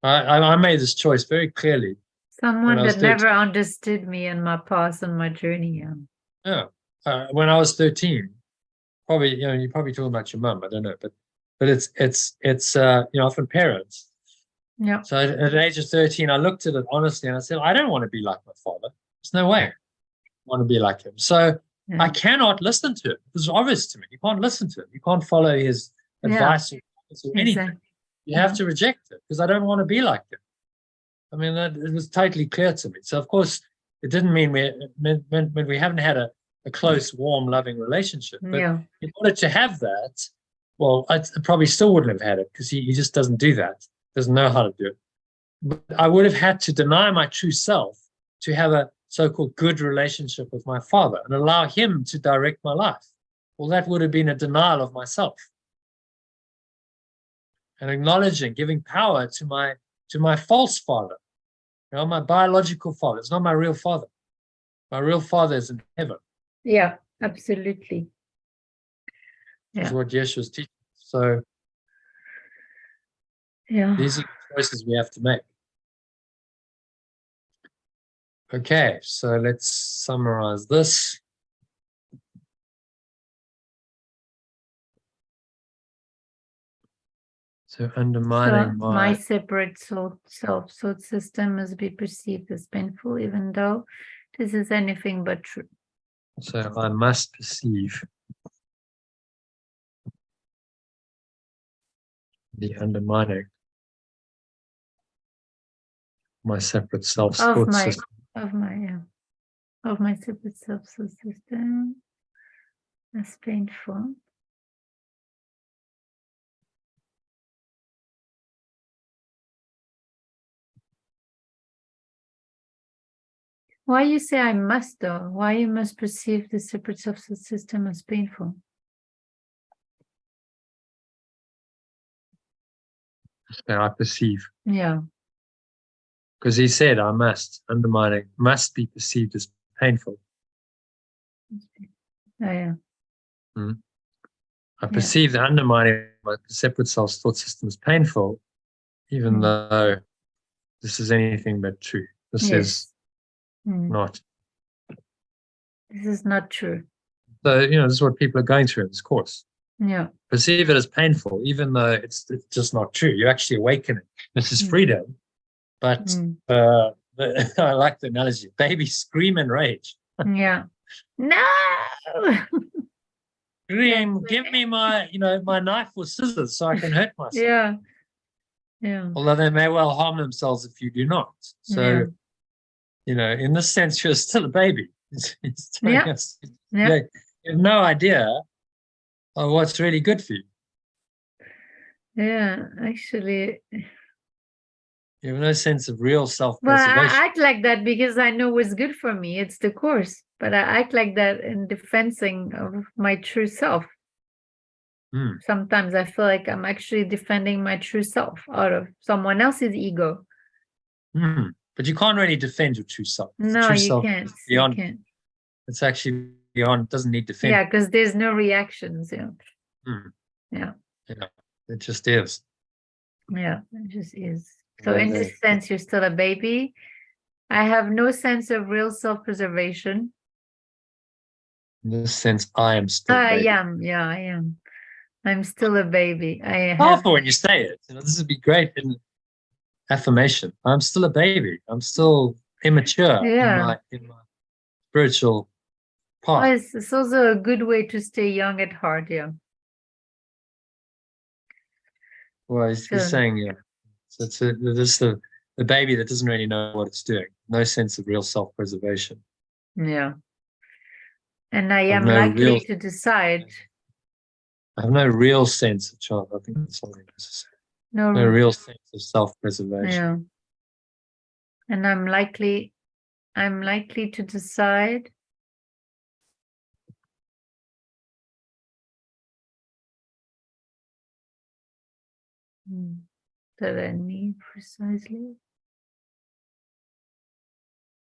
I made this choice very clearly. Someone I was that never understood me in my past and my journey. Yeah. Yeah. When I was 13, probably, you're probably talking about your mum, I don't know, but it's often parents. Yeah. So at the age of 13, I looked at it honestly and I said, I don't want to be like my father. There's no way I want to be like him. So Yeah. I cannot listen to him. It's obvious to me. You can't listen to him. You can't follow his advice or anything. Exactly. You have to reject it because I don't want to be like him. I mean, it was totally clear to me. So of course, it didn't mean we haven't had a close, warm, loving relationship. But in order to have that, well, I probably still wouldn't have had it because he just doesn't do that. Doesn't know how to do it. But I would have had to deny my true self to have a so-called good relationship with my father and allow him to direct my life. Well, that would have been a denial of myself. And acknowledging, giving power to my false father, my biological father. It's not my real father. My real father is in heaven. Yeah, absolutely. Is what Yeshua's teaching. So these are the choices we have to make. Okay, so let's summarize this. So undermining my separate self system must be perceived as painful, even though this is anything but true. So I must perceive the undermining my separate self thought system. Of my separate self system as painful. Why you say I must though? Why you must perceive the separate self system as painful? So I perceive. Yeah. Because he said I must, undermining, must be perceived as painful. I perceive the undermining my separate self thought system as painful, even though this is anything but true. This is not. This is not true. So, this is what people are going through in this course. Yeah. Perceive it as painful, even though it's just not true. You're actually awakening. This is freedom. But I like the analogy. Babies scream in rage. Yeah. No. Scream, give me my knife or scissors so I can hurt myself. Yeah. Yeah. Although they may well harm themselves if you do not. So, in this sense, you're still a baby. It's telling us, you have no idea of what's really good for you. Yeah, actually. You have no sense of real self-preservation. Well, I act like that because I know what's good for me. It's the course. But I act like that in defending of my true self. Sometimes I feel like I'm actually defending my true self out of someone else's ego. But you can't really defend your true self. No, you can't. You can't. It's actually beyond, it doesn't need defense. Yeah, because there's no reactions. Yeah. It just is. Yeah, it just is. So in this sense, you're still a baby. I have no sense of real self-preservation. In this sense, I am still a baby. I am. I'm still a baby. Powerful when you say it. This would be great in affirmation. I'm still a baby. I'm still immature in my spiritual path. It's also a good way to stay young at heart. Well, he's saying, So it's the baby that doesn't really know what it's doing. No sense of real self-preservation. Yeah. And I am likely to decide. I have no real sense of child. I think that's something necessary. No, No real sense of self-preservation. yeah. And I'm likely to decide that I need precisely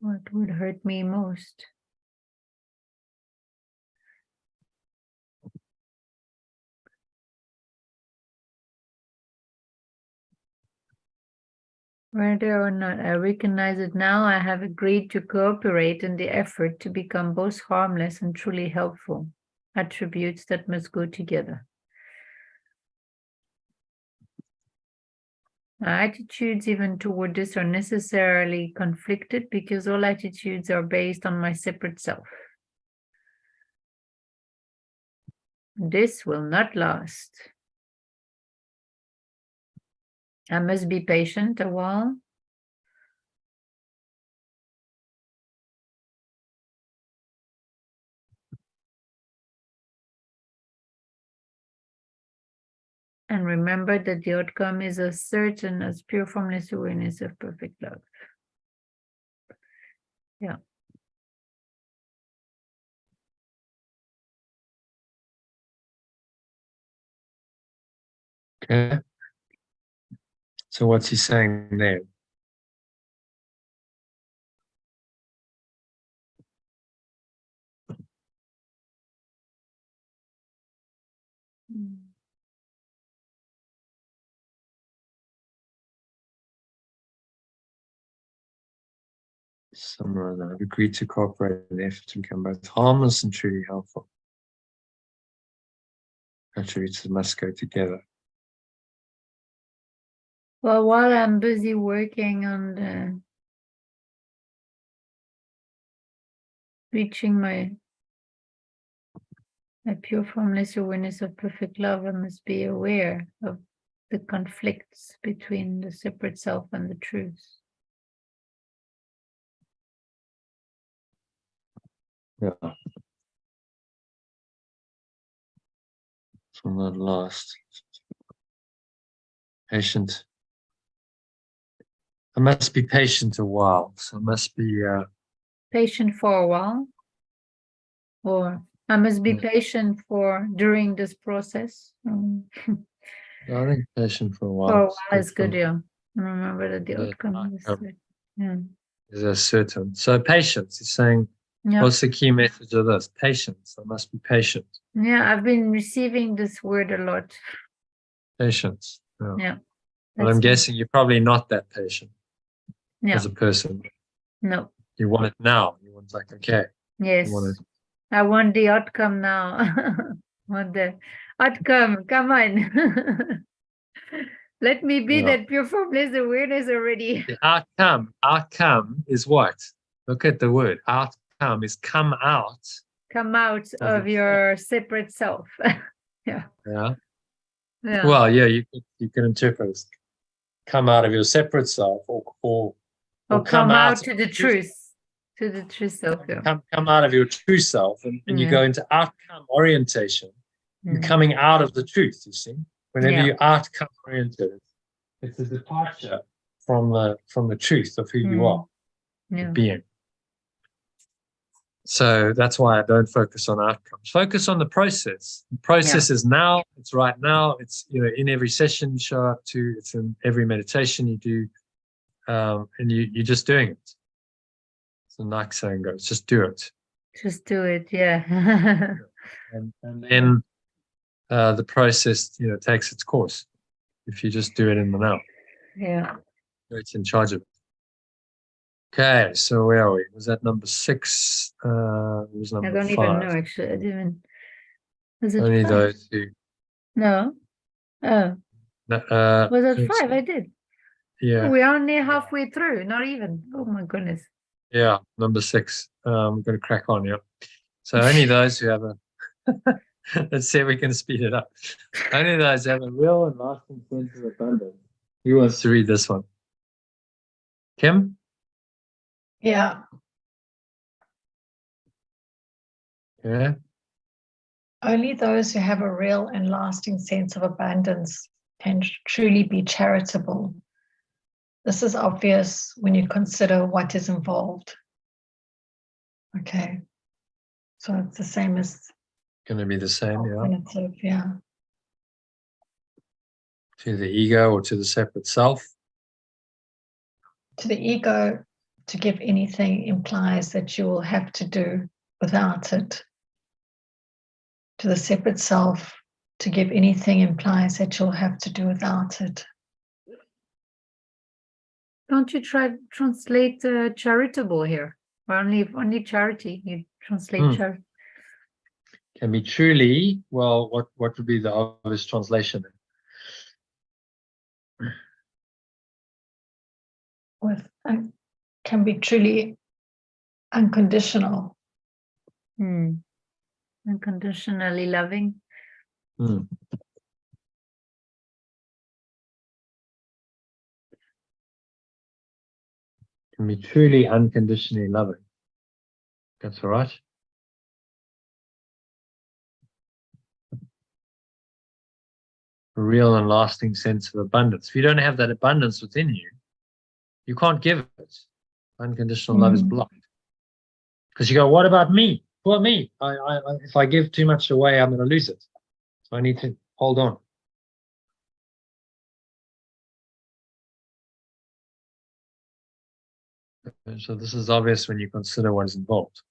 what would hurt me most. Whether or not I recognize it now, I have agreed to cooperate in the effort to become both harmless and truly helpful, attributes that must go together. My attitudes even toward this are necessarily conflicted because all attitudes are based on my separate self. This will not last. I must be patient a while. And remember that the outcome is as certain as pure formless awareness of perfect love. Yeah. Okay. So what's he saying there? Summarize. I've agreed to cooperate in the effort to become both harmless and truly helpful. Attributes that must go together. Well, while I'm busy working on reaching my pure formless awareness of perfect love, I must be aware of the conflicts between the separate self and the truth. Yeah. From that last. Patient. I must be patient a while. So I must be Patient for a while, or I must be Yeah. patient for during this process. I think patient for a while. For a while is good, yeah. Remember that the Yeah, outcome is good. Yeah. Is a certain. So patience. He's saying, Yeah. what's the key message of this? Patience. I must be patient. Yeah, I've been receiving this word a lot. Patience. Yeah. Yeah. But I'm That's guessing you're probably not that patient Yeah. as a person. No. You want it now. You want like, okay. Yes. You want it. I want the outcome now. Want the outcome. Come on. Let me be Yeah. that pure formless awareness already. The outcome is what? Look at the word. Outcome is come out. Come out of your separate self. Yeah. Yeah. Yeah. Well, yeah, you could interpret it. Come out of your separate self or come out to the truth. To the true self. Yeah. Come out of your true self and you go into outcome orientation. You're coming out of the truth, you see. Whenever you outcome oriented, it's a departure from the truth of who you are, being. So that's why I don't focus on outcomes. Focus on the process. The process is now. It's right now. It's in every session you show up to. It's in every meditation you do, and you're just doing it. So Nike saying goes, just do it. Just do it. Yeah. and then the process takes its course if you just do it in the now. Yeah. It's in charge of it. Okay, so where are we? Was that number 6? Was number 5? I don't even know actually. I didn't. Was it Only 5? those who. No. Oh. Was it 5? I did. Yeah. We're only halfway through. Not even. Oh my goodness. Yeah, number 6. I'm going to crack on. Yeah. So only those who have a. Let's see if we can speed it up. Only those who have a real and lasting sense of abundance. Who wants to read this one? Kim? Yeah. Yeah. Only those who have a real and lasting sense of abundance can truly be charitable. This is obvious when you consider what is involved. Okay, so it's the same as Going to be the same, yeah. alternative, yeah. To the ego or to the separate self. To the ego, to give anything implies that you will have to do without it. To the separate self, to give anything implies that you'll have to do without it. Don't you try to translate charitable here? Or only charity? You translate charity. Can be truly, well, what would be the obvious translation? With can be truly unconditional. Unconditionally loving. Hmm. Can be truly unconditionally loving. That's all right. A real and lasting sense of abundance. If you don't have that abundance within you, you can't give it. Unconditional love is blocked. Because you go, what about me? Poor me. If I give too much away, I'm going to lose it. So I need to hold on. So this is obvious when you consider what is involved.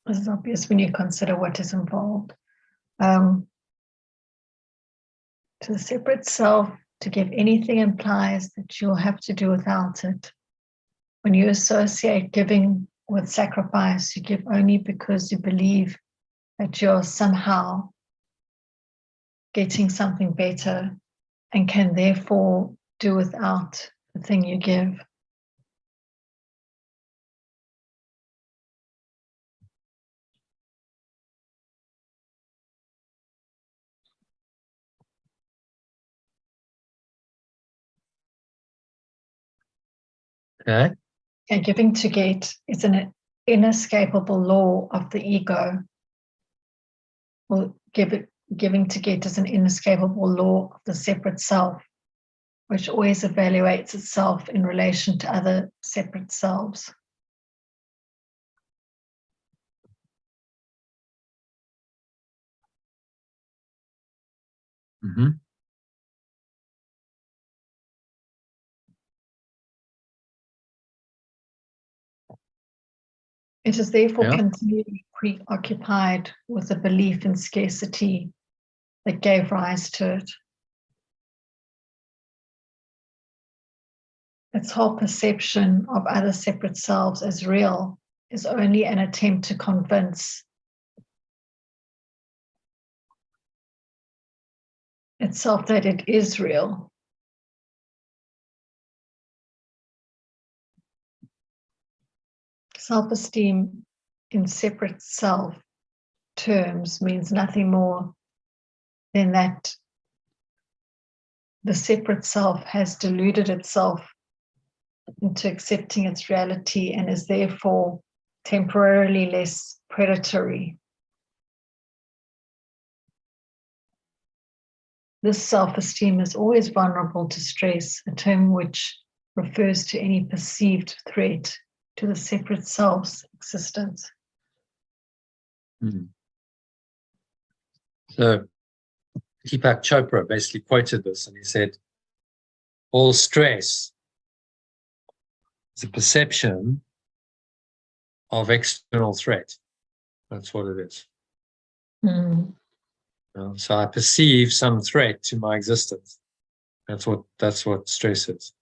This is obvious when you consider what is involved. To the separate self, to give anything implies that you'll have to do without it. When you associate giving with sacrifice, you give only because you believe that you're somehow getting something better and can therefore do without the thing you give. Okay. And giving to get is an inescapable law of the ego. Well, giving to get is an inescapable law of the separate self, which always evaluates itself in relation to other separate selves. Mm-hmm. It is therefore continually preoccupied with the belief in scarcity that gave rise to it. Its whole perception of other separate selves as real is only an attempt to convince itself that it is real. Self-esteem in separate self terms means nothing more than that the separate self has deluded itself into accepting its reality and is therefore temporarily less predatory. This self-esteem is always vulnerable to stress, a term which refers to any perceived threat to the separate self's existence. So Deepak Chopra basically quoted this and he said, all stress is a perception of external threat. That's what it is. So I perceive some threat to my existence. That's what stress is.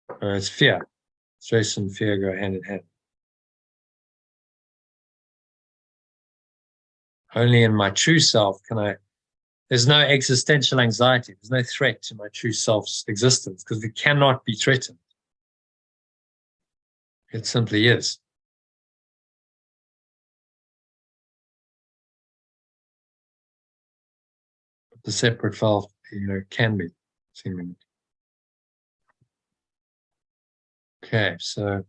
Or it's fear. Stress and fear go hand in hand. Only in my true self there's no existential anxiety. There's no threat to my true self's existence because it cannot be threatened. It simply is. The separate self, can be seemingly. Okay, so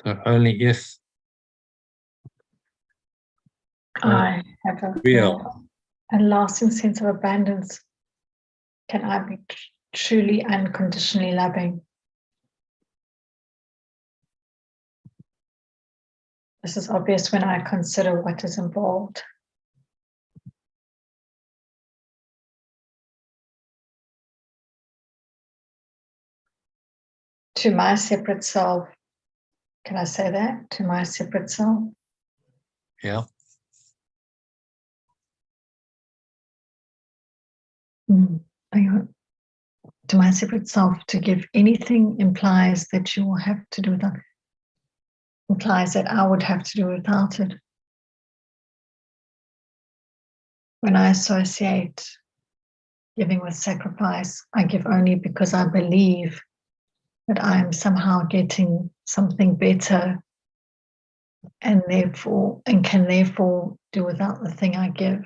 So only if I have a, real. a lasting sense of abundance can I be truly unconditionally loving. This is obvious when I consider what is involved. To my separate self, can I say that? To my separate self? Yeah. Hang on. To my separate self, to give anything implies that you will have to do without, implies that I would have to do without it. When I associate giving with sacrifice, I give only because I believe that I am somehow getting something better and can therefore do without the thing I give.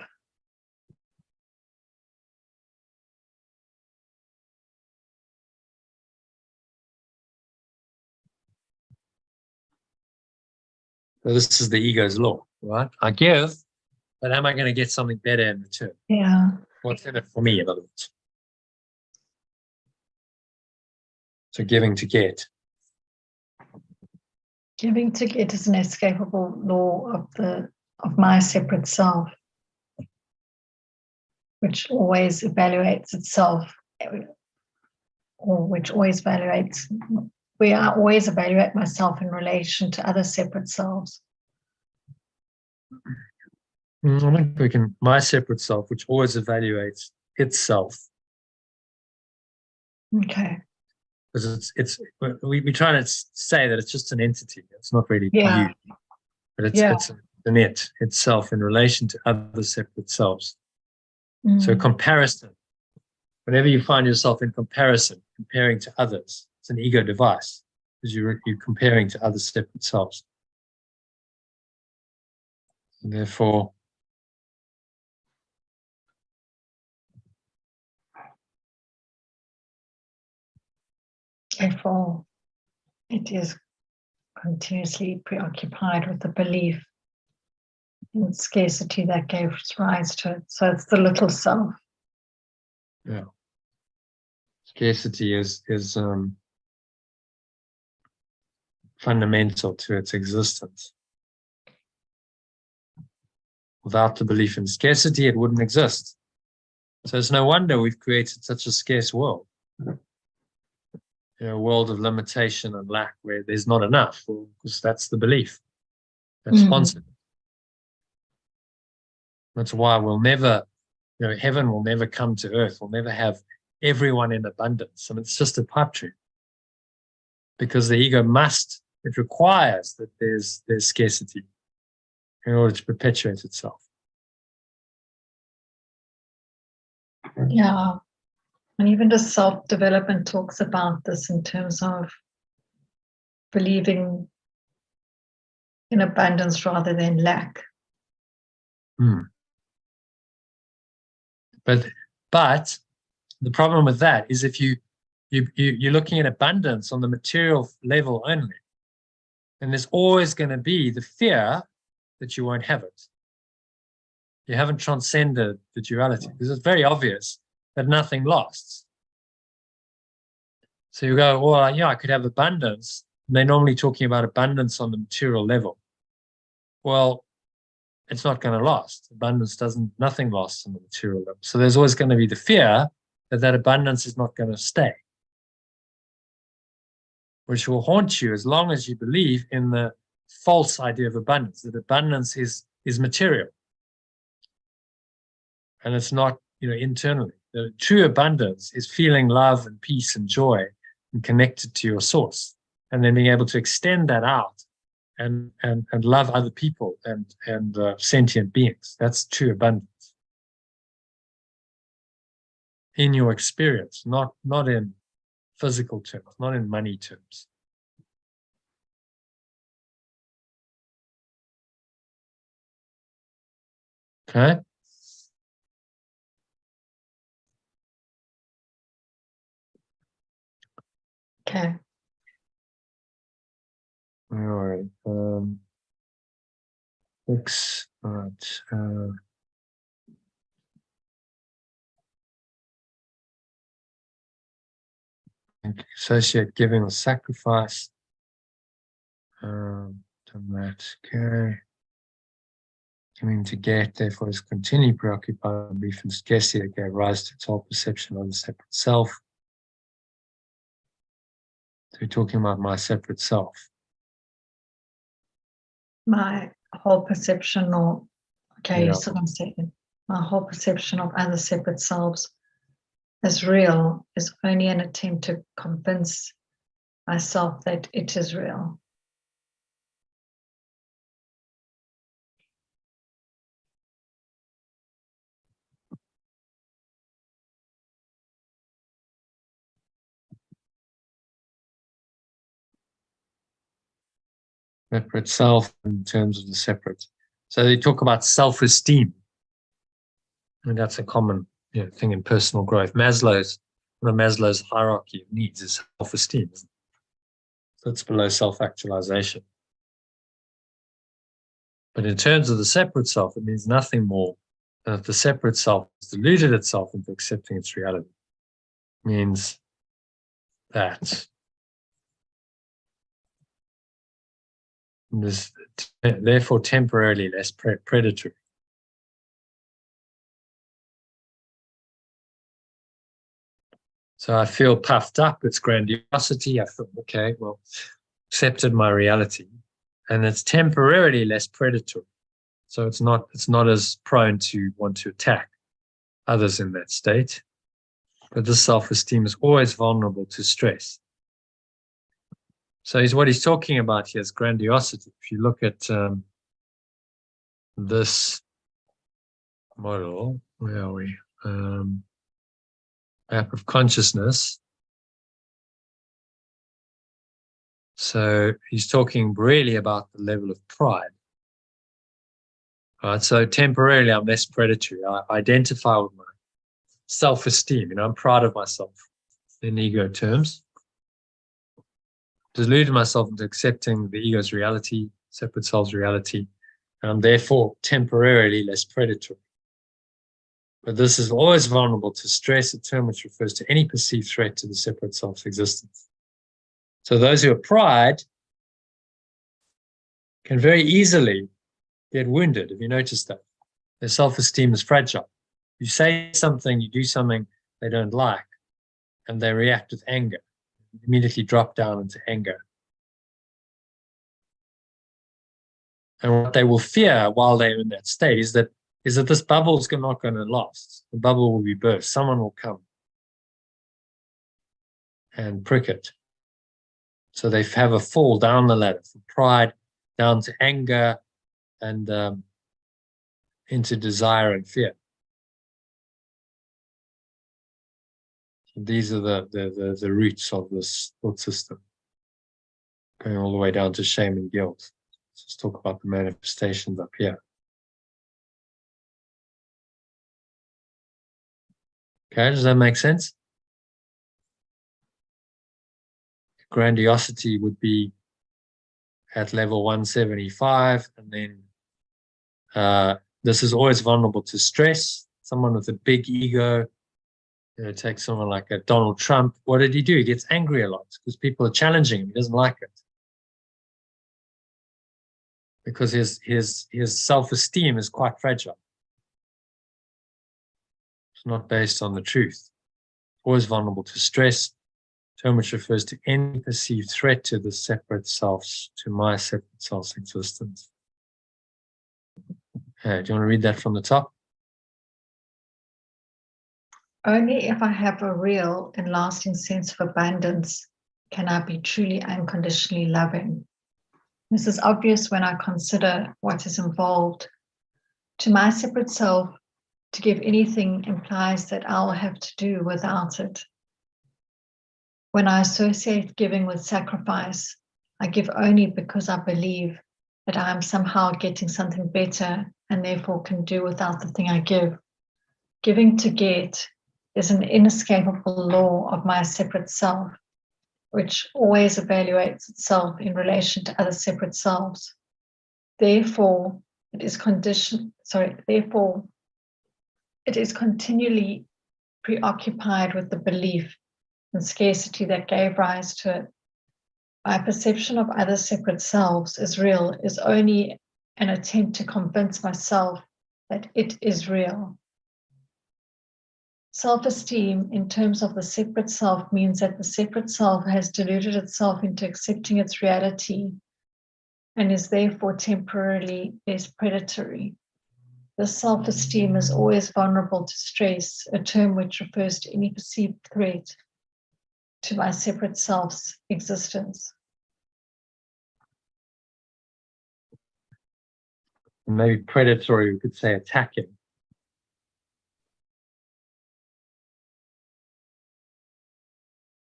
So this is the ego's law, right? I give, but am I going to get something better in return? Yeah. What's in it for me, in other words? So giving to get. Giving to get is an inescapable law of my separate self, which always evaluates itself, or which always evaluates, where I always evaluate myself in relation to other separate selves. I think we can, my separate self, which always evaluates itself. Okay. Because we try to say that it's just an entity. It's not really Yeah. you, but it's an itself in relation to other separate selves. So comparison, whenever you find yourself in comparison, comparing to others, it's an ego device because you're comparing to other separate selves. And therefore, Therefore, it is continuously preoccupied with the belief in scarcity that gave rise to it. So it's the little self. yeah, scarcity is fundamental to its existence. Without the belief in scarcity, it wouldn't exist. So it's no wonder we've created such a scarce world. A world of limitation and lack where there's not enough, because that's the belief that sponsored. That's why we'll never, heaven will never come to earth. We'll never have everyone in abundance. And it's just a pipe dream. Because the ego it requires that there's scarcity in order to perpetuate itself. Yeah. And even the self-development talks about this in terms of believing in abundance rather than lack. But the problem with that is if you're looking at abundance on the material level only, then there's always going to be the fear that you won't have it. You haven't transcended the duality because it's very obvious that nothing lasts. So you go, well, yeah, I could have abundance. And they're normally talking about abundance on the material level. Well, it's not going to last. Nothing lasts on the material level. So there's always going to be the fear that abundance is not going to stay, which will haunt you as long as you believe in the false idea of abundance, that abundance is material. And it's not, internally. The true abundance is feeling love and peace and joy and connected to your source, and then being able to extend that out and love other people and sentient beings. That's true abundance in your experience, not in physical terms, not in money terms. Okay. Okay. Where are we? 6. All right. Associate giving with sacrifice. Done that. Okay. Coming to get, therefore, is continually preoccupied with belief and scarcity that gave rise to its whole perception of the separate self. So we're talking about my separate self. My whole perception, or okay, Yeah. so I'm saying my whole perception of other separate selves as real is only an attempt to convince myself that it is real. Separate self in terms of the separate. So they talk about self-esteem. And that's a common thing in personal growth. One of Maslow's hierarchy of needs is self-esteem. So it's below self-actualization. But in terms of the separate self, it means nothing more than that the separate self has deluded itself into accepting its reality. It means that this, therefore, temporarily less predatory. So I feel puffed up, it's grandiosity. I feel, okay, well, accepted my reality. And it's temporarily less predatory. So it's not as prone to want to attack others in that state. But this self-esteem is always vulnerable to stress. So what he's talking about here is grandiosity. If you look at this model, where are we? Map of consciousness. So he's talking really about the level of pride. All right, so temporarily I'm less predatory. I identify with my self-esteem. I'm proud of myself in ego terms. Deluded myself into accepting the ego's reality, separate self's reality, and I'm therefore temporarily less predatory. But this is always vulnerable to stress, a term which refers to any perceived threat to the separate self's existence. So those who are pride can very easily get wounded. Have you noticed that? Their self-esteem is fragile. You say something, you do something they don't like, and they react with anger, immediately drop down into anger. And what they will fear while they're in that state is that this bubble is not going to last. The bubble will be burst. Someone will come and prick it. So they have a fall down the ladder from pride down to anger and into desire and fear. These are the roots of this thought system, going all the way down to shame and guilt. Let's talk about the manifestations up here. Okay, does that make sense? Grandiosity would be at level 175, and then this is always vulnerable to stress. Someone with a big ego, take someone like a Donald Trump. What did he do? He gets angry a lot because people are challenging him. He doesn't like it because his self-esteem is quite fragile. It's not based on the truth. Always vulnerable to stress, term which refers to any perceived threat to the separate self's, to my separate self's existence. Okay, do you want to read that from the top? Only if I have a real and lasting sense of abundance can I be truly unconditionally loving. This is obvious when I consider what is involved. To my separate self, to give anything implies that I'll have to do without it. When I associate giving with sacrifice, I give only because I believe that I am somehow getting something better and therefore can do without the thing I give. Giving to get is an inescapable law of my separate self. which always evaluates itself in relation to other separate selves. Therefore, it is continually preoccupied with the belief and scarcity that gave rise to it. My perception of other separate selves as real is only an attempt to convince myself that it is real. Self-esteem in terms of the separate self means that the separate self has deluded itself into accepting its reality and is therefore temporarily less predatory. This self-esteem is always vulnerable to stress, a term which refers to any perceived threat to my separate self's existence. Maybe predatory, we could say attacking.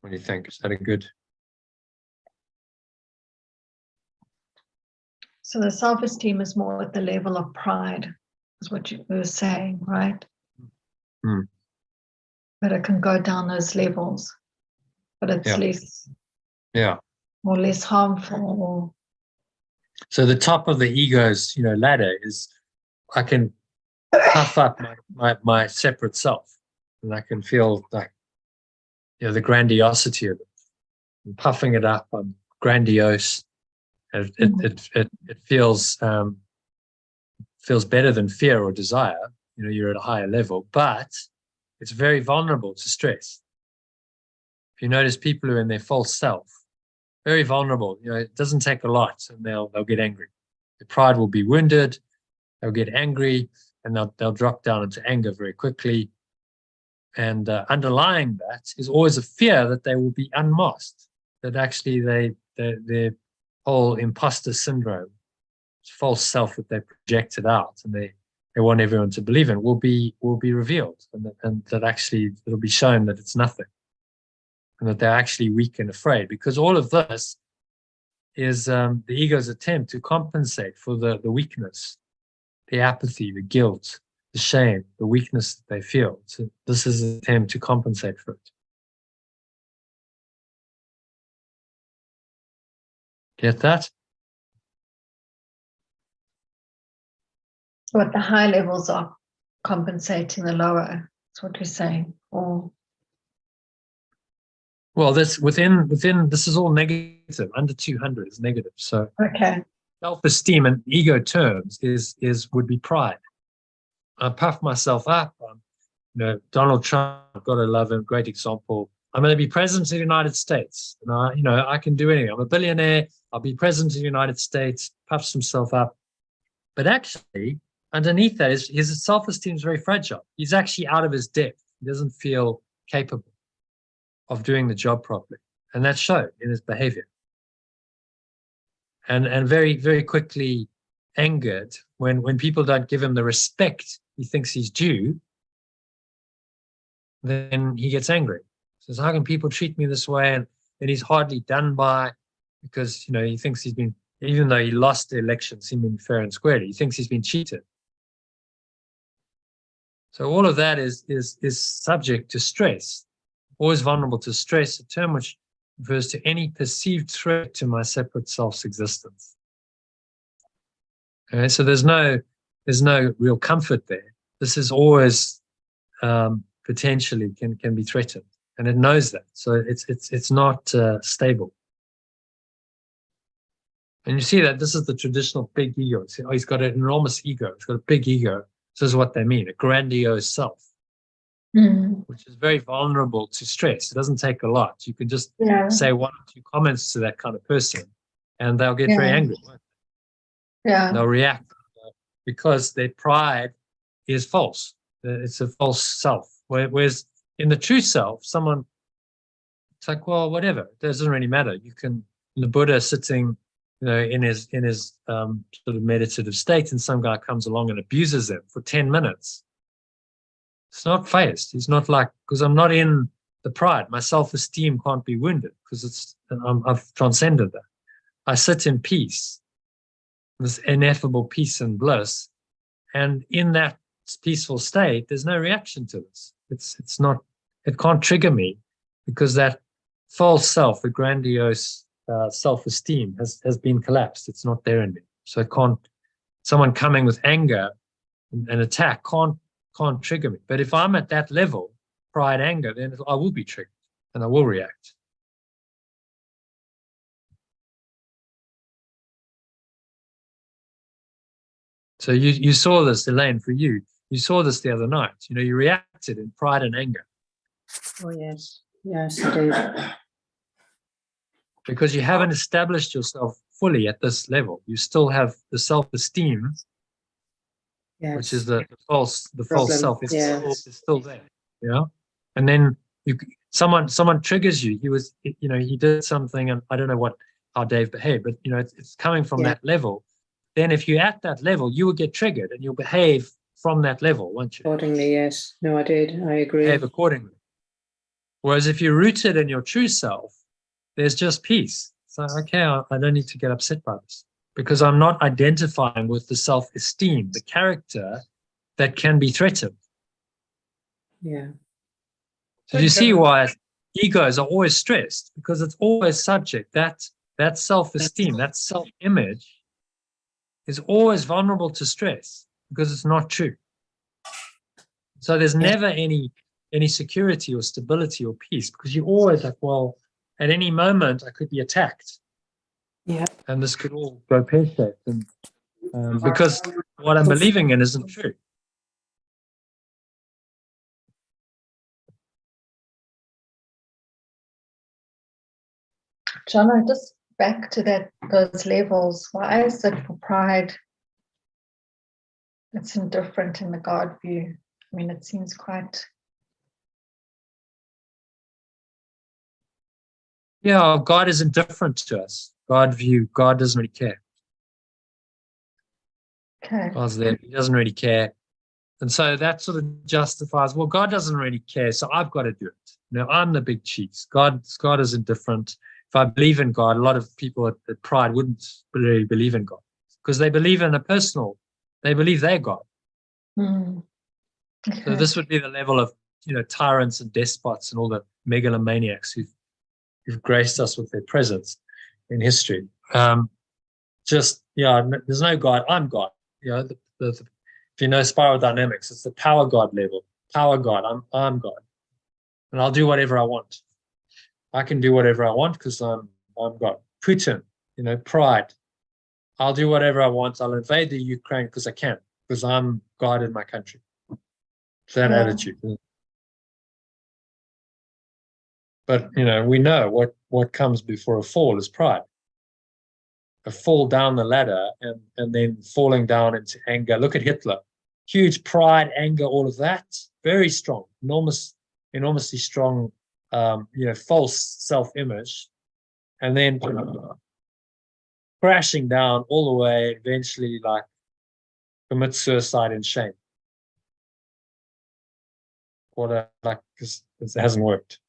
What do you think? Is that a good? So the self-esteem is more at the level of pride, is what you were saying, right? Mm. But it can go down those levels, but it's less, or less harmful. Or... So the top of the ego's, ladder is, I can puff up my separate self, and I can feel like, the grandiosity of it. I'm puffing it up. I'm grandiose. It feels better than fear or desire. You're at a higher level, but it's very vulnerable to stress. If you notice people who are in their false self, very vulnerable. It doesn't take a lot, and they'll get angry. Their pride will be wounded. They'll get angry, and they'll drop down into anger very quickly. And underlying that is always a fear that they will be unmasked. That actually their whole imposter syndrome, false self that they projected out, and they want everyone to believe in, will be revealed, and that actually it'll be shown that it's nothing, and that they're actually weak and afraid. Because all of this is the ego's attempt to compensate for the weakness, the apathy, the guilt, the shame, the weakness that they feel. So this is an attempt to compensate for it. Get that? What the high levels are compensating the lower. That's what you're saying. Or well, this within this is all negative. Under 200 is negative. So okay. Self-esteem in ego terms would be pride. I puff myself up. Donald Trump, I've got to love him, great example. I'm going to be president of the United States. And I can do anything. I'm a billionaire. I'll be president of the United States, puffs himself up. But actually, underneath that, his self-esteem is very fragile. He's actually out of his depth. He doesn't feel capable of doing the job properly. And that showed in his behavior. And very, very quickly angered when people don't give him the respect he thinks he's due, then he gets angry. Says, how can people treat me this way? And he's hardly done by, because he thinks he's been, even though he lost the election seemingly fair and square, he thinks he's been cheated. So all of that is subject to stress, always vulnerable to stress, a term which refers to any perceived threat to my separate self's existence. Okay, so there's no real comfort there. This is always potentially can be threatened, and it knows that. So it's not stable. And you see that this is the traditional big ego. He's got an enormous ego. He's got a big ego. This is what they mean, a grandiose self, which is very vulnerable to stress. It doesn't take a lot. You can just say one or two comments to that kind of person, and they'll get very angry. Yeah. They'll react because their pride is false. It's a false self. Whereas in the true self, it's like, well, whatever. It doesn't really matter. You can, the Buddha sitting, in his sort of meditative state, and some guy comes along and abuses him for 10 minutes. It's not phased. He's not like, because I'm not in the pride. My self-esteem can't be wounded because I've transcended that. I sit in peace, this ineffable peace and bliss, and in that peaceful state, there's no reaction to this. It can't trigger me, because that false self, the grandiose self-esteem has been collapsed. It's not there in me. So it can't, someone coming with anger and attack can't trigger me. But if I'm at that level, pride, anger, then I will be triggered and I will react. So you saw this, Elaine, for you. You saw this the other night. You know, you reacted in pride and anger. Oh, yes. Yes, I did. Because you haven't established yourself fully at this level. You still have the self-esteem, Yes. which is the false Problem. self is, Yes. still there. Yeah. And then someone triggers you. He did something, and I don't know how Dave behaved, but it's coming from that level. Then if you're at that level, you will get triggered and you'll behave from that level, won't you? Accordingly, yes. No, I did. I agree. Behave accordingly. Whereas if you're rooted in your true self, there's just peace. So, okay, I don't need to get upset by this because I'm not identifying with the self-esteem, the character that can be threatened. Yeah. So you see why egos are always stressed, because it's always subject. That self-esteem, that self-image is always vulnerable to stress because it's not true. So there's never any security or stability or peace, because you're always like, well, at any moment I could be attacked. Yeah. And this could all go pear-shaped, and because what I'm believing in isn't true. John, just back to those levels. Why is it for pride it's indifferent in the God view? I mean, it seems quite... Yeah, God is indifferent to us. God doesn't really care. Okay. God's there. He doesn't really care. And so that sort of justifies, well, God doesn't really care, so I've got to do it. I'm the big cheese. God is indifferent. If I believe in God, a lot of people at pride wouldn't really believe in God because they believe in they believe they're God. Okay. So this would be the level of, tyrants and despots and all the megalomaniacs who've graced us with their presence in history. There's no God. I'm God. If you know spiral dynamics, it's the power God level. Power God. I'm God, and I'll do whatever I want. I can do whatever I want because I'm God. Putin, pride. I'll do whatever I want. I'll invade the Ukraine because I can, because I'm God in my country. It's that attitude. But we know what comes before a fall is pride. A fall down the ladder and then falling down into anger. Look at Hitler. Huge pride, anger, all of that. Very strong, enormously strong, false self-image. And then crashing down all the way, eventually commit suicide in shame. Because it hasn't worked.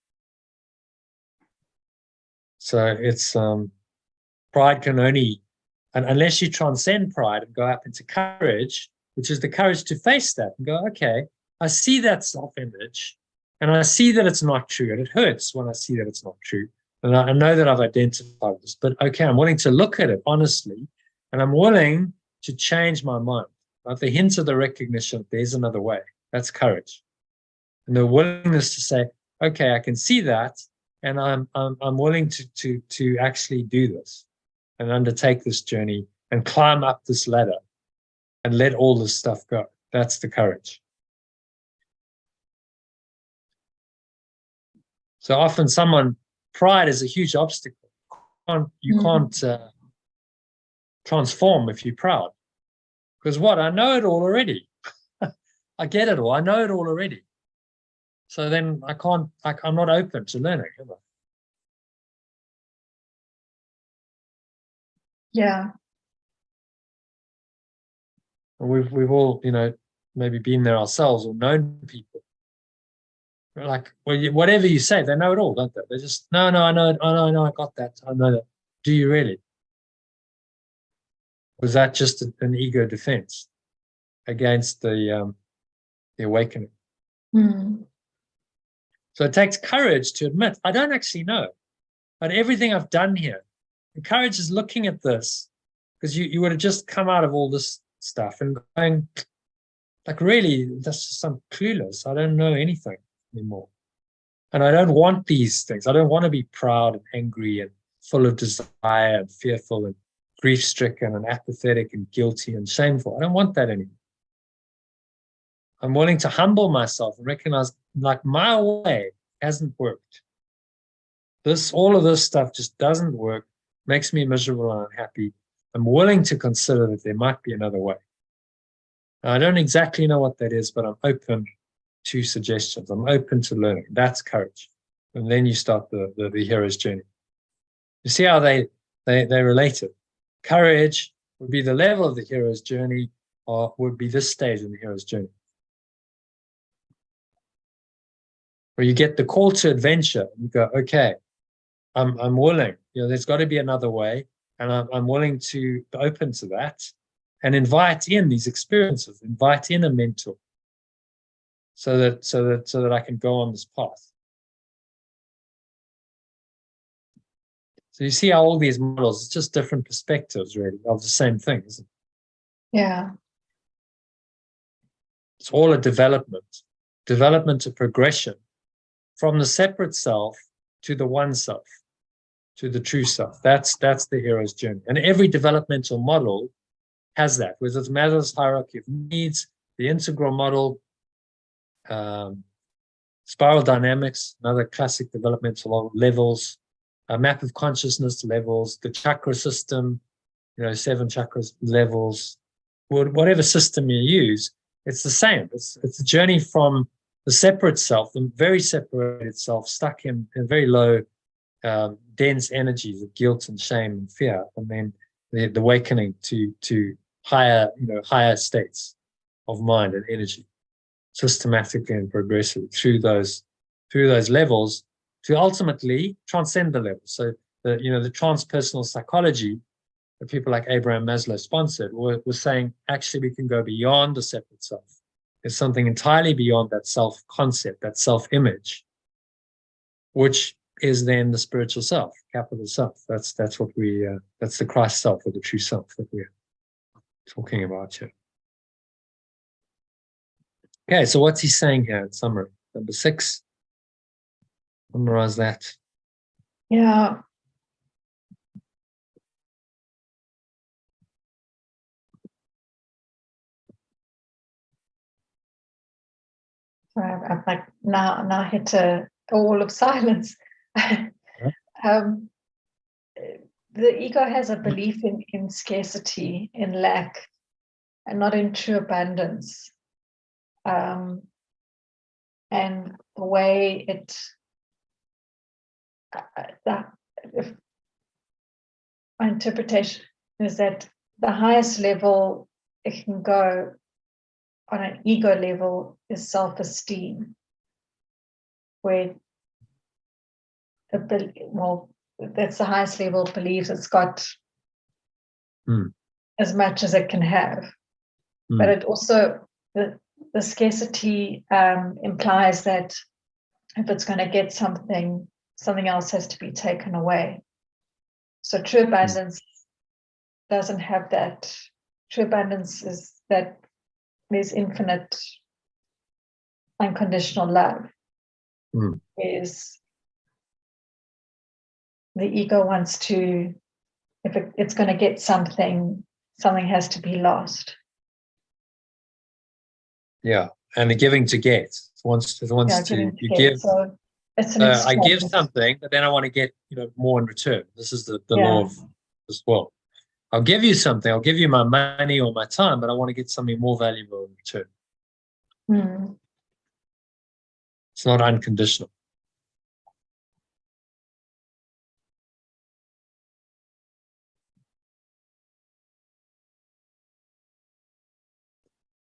So it's pride can only, and unless you transcend pride and go up into courage, which is the courage to face that and go, okay, I see that self-image and I see that it's not true, and it hurts when I see that it's not true. And I know that I've identified this, but okay, I'm willing to look at it honestly, and I'm willing to change my mind. Like the hint of the recognition, there's another way. That's courage. And the willingness to say, okay, I can see that, and I'm willing to actually do this and undertake this journey and climb up this ladder and let all this stuff go. That's the courage. So often pride is a huge obstacle. You can't transform if you're proud. Because I know it all already. I get it all. I know it all already. So then I'm not open to learning, am I? Yeah. We've all, maybe been there ourselves or known people. Like, well, whatever you say, they know it all, don't they? They just, no, I know it. I know, I got that. I know that. Do you really? Was that just an ego defense against the awakening? Mm. So it takes courage to admit, I don't actually know. But everything I've done here, the courage is looking at this, because you would have just come out of all this stuff and going, like, really, that's just, I'm clueless. I don't know anything anymore. And I don't want these things. I don't want to be proud and angry and full of desire and fearful and grief-stricken and apathetic and guilty and shameful. I don't want that anymore. I'm willing to humble myself and recognize, like, my way hasn't worked. All of this stuff just doesn't work, makes me miserable and unhappy. I'm willing to consider that there might be another way. Now, I don't exactly know what that is, but I'm open to suggestions. I'm open to learning. That's courage. And then you start the hero's journey. You see how they relate it. Courage would be the level of the hero's journey, or would be this stage in the hero's journey, where you get the call to adventure. You go, okay, I'm willing. There's got to be another way, and I'm willing to be open to that, and invite in these experiences, invite in a mentor, so that I can go on this path. So you see how all these models, it's just different perspectives, really, of the same thing, isn't it? Yeah. It's all a development of progression from the separate self to the one self, to the true self. That's the hero's journey. And every developmental model has that, whether it's Maslow's hierarchy of needs, the integral model, spiral dynamics, another classic developmental levels, a map of consciousness levels, the chakra system, 7 chakras levels, whatever system you use, it's the same. It's a journey from the separate self, the very separated self, stuck in very low, dense energies of guilt and shame and fear, and then the awakening to higher states of mind and energy, systematically and progressively through those levels, to ultimately transcend the levels. So the transpersonal psychology that people like Abraham Maslow sponsored was saying, actually, we can go beyond the separate self. There's something entirely beyond that self-concept, that self-image, which is then the spiritual self, capital self. That's what that's the Christ self, or the true self that we're talking about here. Okay, so what's he saying here in summary? Number 6. Summarize that. Yeah. So I've like now hit a wall of silence. The ego has a belief in scarcity, in lack, and not in true abundance. And the way my interpretation is that the highest level it can go on an ego level is self-esteem, where that's the highest level of belief. It's got as much as it can have, but it also the scarcity implies that if it's going to get something else has to be taken away. So true abundance doesn't have that. True abundance is that there's infinite unconditional love. Is the ego wants to, if it's going to get something has to be lost. Yeah, and the giving to get. It wants to give. So it's I give something, but then I want to get more in return. This is the law of this world. I'll give you something. I'll give you my money or my time, but I want to get something more valuable in return. It's not unconditional.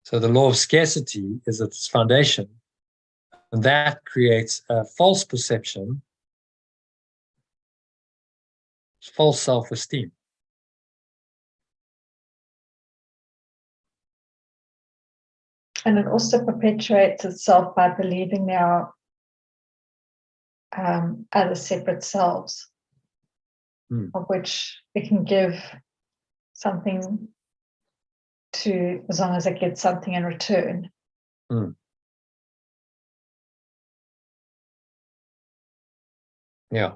So the law of scarcity is at its foundation, and that creates a false perception, false self-esteem. And it also perpetuates itself by believing there are other separate selves. of which it can give something to, as long as it gets something in return. Yeah.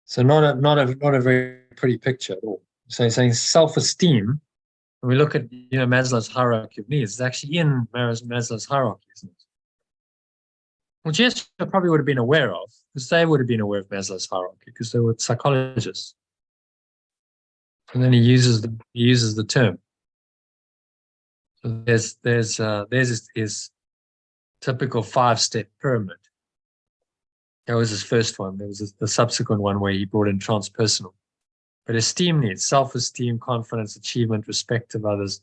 So not a very pretty picture at all. So he's saying self-esteem. When we look at Maslow's hierarchy of needs, it's actually in Maslow's hierarchy, isn't it? Which yes, I probably would have been aware of, because they would have been aware of Maslow's hierarchy, because they were psychologists. And then he uses the term. So there's his typical 5-step pyramid. That was his first one. There was the subsequent one where he brought in transpersonal. But esteem needs, self-esteem, confidence, achievement, respect of others,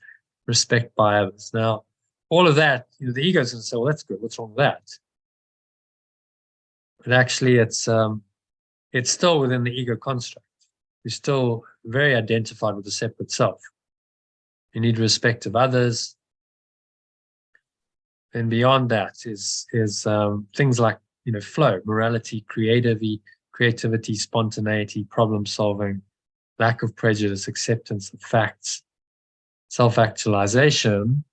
respect by others. Now, all of that, the ego is going to say, well, that's good. What's wrong with that? But actually, it's still within the ego construct. You're still very identified with the separate self. You need respect of others. And beyond that is things like flow, morality, creativity, spontaneity, problem solving, lack of prejudice, acceptance of facts, self-actualization,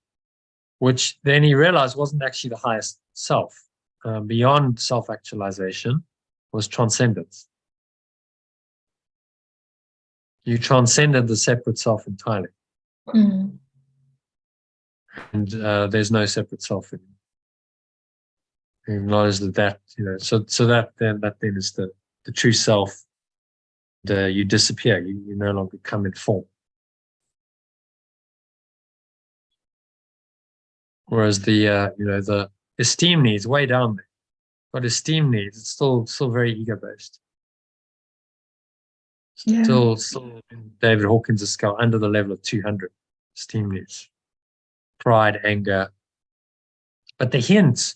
which then he realized wasn't actually the highest self. Beyond self-actualization was transcendence. You transcended the separate self entirely. Mm. And there's no separate self in you. You acknowledge that, so that then is the true self. You disappear. You no longer come in form. Whereas the esteem needs way down there. But esteem needs, it's still very ego-based. Yeah. Still in David Hawkins' scale, under the level of 200 esteem needs. Pride, anger. But the hint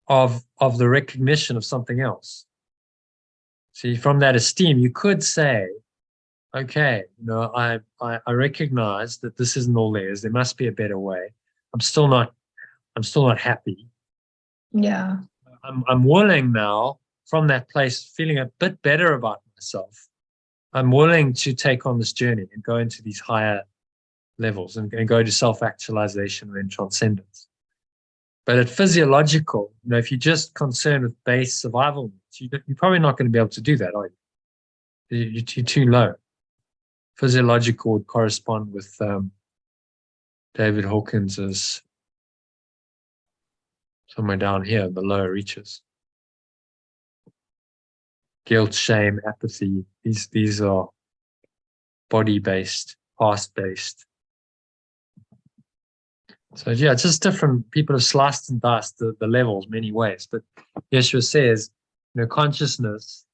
of the recognition of something else. See, from that esteem, you could say, okay, I recognize that this isn't all there is. There must be a better way. I'm still not happy. Yeah. I'm willing now, from that place, feeling a bit better about myself. I'm willing to take on this journey and go into these higher levels and go to self-actualization and then transcendence. But at physiological, if you're just concerned with base survival needs, you're probably not going to be able to do that, are you? You're too low. Physiological would correspond with David Hawkins's somewhere down here, the lower reaches. Guilt, shame, apathy, these are body-based, past-based. So yeah, it's just different. People have sliced and diced the levels many ways. But Yeshua says, consciousness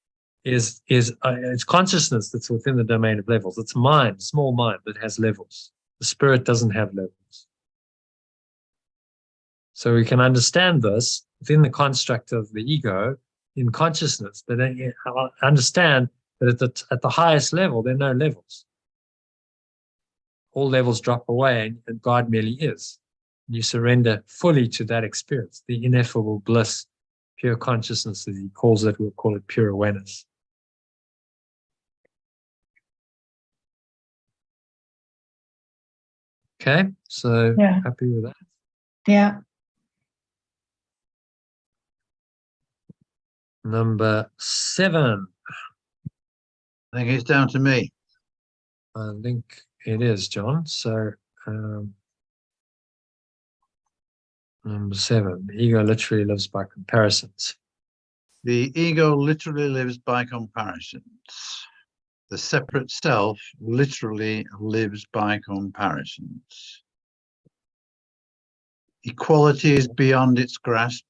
is it's consciousness that's within the domain of levels. It's mind, small mind, that has levels. The spirit doesn't have levels. So we can understand this within the construct of the ego in consciousness, but then understand that at the highest level, there are no levels. All levels drop away and God merely is. And you surrender fully to that experience, the ineffable bliss, pure consciousness, as he calls it. We'll call it pure awareness. Okay, so Yeah. happy with that? Yeah. Number 7. I think it's down to me. I think it is, John. So number 7, the ego literally lives by comparisons. The ego literally lives by comparisons. The separate self literally lives by comparisons. Equality is beyond its grasp,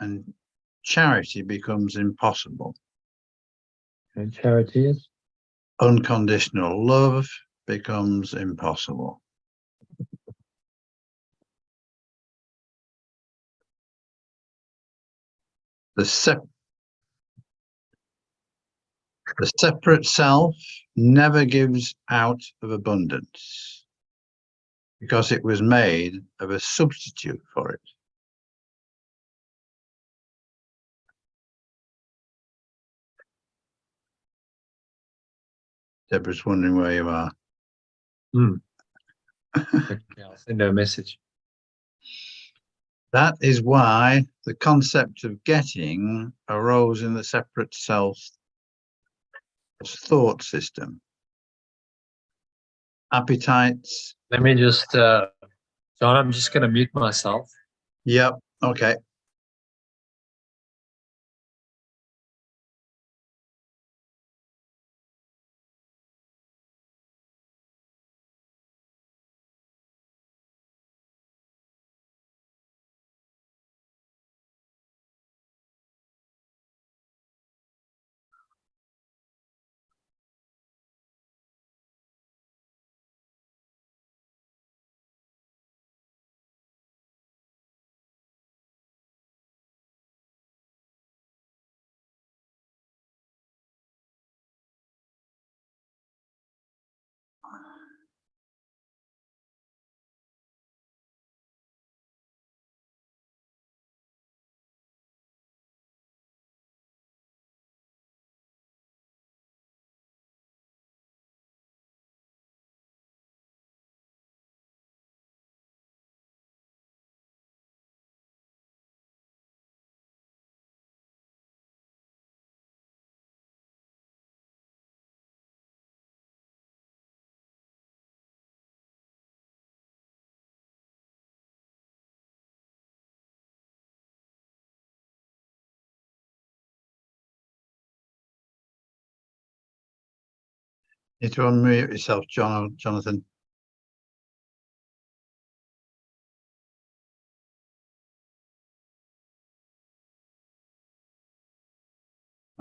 and charity becomes impossible. And charity is? Unconditional love becomes impossible. The separate self never gives out of abundance. because it was made of a substitute for it. Deborah's wondering where you are. Okay, I'll send her a message. That is why the concept of getting arose in the separate self thought system. Appetites. Let me just, John, I'm just going to mute myself. Yep. Okay. You need to unmute yourself, Jonathan.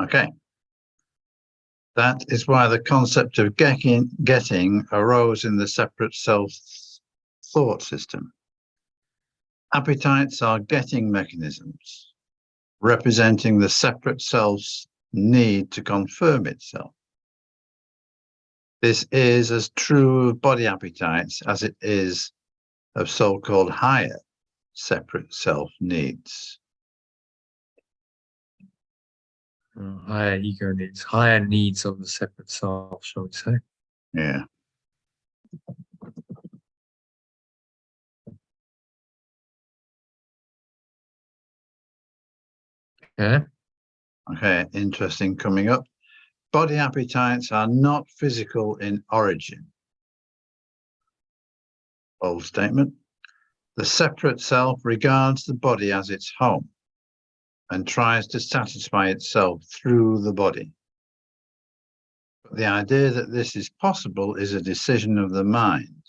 Okay. That is why the concept of getting arose in the separate self thought system. Appetites are getting mechanisms, representing the separate self's need to confirm itself. This is as true of body appetites as it is of so-called higher separate self needs. Higher ego needs, higher needs of the separate self, shall we say? Yeah. Yeah. Okay, interesting coming up. Body appetites are not physical in origin. Old statement. The separate self regards the body as its home and tries to satisfy itself through the body. But the idea that this is possible is a decision of the mind,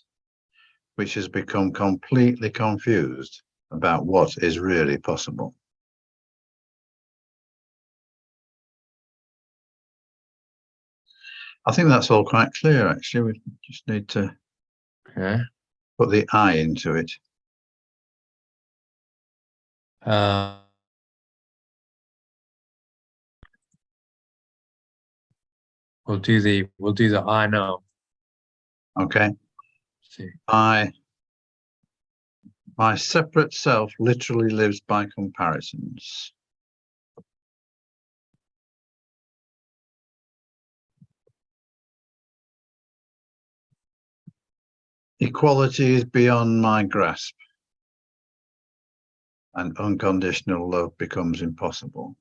which has become completely confused about what is really possible. I think that's all quite clear, actually. We just need to put the I into it. We'll do the I now. Okay. See. My separate self literally lives by comparisons. Equality is beyond my grasp, and unconditional love becomes impossible.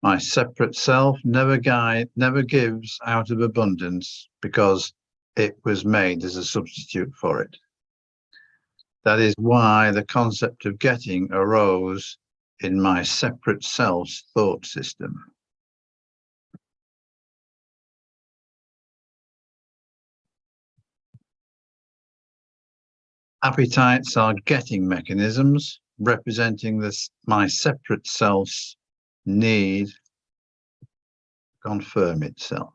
My separate self never gives out of abundance because it was made as a substitute for it. That is why the concept of getting arose in my separate self's thought system. Appetites are getting mechanisms representing my separate self's need to confirm itself.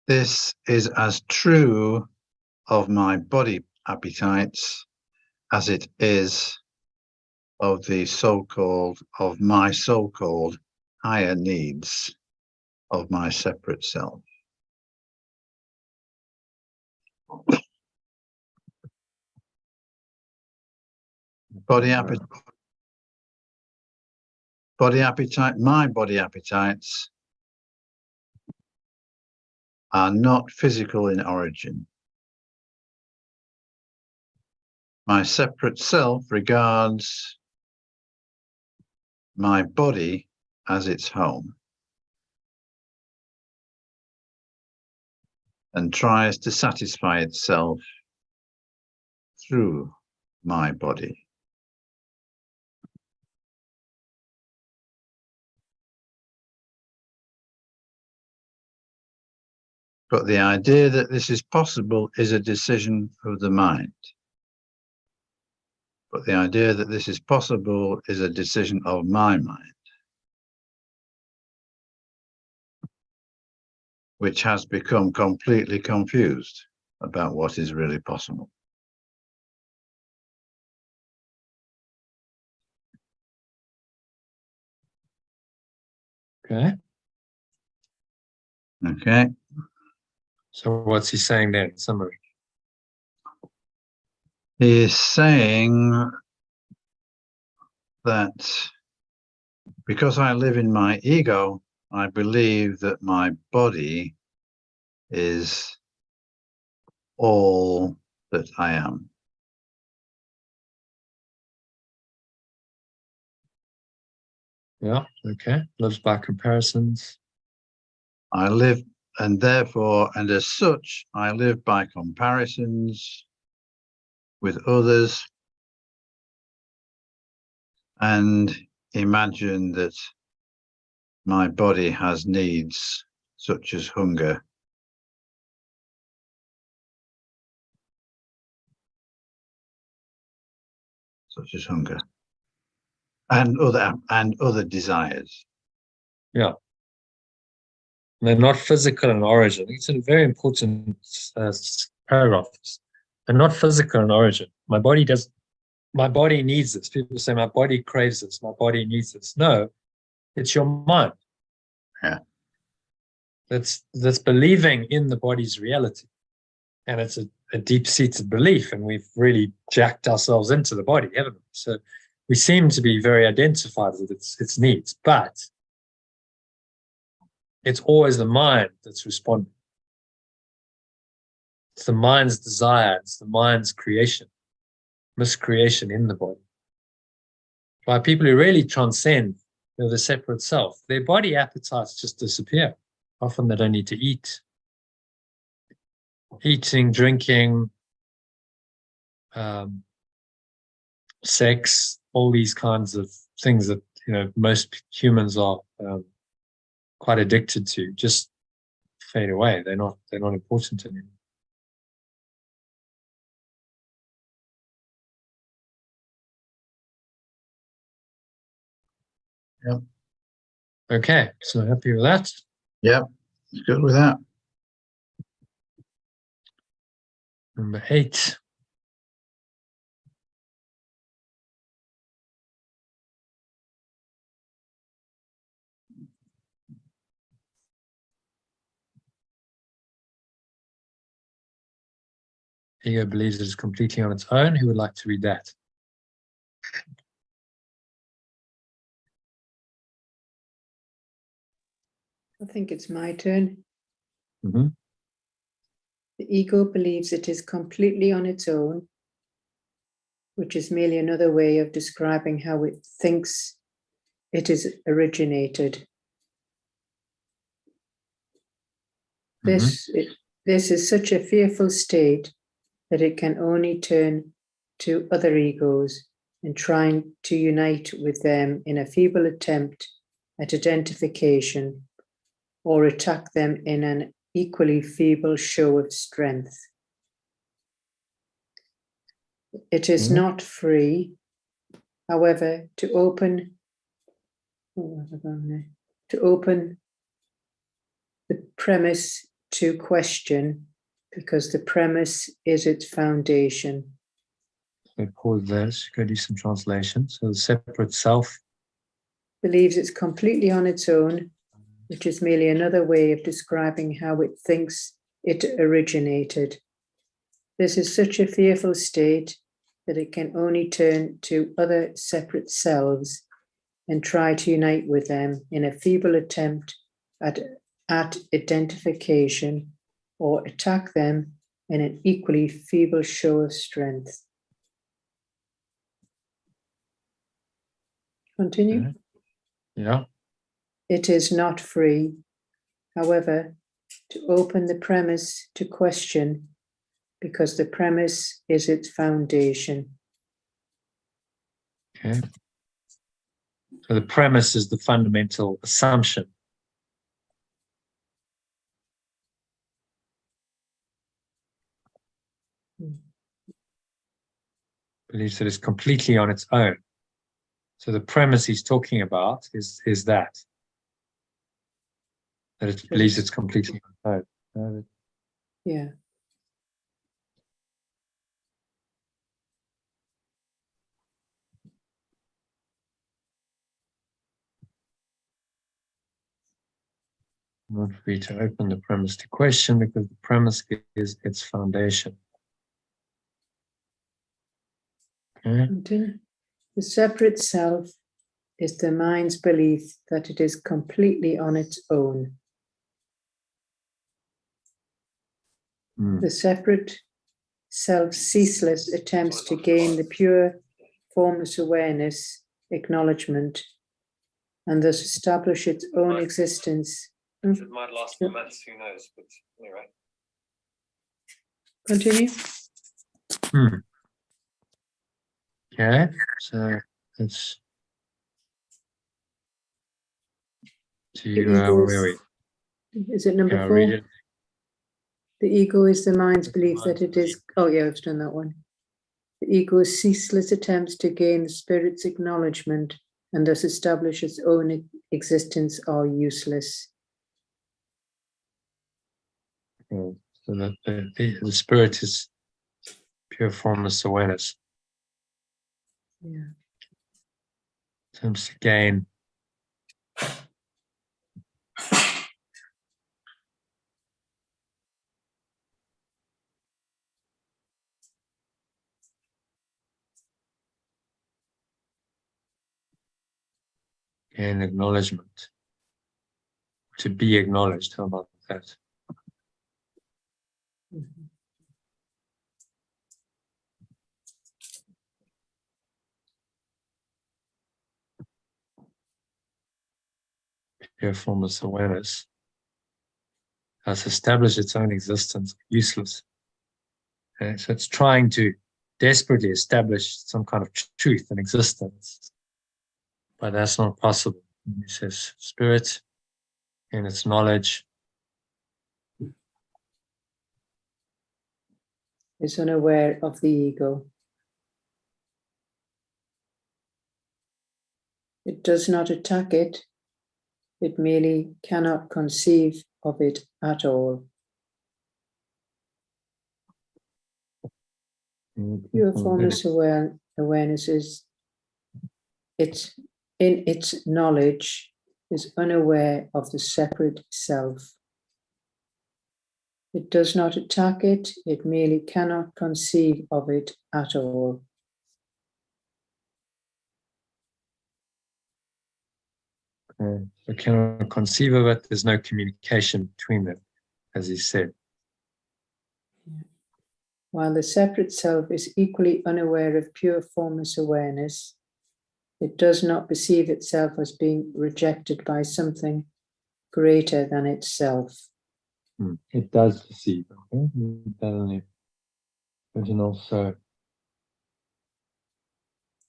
This is as true of my body appetites as it is of the so-called, of my so-called higher needs of my separate self. Body appetite, my body appetites are not physical in origin. My separate self regards my body as its home and tries to satisfy itself through my body. But the idea that this is possible is a decision of the mind. But the idea that this is possible is a decision of my mind, which has become completely confused about what is really possible. Okay. Okay. So what's he saying there in summary? He is saying that because I live in my ego, I believe that my body is all that I am. Yeah, okay. Lives by comparisons. I live, and therefore, and as such, I live by comparisons with others and imagine that my body has needs such as hunger, and other desires. Yeah. They're not physical in origin. It's a very important paragraph. They're not physical in origin. My body needs this. People say my body craves this. My body needs this. No, it's your mind. Yeah. That's believing in the body's reality. And it's a deep-seated belief, and we've really jacked ourselves into the body, haven't we? So we seem to be very identified with its needs, but it's always the mind that's responding. It's the mind's desire. It's the mind's creation, miscreation in the body. By people who really transcend the separate self, their body appetites just disappear. Often they don't need to eat. Eating, drinking, sex, all these kinds of things that most humans are quite addicted to just fade away. They're not important anymore. Yep. Okay, so happy with that? Yep, good with that. Number 8. Ego believes it is completely on its own. Who would like to read that? I think it's my turn. Mm-hmm. The ego believes it is completely on its own, which is merely another way of describing how it thinks it is originated. Mm-hmm. This is such a fearful state that it can only turn to other egos and trying to unite with them in a feeble attempt at identification, or attack them in an equally feeble show of strength. It is not free, however, to open the premise to question, because the premise is its foundation. So pause there, let's go do some translation. So the separate self believes it's completely on its own, which is merely another way of describing how it thinks it originated. This is such a fearful state that it can only turn to other separate selves and try to unite with them in a feeble attempt at identification, or attack them in an equally feeble show of strength. Continue. Okay. Yeah. It is not free, however, to open the premise to question, because the premise is its foundation. Okay. So the premise is the fundamental assumption. Believes that it's completely on its own. So the premise he's talking about is that it believes it's completely on its own. Yeah. Not free to open the premise to question, because the premise is its foundation. Okay. Continue. The separate self is the mind's belief that it is completely on its own. The separate self's ceaseless attempts to gain the pure formless awareness, acknowledgement, and thus establish its own existence. It might last for months, who knows? But anyway. Continue. Okay, so let's to where are we? Is it number Yeah, 4? read it. The ego is the mind's belief that it is. Oh, yeah, I've done that one. The ego's ceaseless attempts to gain the spirit's acknowledgement and thus establish its own existence are useless. Okay, so that the spirit is pure formless awareness. Yeah. Attempts to gain acknowledgement. To be acknowledged, how about that? Mhm. Pure formless awareness has established its own existence, useless. Okay, so it's trying to desperately establish some kind of truth and existence, but that's not possible. He says, spirit in its knowledge Is unaware of the ego. It does not attack it. It merely cannot conceive of it at all. Pure formless awareness is in its knowledge is unaware of the separate self. It does not attack it. It merely cannot conceive of it at all. So cannot conceive of it. There's no communication between them, as he said. While the separate self is equally unaware of pure formless awareness, it does not perceive itself as being rejected by something greater than itself. It does perceive. Okay? It doesn't also.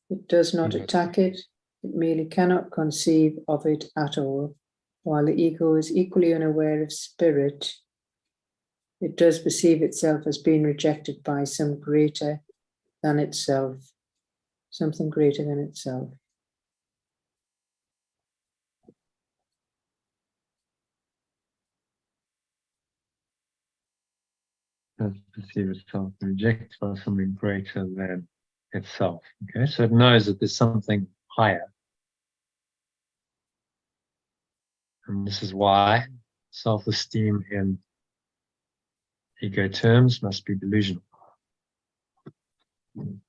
It does not attack it. It merely cannot conceive of it at all. While the ego is equally unaware of spirit, it does perceive itself as being rejected by some greater than itself, something greater than itself. Does perceive itself rejected by something greater than itself. Okay, so it knows that there's something higher. And this is why self-esteem in ego terms must be delusional. Mhm.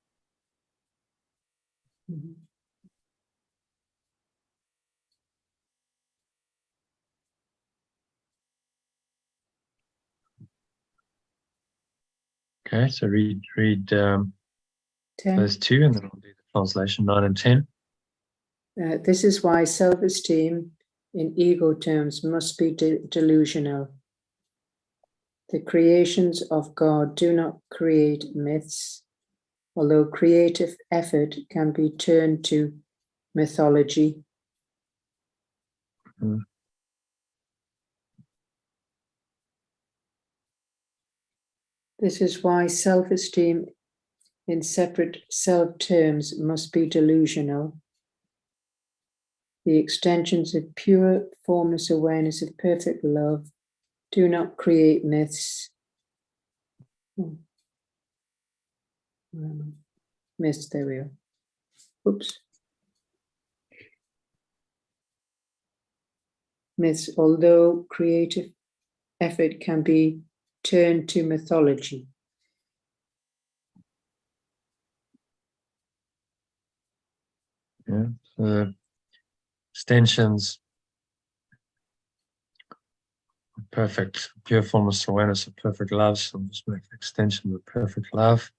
Okay, so read 10. those two, and then I'll do the translation 9 and 10. This is why self-esteem in ego terms must be delusional. The creations of God do not create myths, although creative effort can be turned to mythology. Mm. This is why self-esteem in separate self terms must be delusional. The extensions of pure formless awareness of perfect love do not create myths. Myths, there we are. Oops. Myths, although creative effort can be turned to mythology. Yeah, so extensions of perfect, pure formless awareness of perfect love. So I'll just make an extension of perfect love.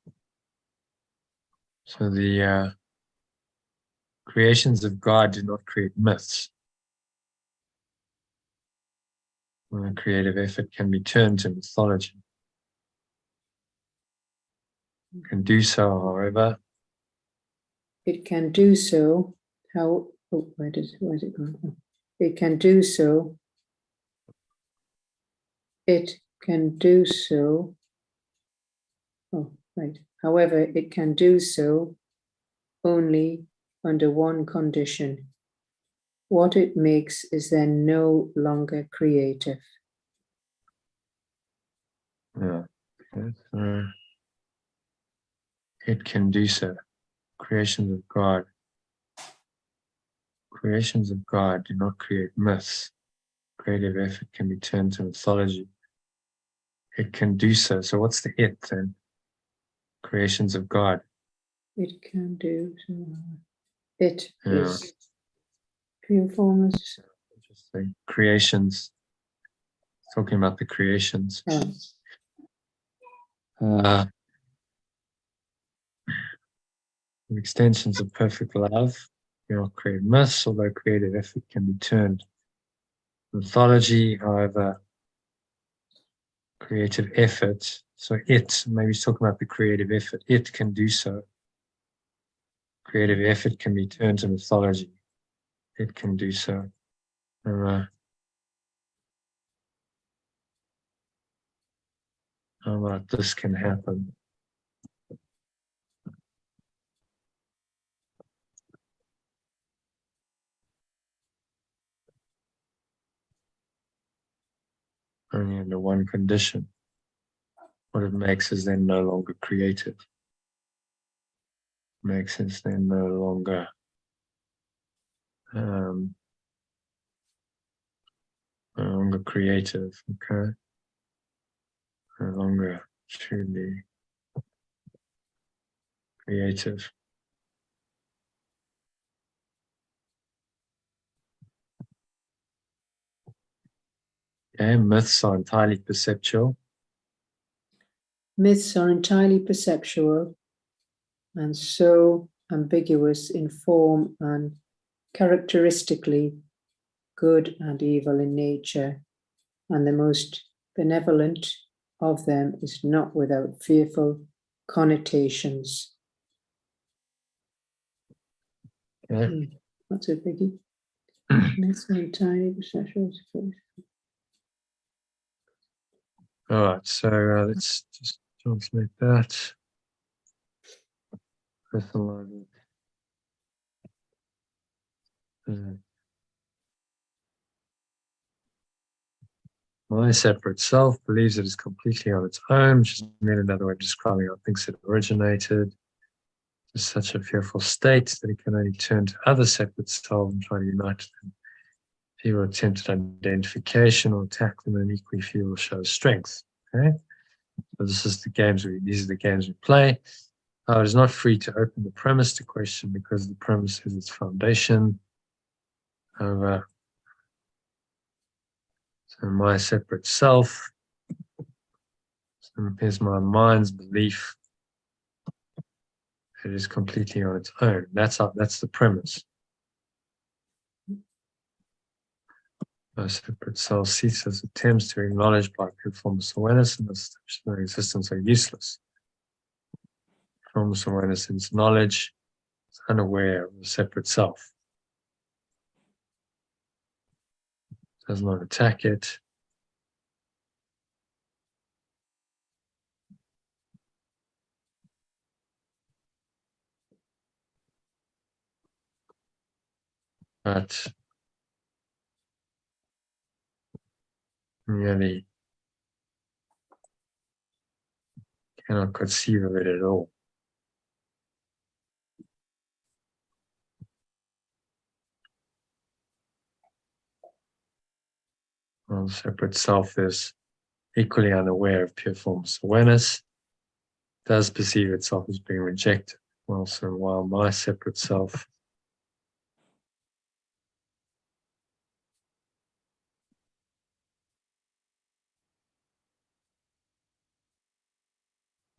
So the creations of God do not create myths. When creative effort can be turned to mythology. It can do so, however. It can do so. How? Oh, where is it going? Oh. It can do so. It can do so. Oh, right. However, it can do so only under one condition. What it makes is then no longer creative. Yeah. Okay, so it can do so. Creations of God. Creations of God do not create myths. Creative effort can be turned to mythology. It can do so. So what's the it then? Creations of God. It can do so. It Yeah. is pure formless. Interesting. Creations. Talking about the creations. Oh. Extensions of perfect love. You know, create myths, although creative effort can be turned mythology. However, creative effort, so it, maybe he's talking about the creative effort, it can do so. Creative effort can be turned to mythology. It can do so. How about this can happen? Only under one condition. What it makes is then no longer creative. Makes sense then no longer no longer creative, okay? No longer truly creative. Okay, myths are entirely perceptual. Myths are entirely perceptual and so ambiguous in form and characteristically good and evil in nature, and the most benevolent of them is not without fearful connotations. Okay. That's a biggie. Myths are entirely perceptual. All right, so let's just translate that. Personalised. My separate self believes it is completely on its own, which is merely another way of describing how things had originated. to such a fearful state that he can only turn to other separate selves and try to unite them. Fear or attempted identification or attack them in an equally feeble show of strength. Okay, so these are the games we play. It is not free to open the premise to question because the premise is its foundation. So my separate self. So here's my mind's belief. It is completely on its own. That's the premise. My separate self ceases attempts to acknowledge by pure formless awareness and their existence are useless. Formless awareness is knowledge, it's unaware of the separate self. Does not attack it. But merely cannot conceive of it at all. While the separate self is equally unaware of pure formless awareness, does perceive itself as being rejected. While my separate self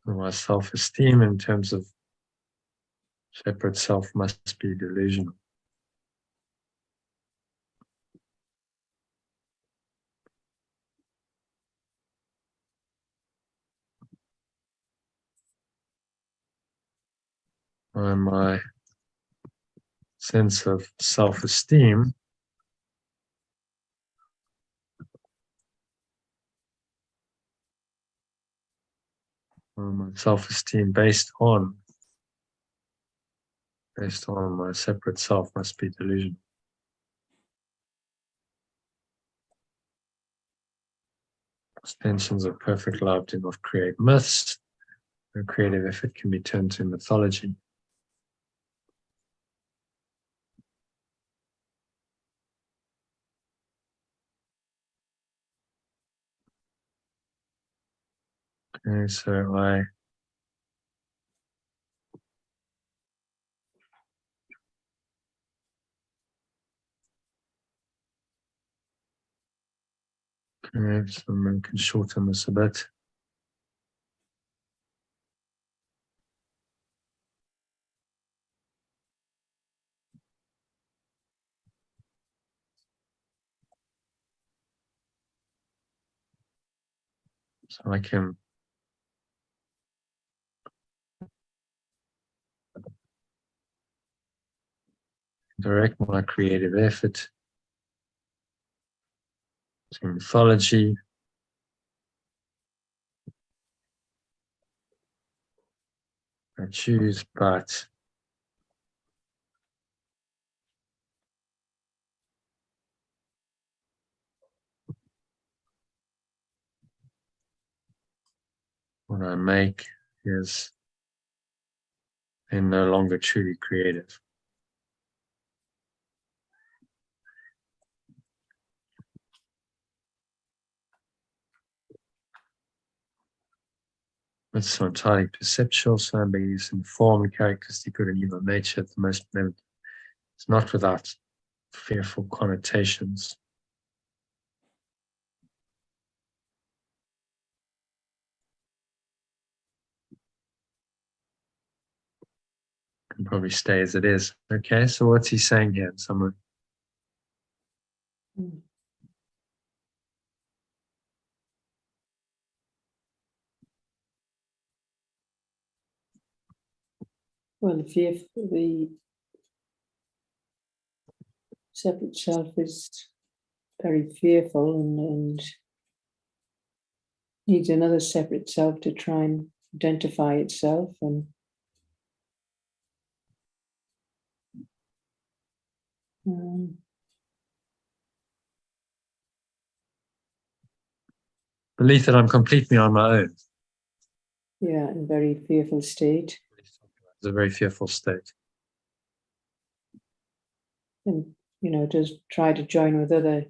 my self-esteem in terms of separate self must be delusional. And my sense of self-esteem based on my separate self must be delusional. Extensions of perfect love do not create myths. No creative effort can be turned to mythology. Okay, so I can shorten this a bit. So I can direct my creative effort to mythology. I choose, but what I make is then no longer truly creative. It's so entirely perceptual, so ambiguous in form, characteristic, good and evil nature at the most moment. It's not without fearful connotations. Can probably stay as it is. Okay, so what's he saying here in summary? Well, the separate self is very fearful and needs another separate self to try and identify itself and Belief that I'm completely on my own. yeah, in a very fearful state. It's a very fearful state. And, just try to join with other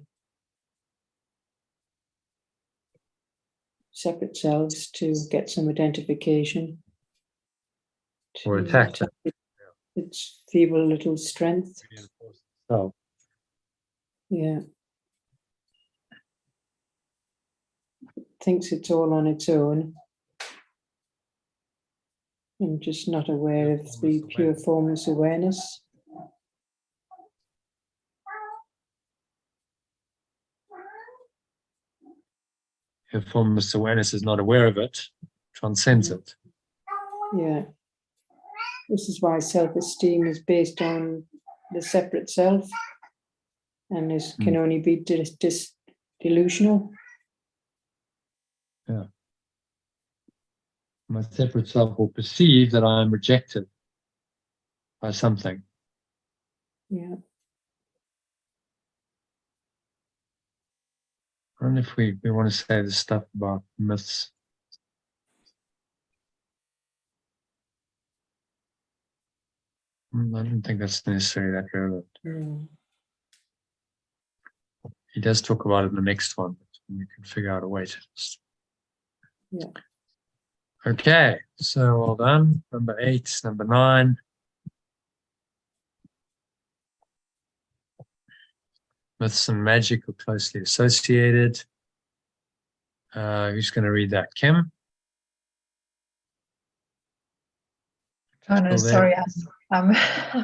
separate selves to get some identification. Or to attack it. its feeble little strength. So, Yeah. Thinks it's all on its own. And just not aware of the pure formless awareness. your formless awareness is not aware of it, transcends it. Yeah. This is why self-esteem is based on the separate self and can only be delusional. Yeah. My separate self will perceive that I am rejected by something. Yeah. I don't know if we want to say this stuff about myths. I don't think that's necessarily that relevant. Mm. He does talk about it in the next one, but we can figure out a way to just... Yeah. Okay, so well done. Number 8, number 9. Myths and magic are closely associated. Who's going to read that? Kim? Jono, Still there? sorry, I'm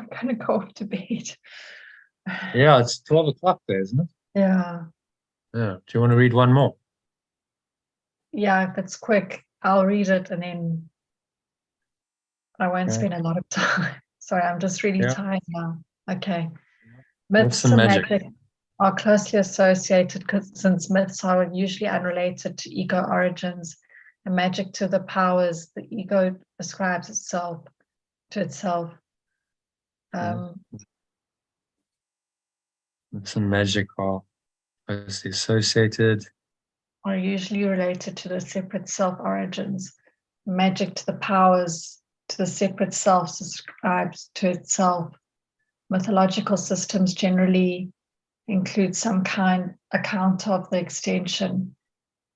going to go off to bed. Yeah, it's 12 o'clock there, isn't it? Yeah. Yeah. Do you want to read one more? Yeah, if it's quick, I'll read it and then I won't Okay. spend a lot of time. Sorry, I'm just really Yeah. tired now. Okay. Myths Myths and and magic. magic are closely associated since myths are usually unrelated to ego origins and magic to the powers the ego ascribes itself to itself. Myths and magic are closely associated. Are usually related to the separate self origins. Magic to the powers to the separate self ascribes to itself. Mythological systems generally include some kind account of the extension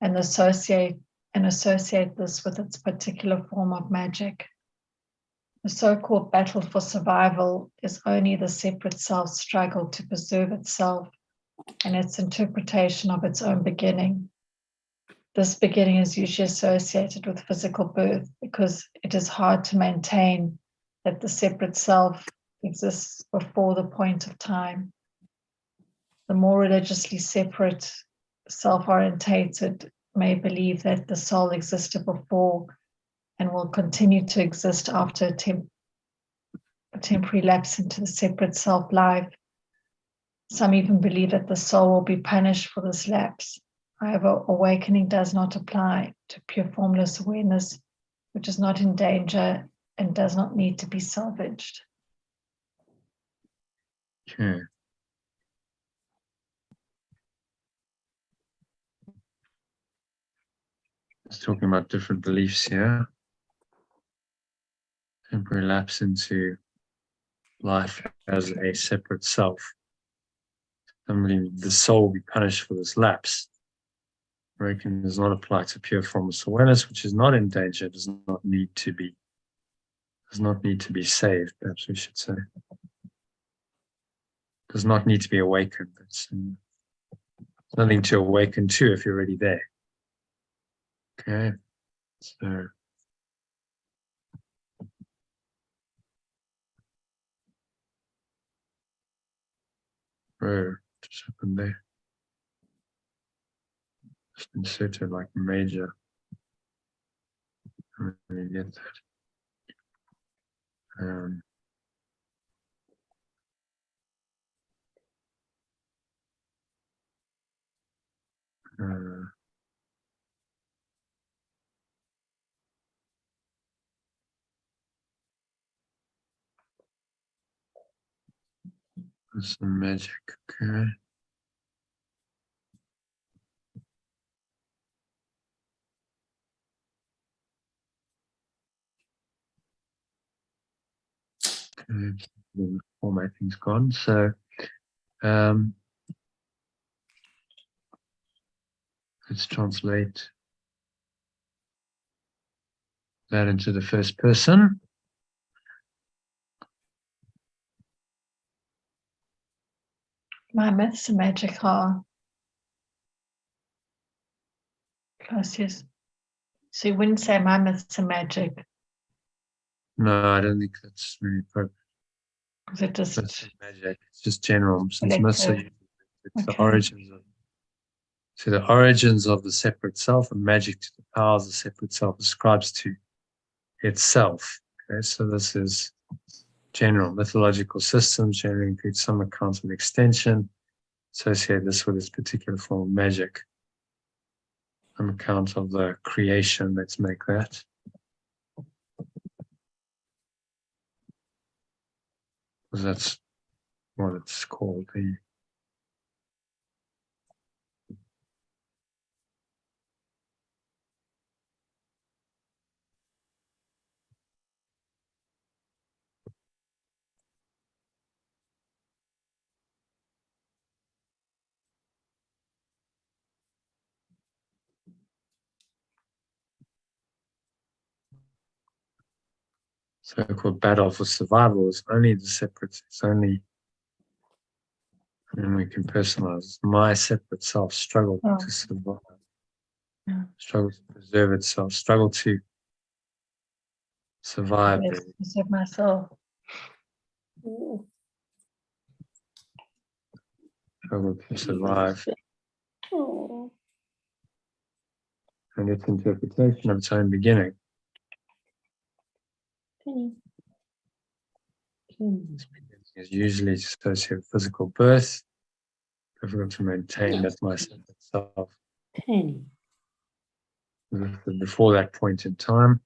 and associate this with its particular form of magic. The so-called battle for survival is only the separate self's struggle to preserve itself and its interpretation of its own beginning. This beginning is usually associated with physical birth because it is hard to maintain that the separate self exists before the point of time. The more religiously separate, self-orientated may believe that the soul existed before and will continue to exist after a temporary lapse into the separate self-life. Some even believe that the soul will be punished for this lapse. However, awakening does not apply to pure formless awareness, which is not in danger and does not need to be salvaged. Okay. It's talking about different beliefs here. Temporary lapse into life as a separate self. The soul will be punished for this lapse. Awakening does not apply to pure formless awareness, which is not in danger, does not need to be saved, perhaps we should say. Does not need to be awakened. It's nothing to awaken to if you're already there. Okay, so just happened there. Just inserted like major. I don't really get that. There's some magic, okay. The formatting's gone. So let's translate that into the first person. My myths and magic are close, yes. So you wouldn't say my myths and magic. No, I don't think that's really appropriate. Is it just Myths and magic? It's just general. Since myths are collective? it's the Okay. origins of the separate self, and magic to the powers the separate self ascribes to itself. Okay, so this is general. Mythological systems generally include some accounts of extension. Associate this with this particular form of magic. Some account of the creation. Let's make that. Because that's what it's called. The so-called battle for survival is only the separate. It's only, and we can personalize. My separate self struggle to survive, struggle to preserve itself, struggle to survive. Yes, preserve myself. Struggle to survive. And its interpretation of its own beginning. This beginning is usually associated with physical birth, difficult to maintain that my separate self. Before that point in time,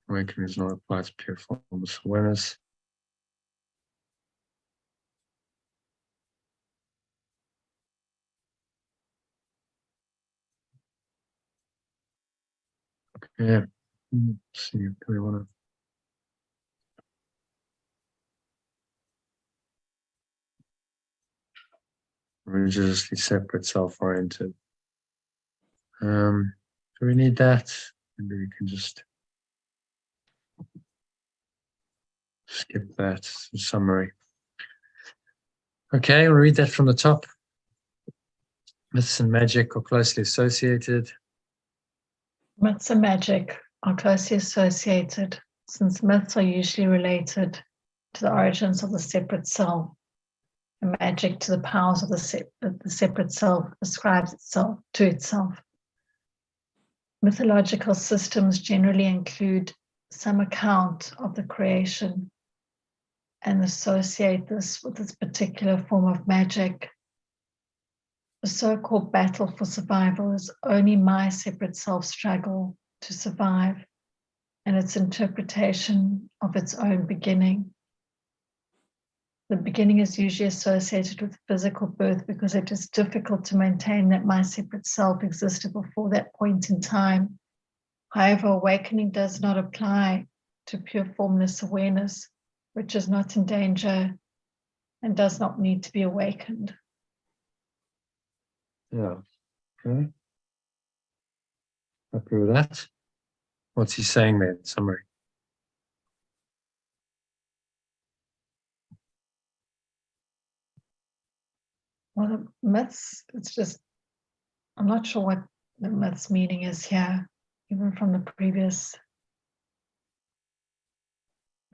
awakening is not applied to pure formless awareness. Yeah. Let's see, do we want to religiously separate, self-oriented? Do we need that? Maybe we can just skip that summary. Okay, we'll read that from the top. Myths and magic are closely associated. Myths and magic are closely associated, since myths are usually related to the origins of the separate self, and magic to the powers of the separate self ascribes itself to itself. Mythological systems generally include some account of the creation and associate this with this particular form of magic. The so-called battle for survival is only my separate self struggle to survive and its interpretation of its own beginning. The beginning is usually associated with physical birth because it is difficult to maintain that my separate self existed before that point in time. However, awakening does not apply to pure formless awareness, which is not in danger and does not need to be awakened. Yeah. Okay. Happy with that? What's he saying there in summary? Well, the myths, it's just, I'm not sure what the myth's meaning is here, even from the previous.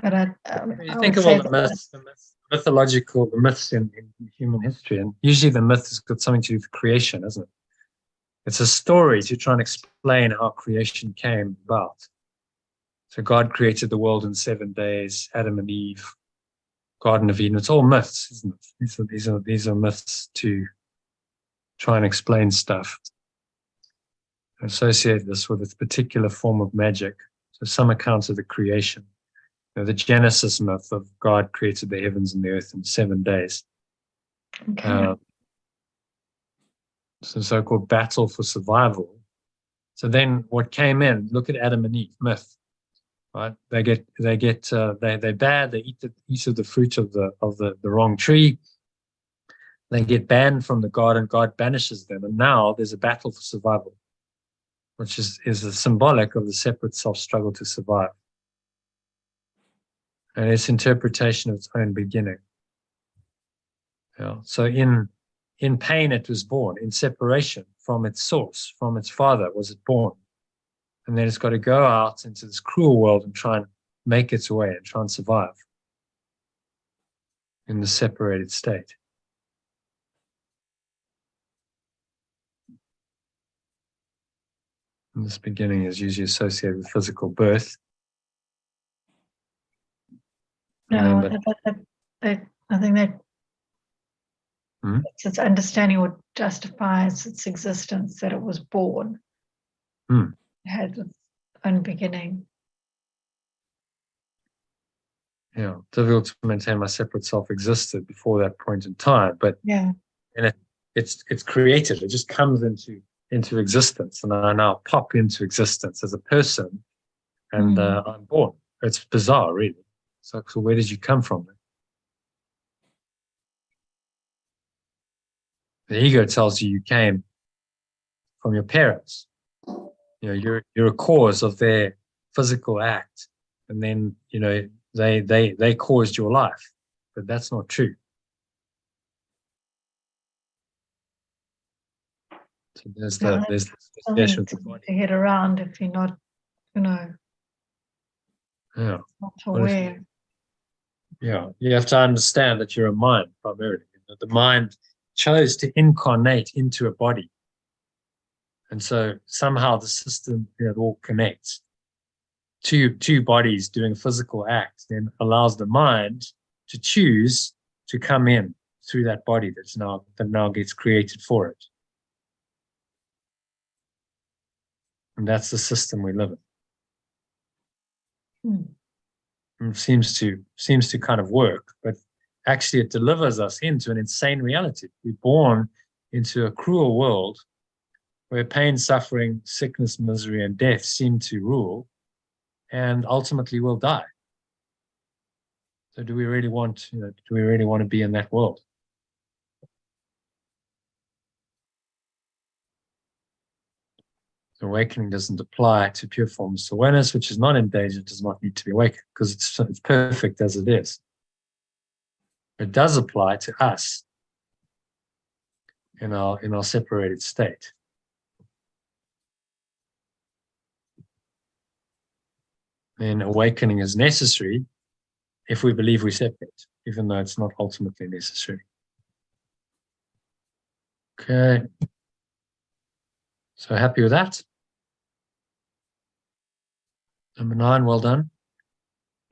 But I think of all the myths, mythological, the myths in human history, and usually the myth has got something to do with creation, isn't it? It's a story to try and explain how creation came about. So God created the world in 7 days, Adam and Eve, Garden of Eden. It's all myths, isn't it? These are myths to try and explain stuff. associate this with a particular form of magic. So some accounts of the creation. The Genesis myth of God created the heavens and the earth in 7 days. Okay. So so-called battle for survival. So then what came in, look at Adam and Eve, myth, right? They're bad, they eat of the fruit of the wrong tree. They get banned from the garden, God banishes them. And now there's a battle for survival, which is a symbolic of the separate self struggle to survive. And its interpretation of its own beginning. So in pain it was born, in separation from its source, from its father was it born. And then it's got to go out into this cruel world and try and make its way and try and survive in the separated state. And this beginning is usually associated with physical birth. No, I think that it's understanding what justifies its existence, that it was born. It had its own beginning. Yeah, difficult to maintain my separate self existed before that point in time, but Yeah. And it's created. It just comes into existence, and I now pop into existence as a person, and I'm born. It's bizarre, really. So where did you come from? The ego tells you came from your parents. You're a cause of their physical act, and then they caused your life, but that's not true. So there's the association with the body. To head around if you're not, not aware. Yeah, you have to understand that you're a mind primarily. The mind chose to incarnate into a body, and so somehow the system, it all connects. Two bodies doing a physical act then allows the mind to choose to come in through that body that now gets created for it. And that's the system we live in. It seems to kind of work, but actually it delivers us into an insane reality. We're born into a cruel world where pain, suffering, sickness, misery, and death seem to rule, and ultimately we'll die. So do we really want to be in that world? Awakening doesn't apply to pure formless awareness, which is not endangered, does not need to be awakened, because it's perfect as it is. It does apply to us in our separated state. Then awakening is necessary if we believe we're separate, even though it's not ultimately necessary. Okay. So happy with that? Number 9, well done.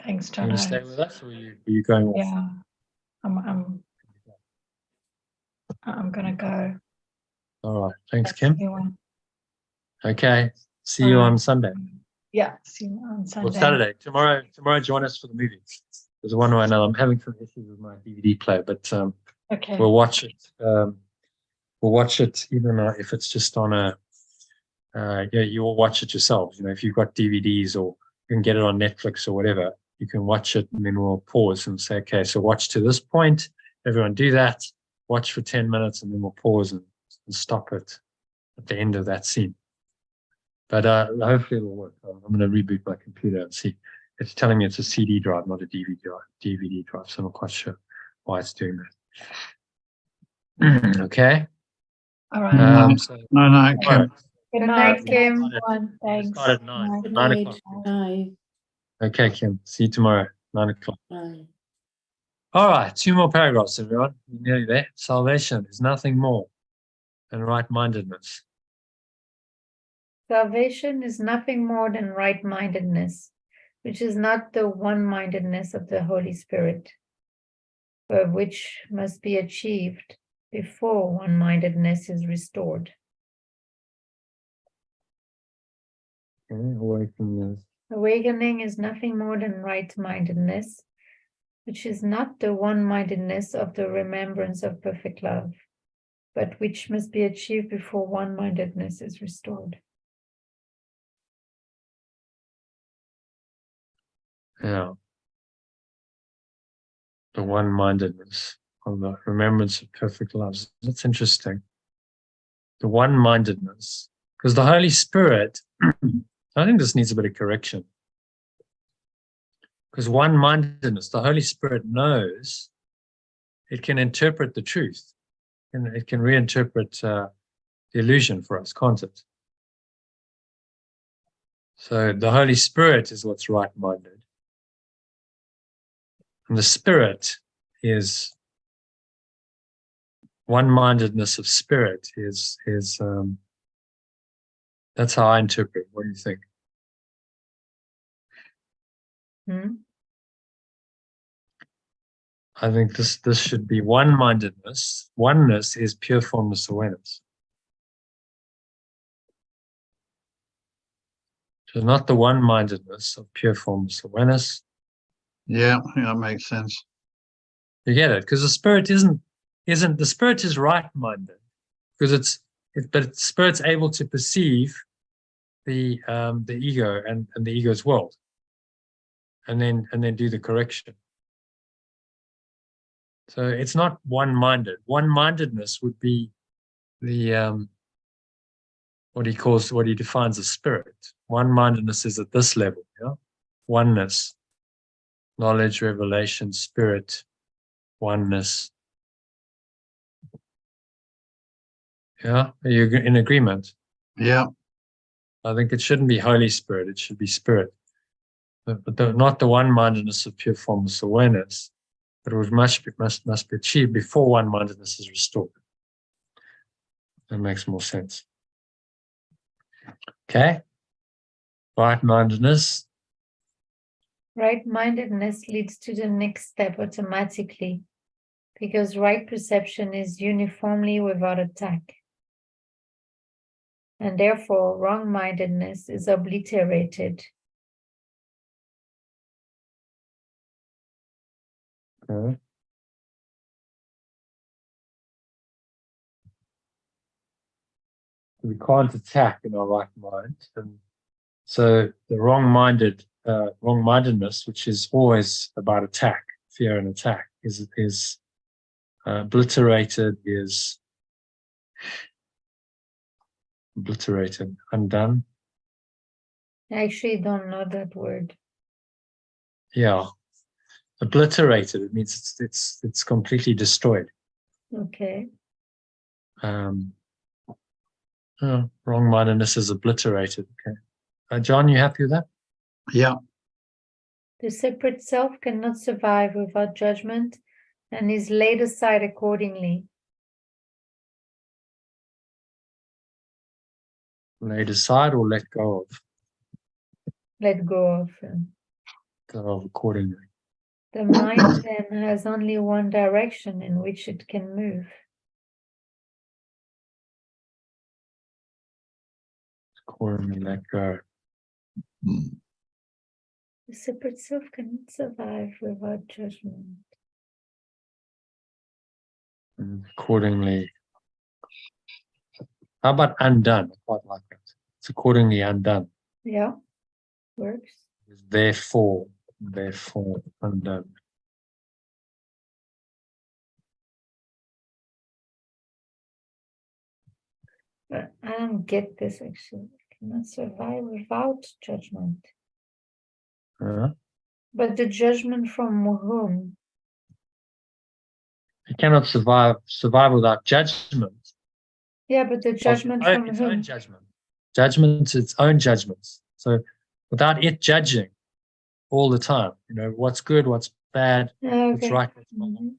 Thanks, John. You want to stay with us, or are you going off? Yeah, I'm gonna go. All right. Thanks, Kim. Everyone. Okay. See you on Sunday. Yeah, see you on Sunday. Or Saturday. Tomorrow, join us for the movie. There's one way or another. I'm having some issues with my DVD player, but okay. We'll watch it. We'll watch it even if it's just on a. You'll watch it yourselves. If you've got DVDs, or you can get it on Netflix or whatever, you can watch it, and then we'll pause and say, okay, so watch to this point. Everyone do that. Watch for 10 minutes, and then we'll pause and stop it at the end of that scene. But hopefully it'll work. I'm going to reboot my computer and see. It's telling me it's a CD drive, not a DVD drive. So I'm not quite sure why it's doing that. Okay. All right. No, Kim. Good night, Kim. Thanks. Start at 9. Good 9 night. o'clock. Bye. Okay, Kim. See you tomorrow, 9 o'clock. Bye. All right, 2 more paragraphs, everyone. You're nearly there. Salvation is nothing more than right-mindedness. Salvation is nothing more than right-mindedness, which is not the one-mindedness of the Holy Spirit, but which must be achieved before one-mindedness is restored. Okay, awakening. Awakening is nothing more than right-mindedness, which is not the one-mindedness of the remembrance of perfect love, but which must be achieved before one-mindedness is restored. Yeah. The one-mindedness of the remembrance of perfect love. That's interesting. The one-mindedness. Because the Holy Spirit, I think this needs a bit of correction. Because one-mindedness, the Holy Spirit knows it can interpret the truth. And it can reinterpret the illusion for us, can't it? So the Holy Spirit is what's right-minded. And the Spirit is one-mindedness of spirit is that's how I interpret. What do you think? I think this should be one-mindedness. Oneness is pure formless awareness. So not the one-mindedness of pure formless awareness. Yeah, I think that makes sense. You get it? Because the Spirit isn't the Spirit is right-minded because but the Spirit's able to perceive the ego and the ego's world, and then do the correction. So it's not one-minded. One-mindedness would be the what he defines as spirit. One-mindedness is at this level, yeah. Oneness, knowledge, revelation, spirit, oneness. Yeah, are you in agreement? Yeah. I think it shouldn't be Holy Spirit, it should be spirit. But not the one-mindedness of pure formless awareness, but it must be achieved before one-mindedness is restored. That makes more sense. Okay? Right-mindedness. Right-mindedness leads to the next step automatically, because right perception is uniformly without attack. And therefore, wrong-mindedness is obliterated. Okay. We can't attack in our right mind. And so the wrong-mindedness, which is always about attack, fear and attack, is obliterated, undone. I actually don't know that word. Yeah. Obliterated, it means it's completely destroyed. Okay. Wrong-mindedness is obliterated. Okay. John, you happy with that? Yeah. The separate self cannot survive without judgment and is laid aside accordingly. Laid aside or let go of? Let go of. Go of accordingly. The mind then has only one direction in which it can move. Accordingly, let go. The separate self cannot survive without judgment. And accordingly. How about undone? I quite like that. It's accordingly undone. Yeah, works. Therefore undone. But I don't get this actually. Cannot survive without judgment. But the judgment from whom? You cannot survive without judgment. Yeah, but the judgment from its whom? own judgment. Judgment, its own judgments. So without it judging all the time, what's good, what's bad, what's right, what's wrong.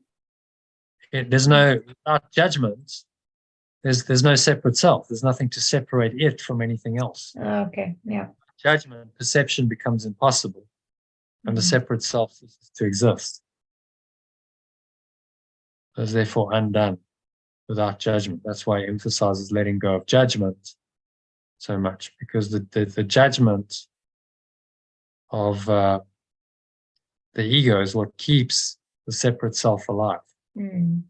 There's no, without judgment, there's no separate self. There's nothing to separate it from anything else. Okay, yeah. Judgment, perception becomes impossible, and the separate self ceases to exist. Is therefore undone without judgment. That's why he emphasizes letting go of judgment so much, because the judgment of the ego is what keeps the separate self alive. Mm.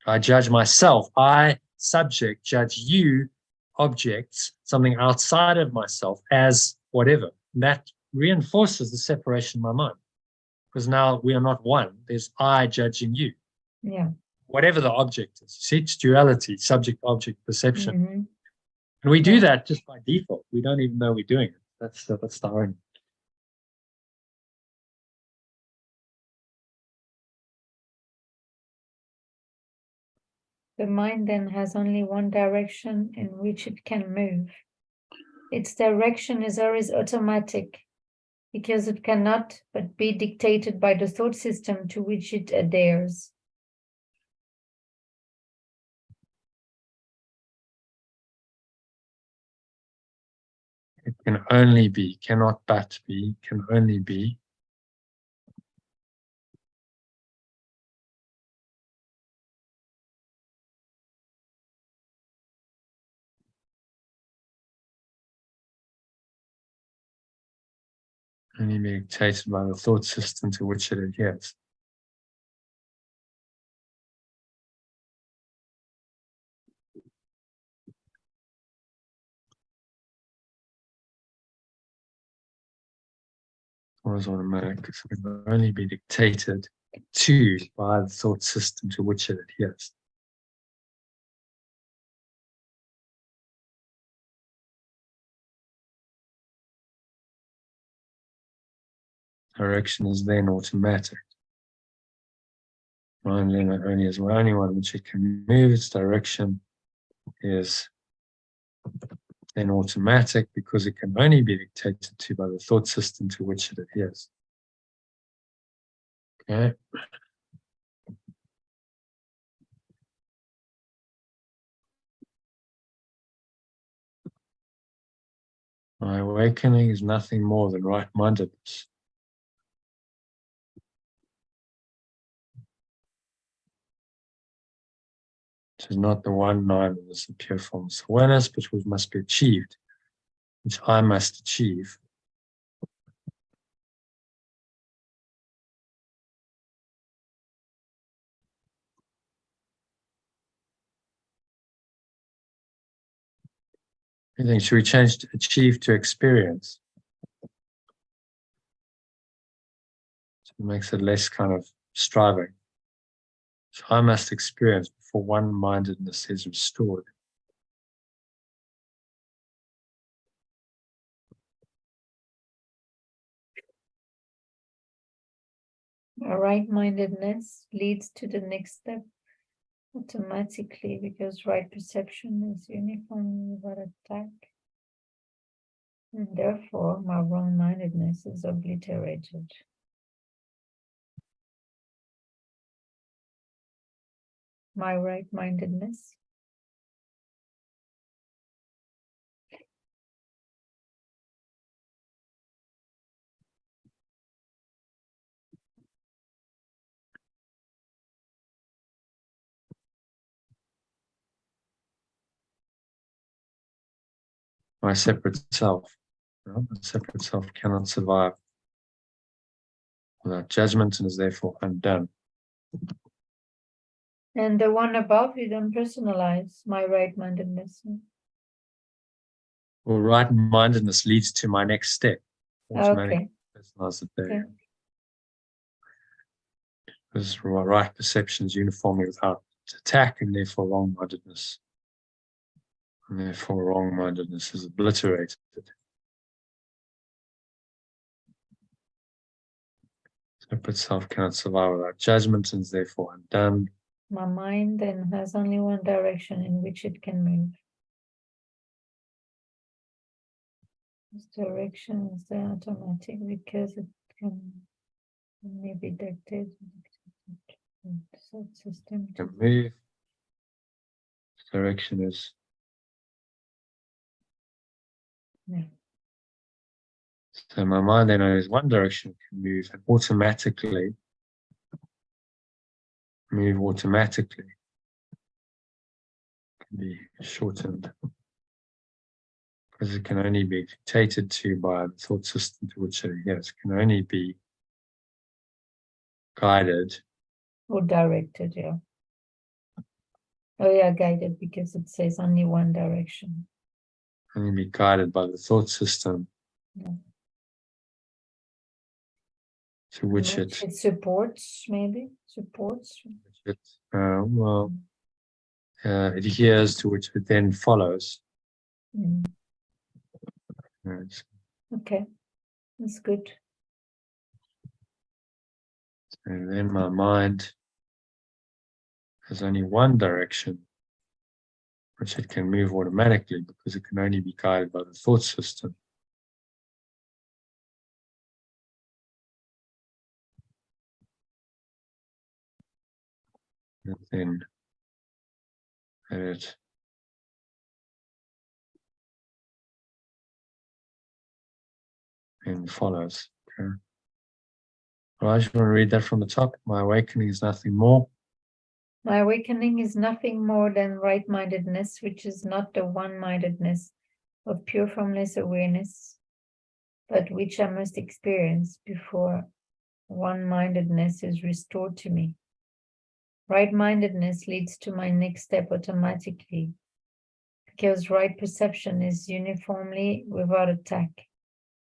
I judge myself. I, subject, judge you, objects, something outside of myself, as whatever. And that reinforces the separation in my mind, because now we are not one. There's I judging you. Yeah. Whatever the object is. See, it's duality, subject-object perception. Mhm. And we do Yeah. that just by default. We don't even know we're doing it. That's the irony. The mind then has only one direction in which it can move. Its direction is always automatic because it cannot but be dictated by the thought system to which it adheres. It can only be, cannot but be, can only be. Only be dictated by the thought system to which it adheres. Always automatic. So it can only be dictated to by the thought system to which it adheres. Direction is then automatic. Mind then only is the only one which it can move. Its direction is then automatic because it can only be dictated to by the thought system to which it adheres. Okay. My awakening is nothing more than right-mindedness. It is not the one-mindedness of pure formless awareness, but which must be achieved, which I must achieve. I think, should we change to achieve to experience? So it makes it less kind of striving. So I must experience before one-mindedness is restored. A right-mindedness leads to the next step automatically because right perception is uniform without attack. And therefore, my wrong-mindedness is obliterated. My right-mindedness. My separate self. The separate self cannot survive without judgment and is therefore undone. And the one above is unpersonalized, my right-mindedness. Well, right-mindedness leads to my next step. Okay. Personalize it there. Okay. Because right perception is uniformly without attack, and therefore wrong-mindedness. And therefore wrong-mindedness is obliterated. Separate self cannot survive without judgment and is therefore undone. My mind then has only one direction in which it can move. This direction is then automatic because it can only be dictated to the thought system. Can move. Direction is Yeah. so my mind then knows one direction can move and automatically can be shortened. because it can only be dictated to by the thought system to which it adheres. It can only be guided. Or directed, yeah. Oh yeah, guided, because it says only one direction. Only be guided by the thought system Yeah. to which it supports, maybe supports. it adheres, to which it then follows. Mm. Right. Okay, that's good. And then my mind has only one direction, which it can move automatically because it can only be guided by the thought system. And then it follows. Okay. Raj, you want to read that from the top? My awakening is nothing more. My awakening is nothing more than right-mindedness, which is not the one-mindedness of pure formless awareness, but which I must experience before one-mindedness is restored to me. Right-mindedness leads to my next step automatically, because right perception is uniformly without attack,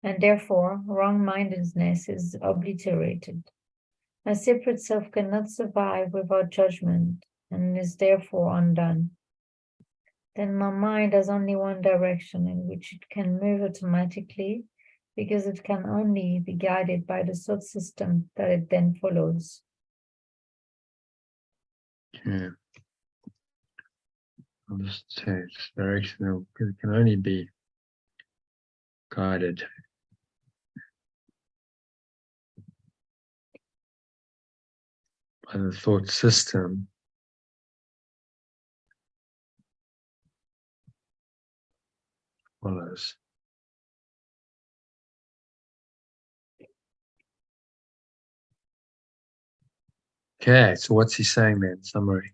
and therefore wrong-mindedness is obliterated. My separate self cannot survive without judgment and is therefore undone. Then my mind has only one direction in which it can move automatically, because it can only be guided by the thought system that it then follows. Yeah. I'll just say it's directional because it can only be guided by the thought system follows. Okay, so what's he saying then? Summary.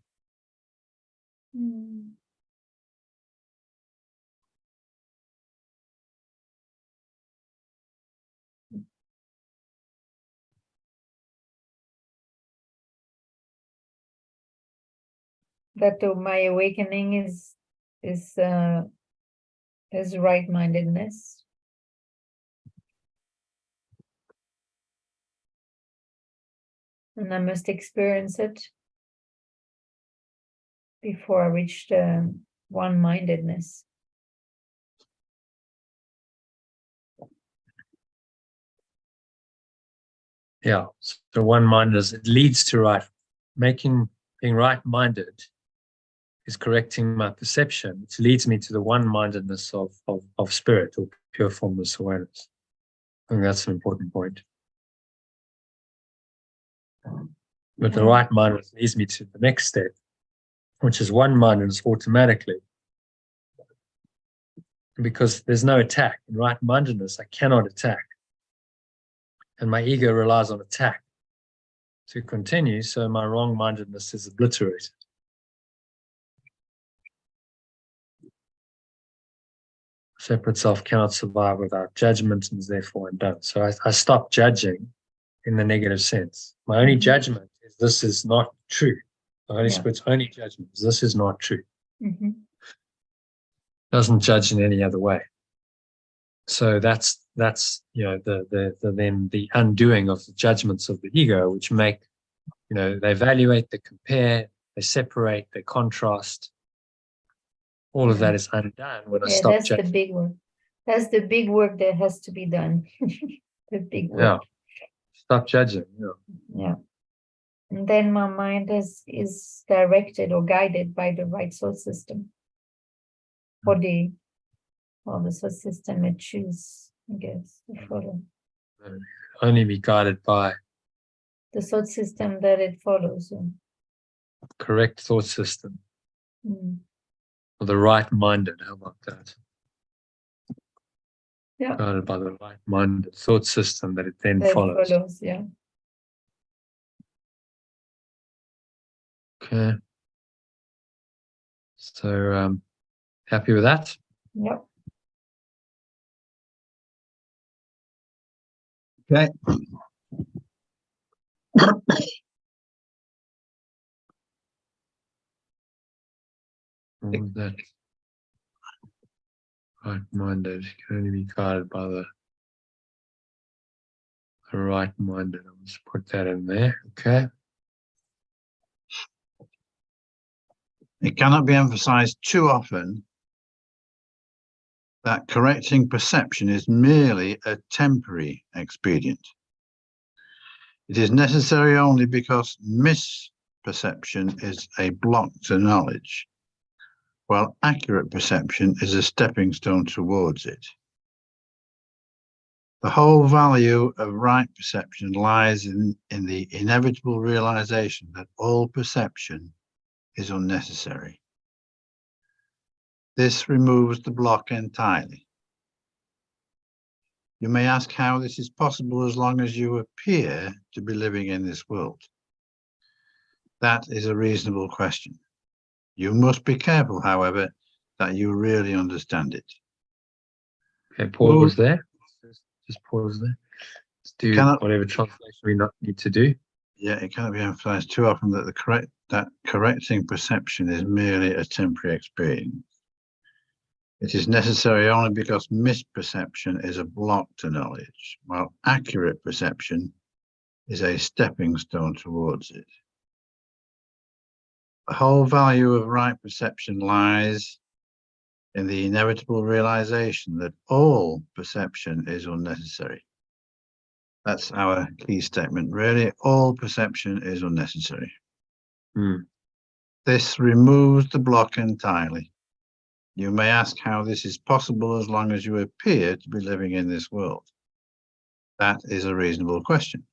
That my awakening is right-mindedness. And I must experience it before I reach the one-mindedness. Yeah, so one-mindedness, it leads to being right-minded is correcting my perception, which leads me to the one-mindedness of spirit or pure formless awareness. I think that's an important point. But the right-mindedness leads me to the next step, which is one-mindedness automatically. Because there's no attack. In right-mindedness, I cannot attack. And my ego relies on attack to continue, so my wrong-mindedness is obliterated. Separate self cannot survive without judgment and is therefore undone. So I stop judging in the negative sense. My only judgment is this is not true. The Holy Spirit's only judgment is this is not true. Doesn't judge in any other way. So that's then the undoing of the judgments of the ego, which make, they evaluate, they compare, they separate, they contrast. All of that is undone when I stop judging. That's the big work. That's the big work that has to be done. The big work. Yeah. Stop judging. Yeah. And then my mind is directed or guided by the right soul system. Or the soul system it chooses, I guess, to follow. Only be guided by the thought system that it follows. correct thought system. Mm. Or the right-minded, how about that? Yeah. Guided by the right-minded thought system that it then That follows. yeah. Okay. So happy with that? Yep. Okay. What was that? Right-minded can only be guided by the right-minded. I'll just put that in there. Okay. It cannot be emphasized too often that correcting perception is merely a temporary expedient. It is necessary only because misperception is a block to knowledge, while accurate perception is a stepping stone towards it. The whole value of right perception lies in the inevitable realization that all perception is unnecessary. This removes the block entirely. You may ask how this is possible as long as you appear to be living in this world. That is a reasonable question. You must be careful, however, that you really understand it. Okay, pause there. Just pause there. Let's do Cannot- whatever translation we not need to do. Yeah, it cannot be emphasized too often that correcting perception is merely a temporary experience. It is necessary only because misperception is a block to knowledge, while accurate perception is a stepping stone towards it. The whole value of right perception lies in the inevitable realization that all perception is unnecessary. That's our key statement, really. All perception is unnecessary. This removes the block entirely. You may ask how this is possible as long as you appear to be living in this world. That is a reasonable question.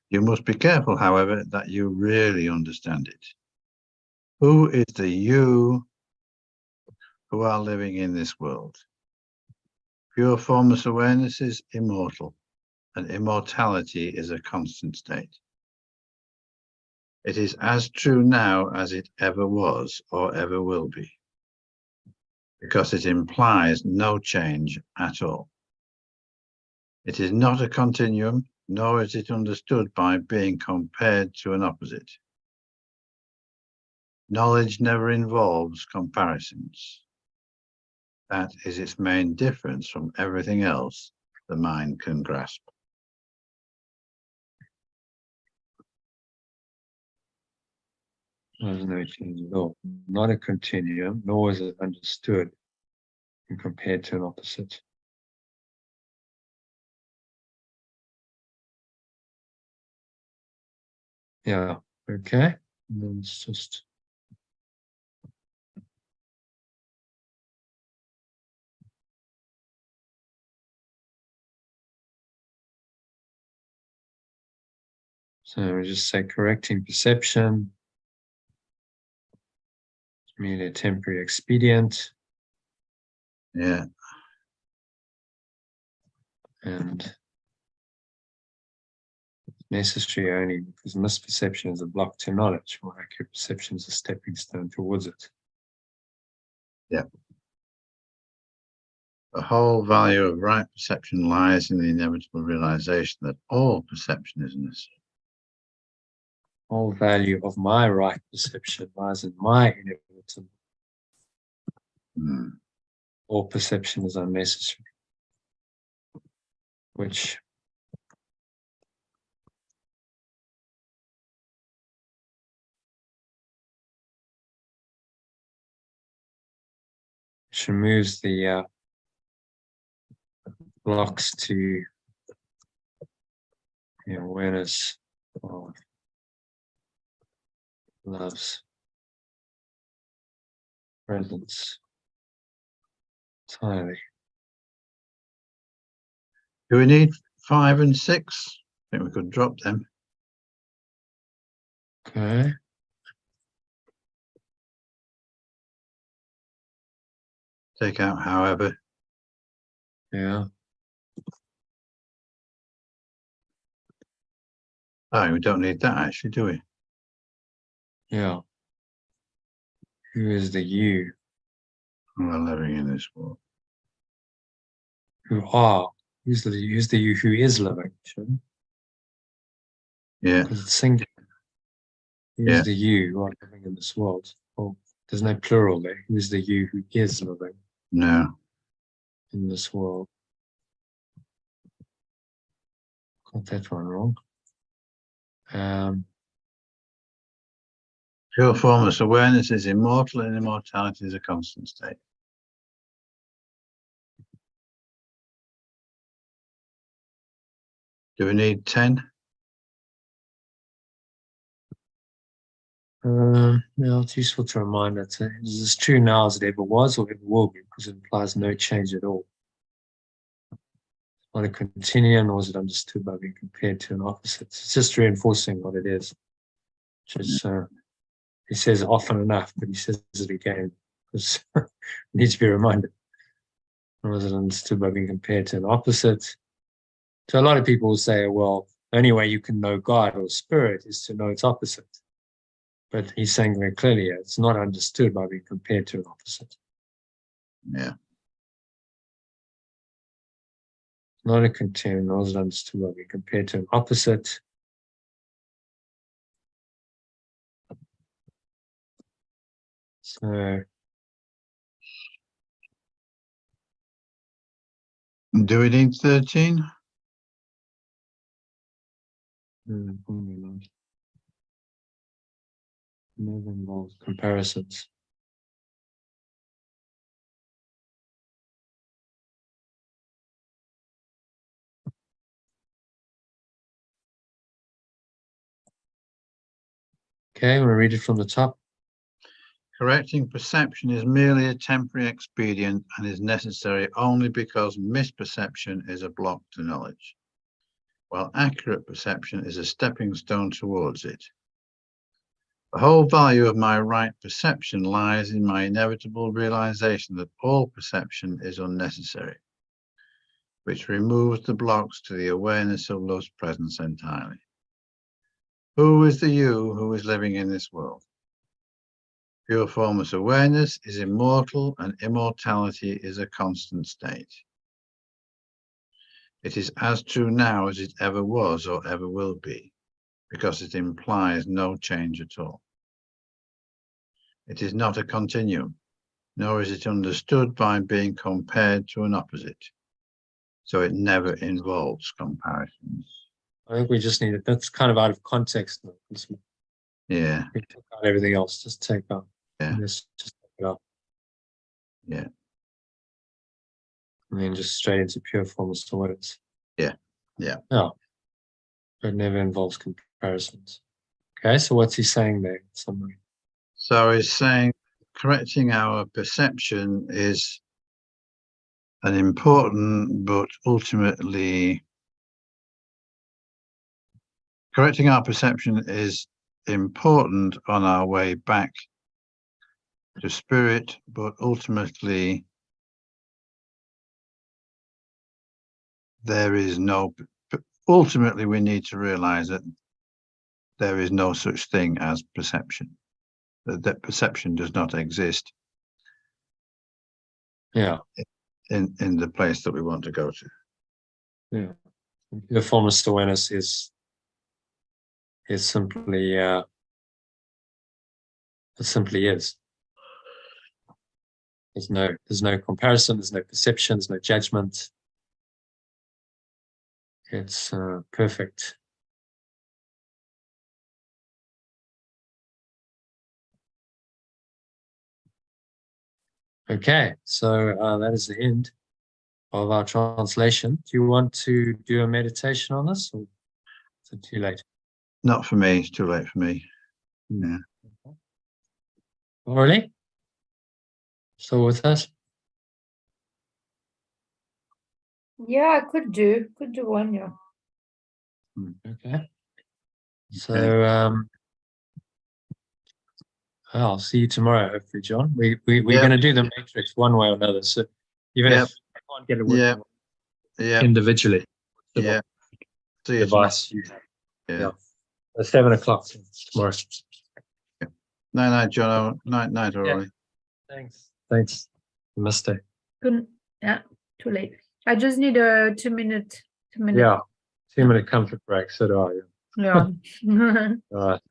You must be careful, however, that you really understand it. Who is the you who are living in this world? Pure formless awareness is immortal, and immortality is a constant state. It is as true now as it ever was or ever will be, because it implies no change at all. It is not a continuum, nor is it understood by being compared to an opposite. Knowledge never involves comparisons. That is its main difference from everything else the mind can grasp. There's no change at all. Not a continuum, nor is it understood and compared to an opposite. Yeah, okay. And then it's just so we just say correcting perception. It's merely a temporary expedient. Yeah. And necessary only because misperception is a block to knowledge, while accurate perception is a stepping stone towards it. Yeah. The whole value of right perception lies in the inevitable realization that all perception is necessary. Whole value of my right perception lies in my inevitable. All perception is unnecessary, which removes the blocks to the awareness of love's presence entirely. Do we need 5 and 6? I think we could drop them. Okay. Take out however. Yeah. Oh, we don't need that actually, do we? Yeah. Who is the you Who are living in this world? who are Who's the you who is living? Yeah. Because it's singular. Who's Yeah. the you who are living in this world? Well, there's no plural there. Who's the you who is living No. in this world? Got that one wrong. Pure formless awareness is immortal, and immortality is a constant state. Do we need 10? Yeah, it's useful to remind that it is as true now as it ever was or ever will be, because it implies no change at all. It's not a continuum, nor is it understood by being compared to an opposite. It's just reinforcing what it is. Which is, he says it often enough, but he says it again, because it needs to be reminded. Nor is it understood by being compared to an opposite. So a lot of people will say, well, the only way you can know God or spirit is to know its opposite. But he's saying very clearly, it's not understood by being compared to an opposite. Yeah. Not a continuum, nor is it understood by being compared to an opposite. So, Do we need 13? probably not. Never involves comparisons. Okay, I'm going to read it from the top. Correcting perception is merely a temporary expedient and is necessary only because misperception is a block to knowledge, while accurate perception is a stepping stone towards it. The whole value of my right perception lies in my inevitable realization that all perception is unnecessary, which removes the blocks to the awareness of love's presence entirely. Who is the you who is living in this world? Pure formless awareness is immortal, and immortality is a constant state. It is as true now as it ever was or ever will be, because it implies no change at all. It is not a continuum, nor is it understood by being compared to an opposite, so it never involves comparisons. I think we just need it. That's kind of out of context now. Yeah. We took out everything else. Just take out. Yeah. Let's just take it out. Yeah. And then just straight into pure formless awareness. Yeah. Yeah. No. It never involves comparisons. Okay, so what's he saying there in summary? So he's saying correcting our perception is an important, but ultimately correcting our perception is important on our way back to spirit, but ultimately ultimately we need to realize that there is no such thing as perception, that perception does not exist. Yeah. In the place that we want to go to. Yeah. The formless awareness is simply it simply is. There's no comparison, there's no perception, there's no judgment. It's perfect. Okay, so that is the end of our translation. Do you want to do a meditation on this, or is it too late? Not for me, it's too late for me. Yeah. Oh, really? Still with us? Yeah, I could do one, yeah. Okay. So I'll see you tomorrow, hopefully, John. We're going to do the matrix one way or another. So even if I can't get it working individually, Yeah. See you device. tomorrow. At 7 o'clock tomorrow. Night, John. Night, Aurelie. Thanks. Namaste. Good. Yeah, too late. I just need a 2 minute. 2 minute. Yeah, 2-minute comfort break. So do I. Yeah. All right.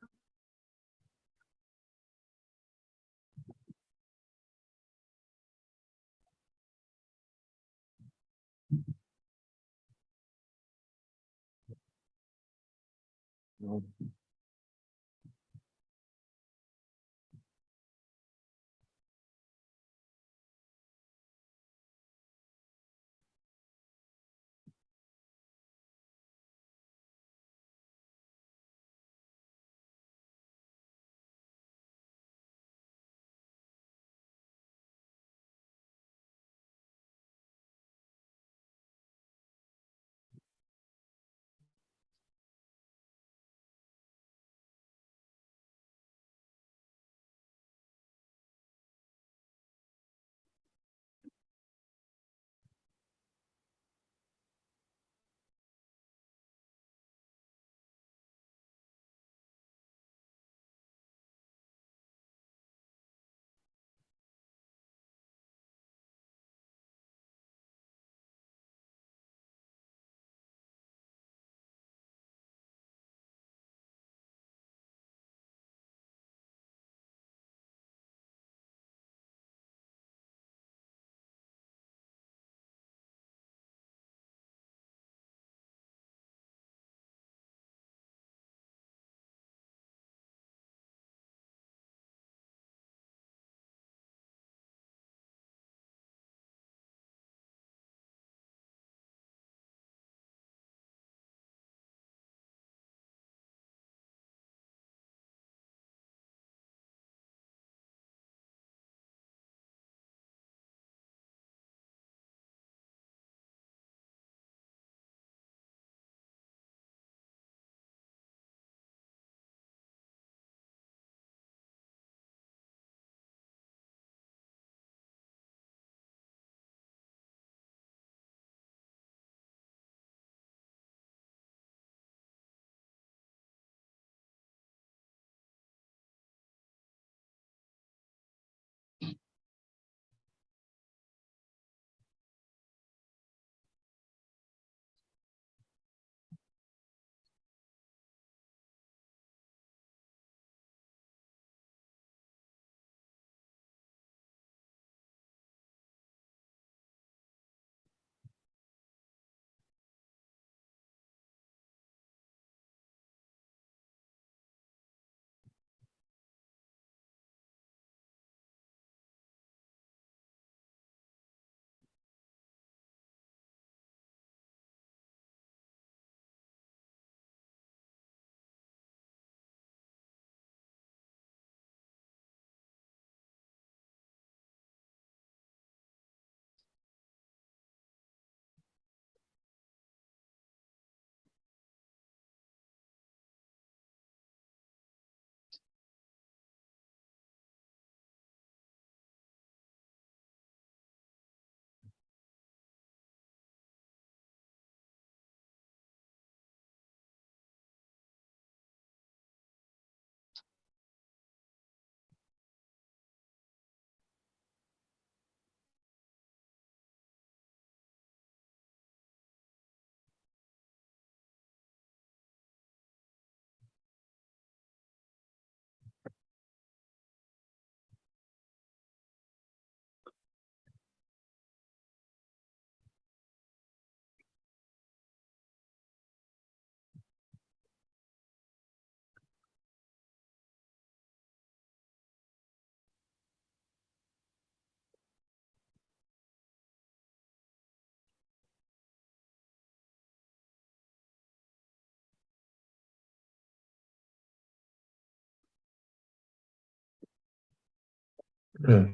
Yeah.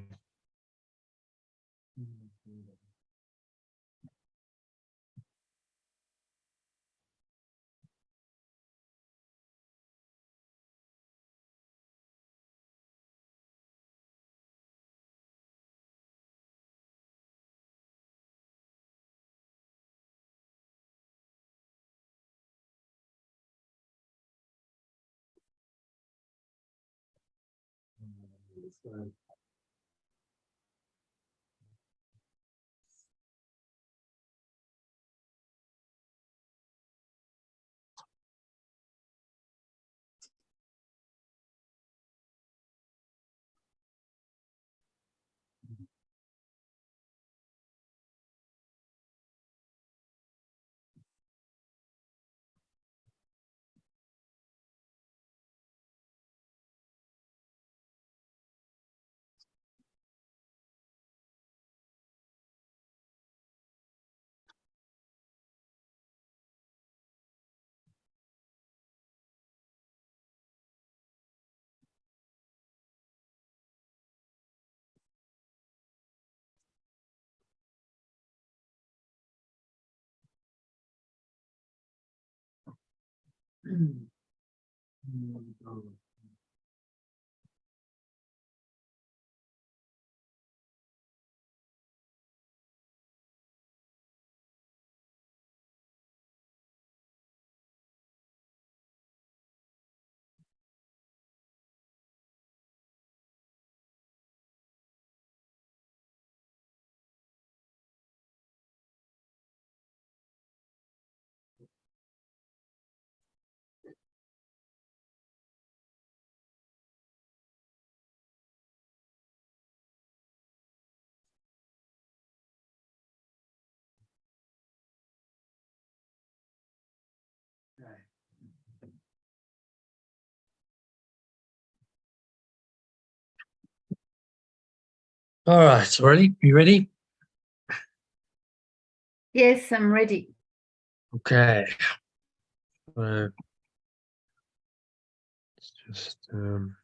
All right, ready? You ready? Yes, I'm ready. Okay. Let's just some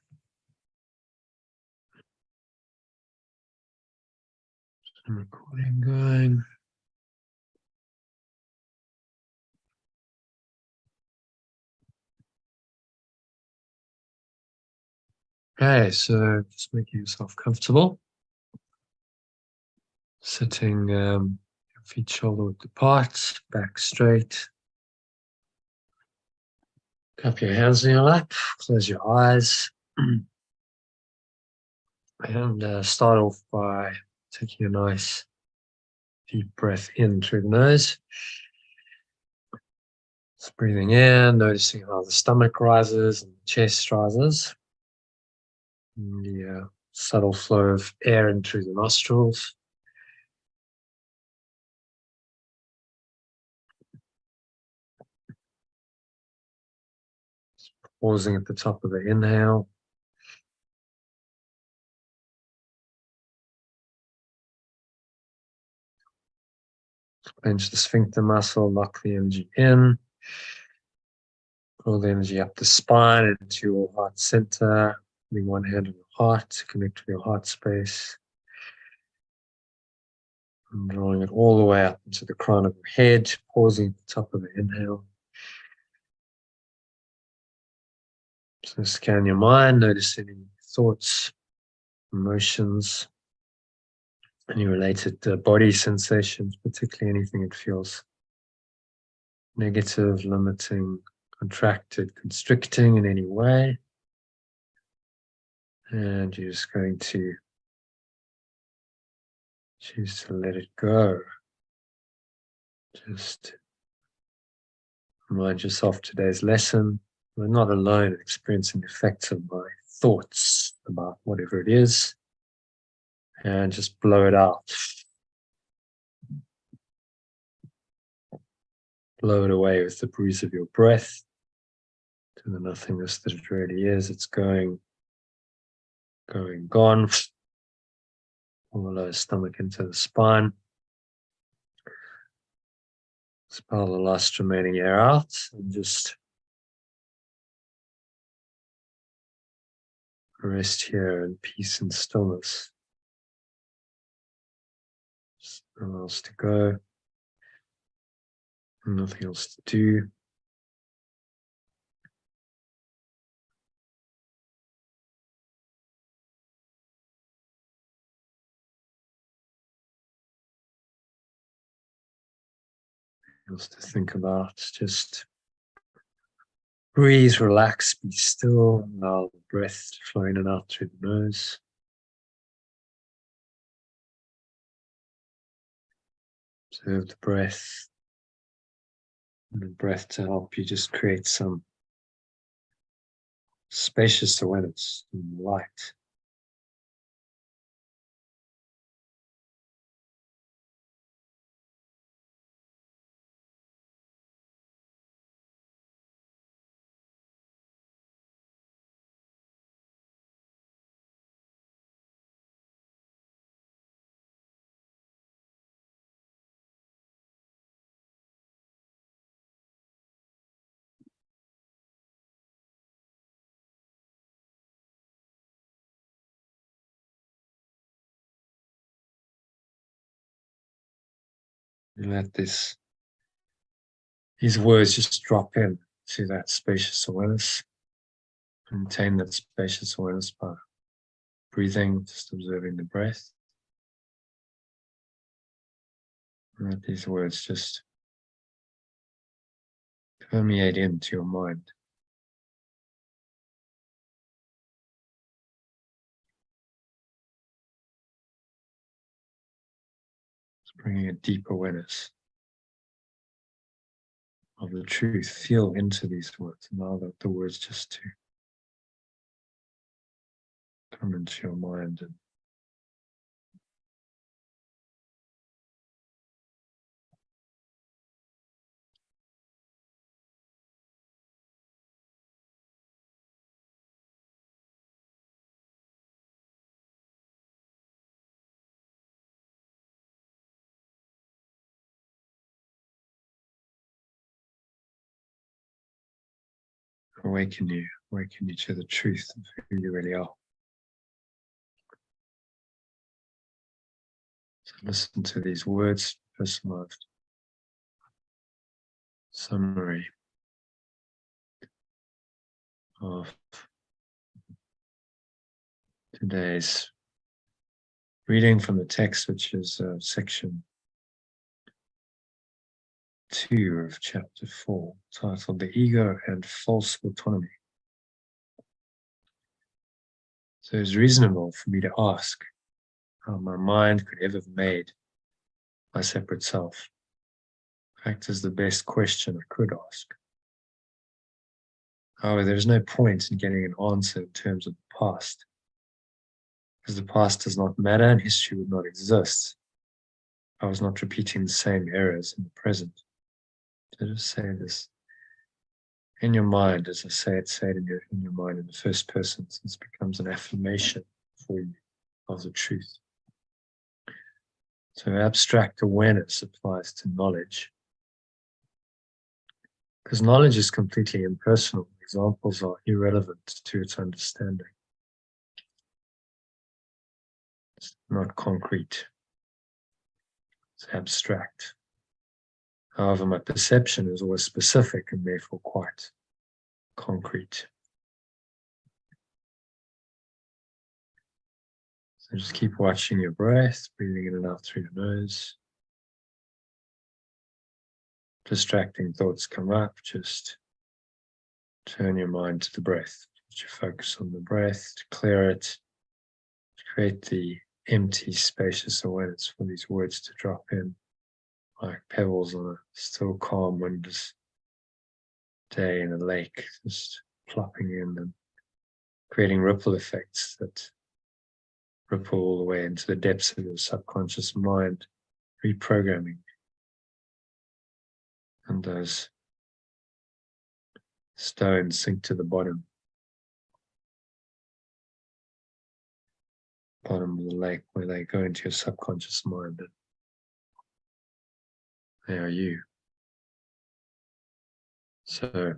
recording going. Okay, so just making yourself comfortable. Sitting your feet shoulder width apart, back straight. Cup your hands in your lap, close your eyes. And start off by taking a nice deep breath in through the nose. Just breathing in, noticing how the stomach rises and the chest rises. And the subtle flow of air in through the nostrils. Pausing at the top of the inhale. Clench the sphincter muscle, lock the energy in. Pull the energy up the spine into your heart center. Putting one hand on your heart to connect with your heart space. And drawing it all the way up into the crown of your head, pausing at the top of the inhale. So scan your mind, notice any thoughts, emotions, any related body sensations, particularly anything that feels negative, limiting, contracted, constricting in any way. And you're just going to choose to let it go. Just remind yourself today's lesson. We're not alone in experiencing the effects of my thoughts about whatever it is. And just blow it out. Blow it away with the breeze of your breath to the nothingness that it really is. It's going, gone. All the lower stomach into the spine. Expel the last remaining air out and just rest here in peace and stillness. Nothing else to go. Nothing else to do. Nothing else to think about. Just breathe, relax, be still. Allow the breath to flow in and out through the nose. Observe the breath. And the breath to help you just create some spacious awareness and light. And let these words just drop in. to that spacious awareness. Maintain that spacious awareness by breathing, just observing the breath. And let these words just permeate into your mind. Just bringing a deep awareness of the truth. Feel into these words. Allow the words just to come into your mind and awaken you to the truth of who you really are. So listen to these words, personalized summary of today's reading from the text, which is section 2 of chapter 4, titled The Ego and False Autonomy. So it's reasonable for me to ask how my mind could ever have made my separate self. In fact, is the best question I could ask. However, there's no point in getting an answer in terms of the past, because the past does not matter and history would not exist. I was not repeating the same errors in the present. So just say this in your mind, as I say it in your mind in the first person, since it becomes an affirmation for you of the truth. So abstract awareness applies to knowledge, because knowledge is completely impersonal. Examples are irrelevant to its understanding. It's not concrete. It's abstract. However, my perception is always specific and therefore quite concrete. So just keep watching your breath, breathing in and out through your nose. Distracting thoughts come up, just turn your mind to the breath. Put your focus on the breath, to clear it, to create the empty, spacious awareness for these words to drop in like pebbles on a still, calm, windless day in a lake, just plopping in and creating ripple effects that ripple all the way into the depths of your subconscious mind, reprogramming. And those stones sink to the bottom of the lake, where they go into your subconscious mind, and they are you. So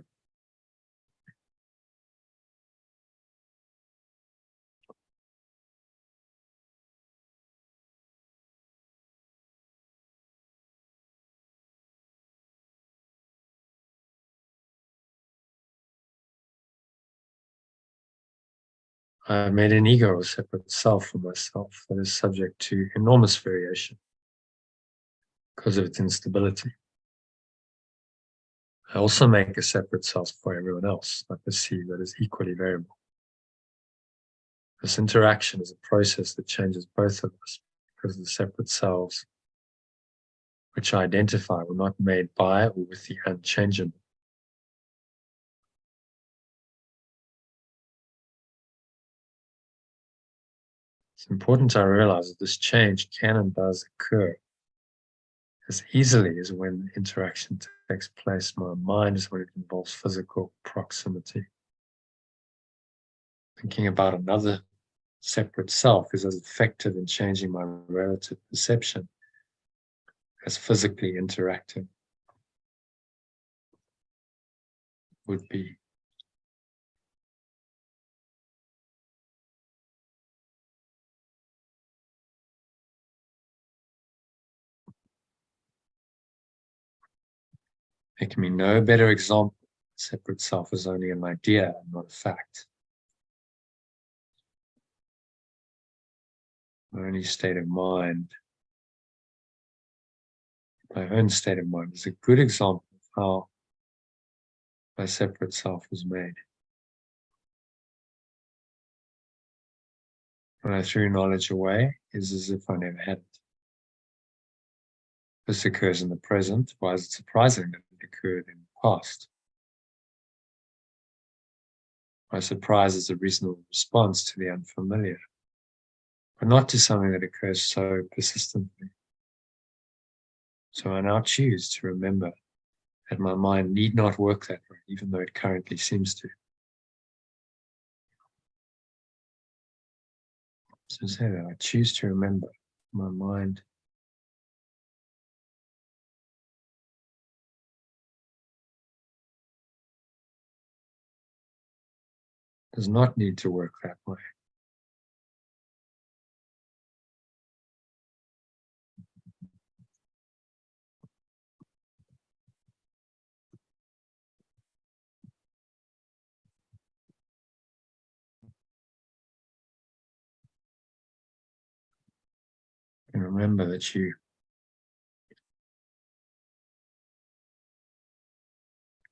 I made an ego, a separate self for myself, that is subject to enormous variation because of its instability. I also make a separate self for everyone else, I perceive, that is equally variable. This interaction is a process that changes both of us, because the separate selves which I identify were not made by or with the unchangeable. It's important I realize that this change can and does occur as easily as when interaction takes place. My mind is when it involves physical proximity. Thinking about another separate self is as effective in changing my relative perception as physically interacting would be. There can be no better example separate self is only an idea, not a fact. My only state of mind, my own state of mind, is a good example of how my separate self was made. When I threw knowledge away, it's as if I never had it. This occurs in the present. Why is it surprising that it occurred in the past? My surprise is a reasonable response to the unfamiliar, but not to something that occurs so persistently. So I now choose to remember that my mind need not work that way, even though it currently seems to. So say that I choose to remember my mind does not need to work that way. And remember that you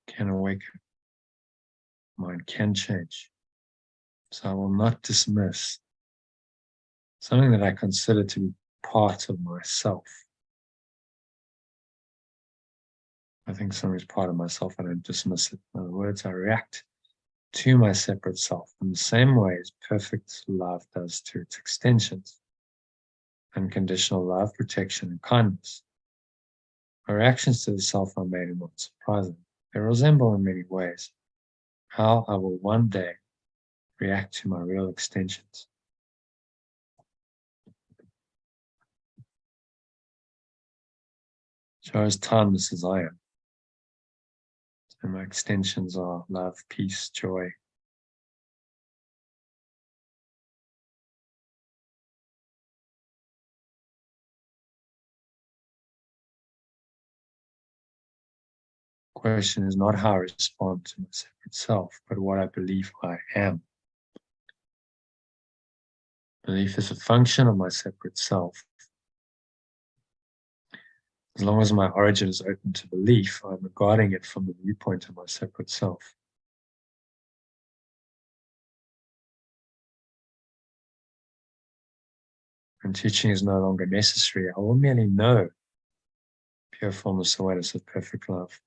can awaken. Mind can change. So I will not dismiss something that I consider to be part of myself. I think something is part of myself, I don't dismiss it. In other words, I react to my separate self in the same way as perfect love does to its extensions. Unconditional love, protection, and kindness. My reactions to the self I made are not surprising. They resemble in many ways how I will one day react to my real extensions. So as timeless as I am, and my extensions are love, peace, joy. The question is not how I respond to my separate self, but what I believe I am. Belief is a function of my separate self. As long as my origin is open to belief, I'm regarding it from the viewpoint of my separate self. When teaching is no longer necessary, I will merely know pure formless awareness of perfect love.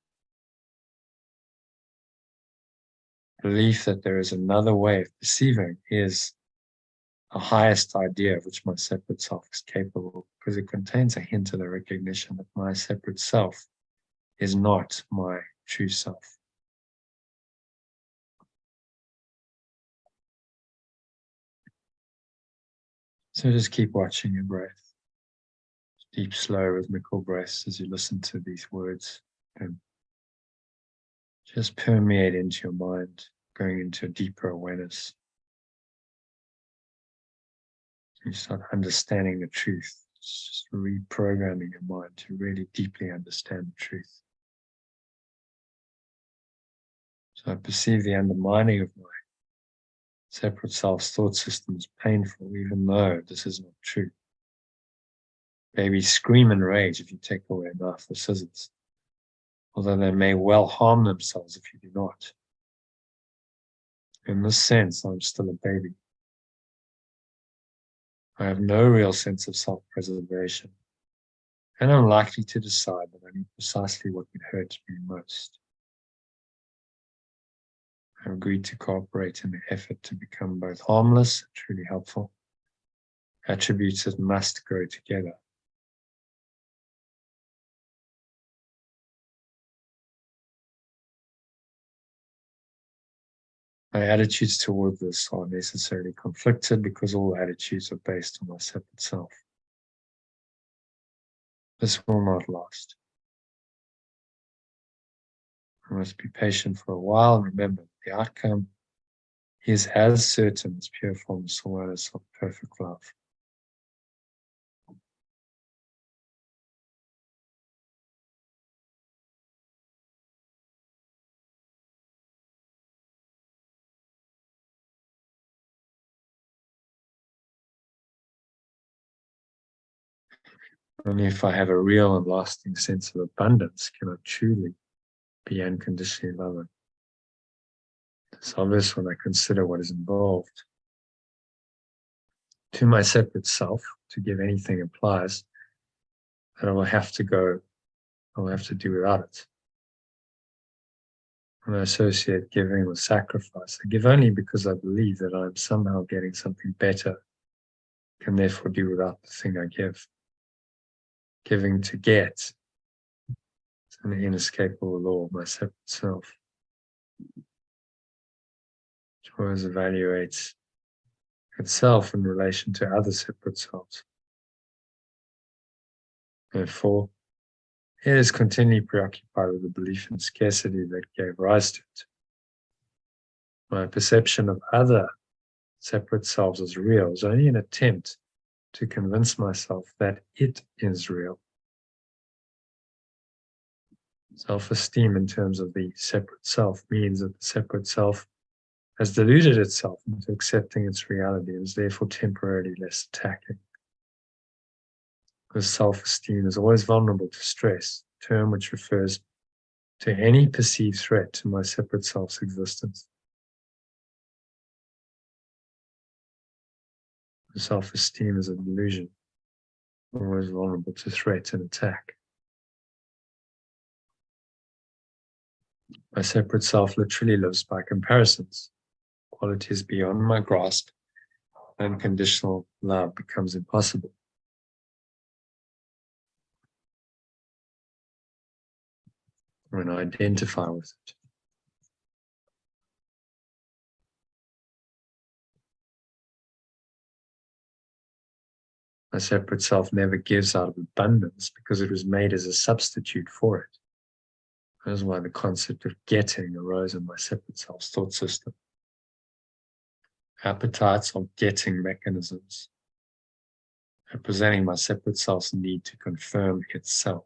Belief that there is another way of perceiving is the highest idea of which my separate self is capable, because it contains a hint of the recognition that my separate self is not my true self. So just keep watching your breath. Deep, slow, rhythmical breaths as you listen to these words and just permeate into your mind, going into a deeper awareness. You start understanding the truth. It's just reprogramming your mind to really deeply understand the truth. So I perceive the undermining of my separate self's thought system as painful, even though this is not true. Babies scream in rage if you take away a knife or scissors, although they may well harm themselves if you do not. In this sense, I'm still a baby. I have no real sense of self-preservation, and I'm likely to decide that I need precisely what would hurt me most. I've agreed to cooperate in the effort to become both harmless and truly helpful, attributes that must grow together. My attitudes toward this are necessarily conflicted because all attitudes are based on my separate self. This will not last. I must be patient for a while and remember the outcome is as certain as pure formless awareness of perfect love. Only if I have a real and lasting sense of abundance can I truly be unconditionally loving. It's obvious when I consider what is involved. To my separate self, to give anything implies that I will have to do without it. When I associate giving with sacrifice, I give only because I believe that I am somehow getting something better, can therefore do without the thing I give. Giving to get is an inescapable law of my separate self, which always evaluates itself in relation to other separate selves. Therefore, it is continually preoccupied with the belief in scarcity that gave rise to it. My perception of other separate selves as real is only an attempt to convince myself that it is real. Self-esteem in terms of the separate self means that the separate self has deluded itself into accepting its reality and is therefore temporarily less attacking. Because self-esteem is always vulnerable to stress, a term which refers to any perceived threat to my separate self's existence. Self-esteem is a delusion, always vulnerable to threat and attack. My separate self literally lives by comparisons. Qualities beyond my grasp, unconditional love becomes impossible. When I identify with it. My separate self never gives out of abundance because it was made as a substitute for it. That is why the concept of getting arose in my separate self's thought system. Appetites are getting mechanisms, representing my separate self's need to confirm itself.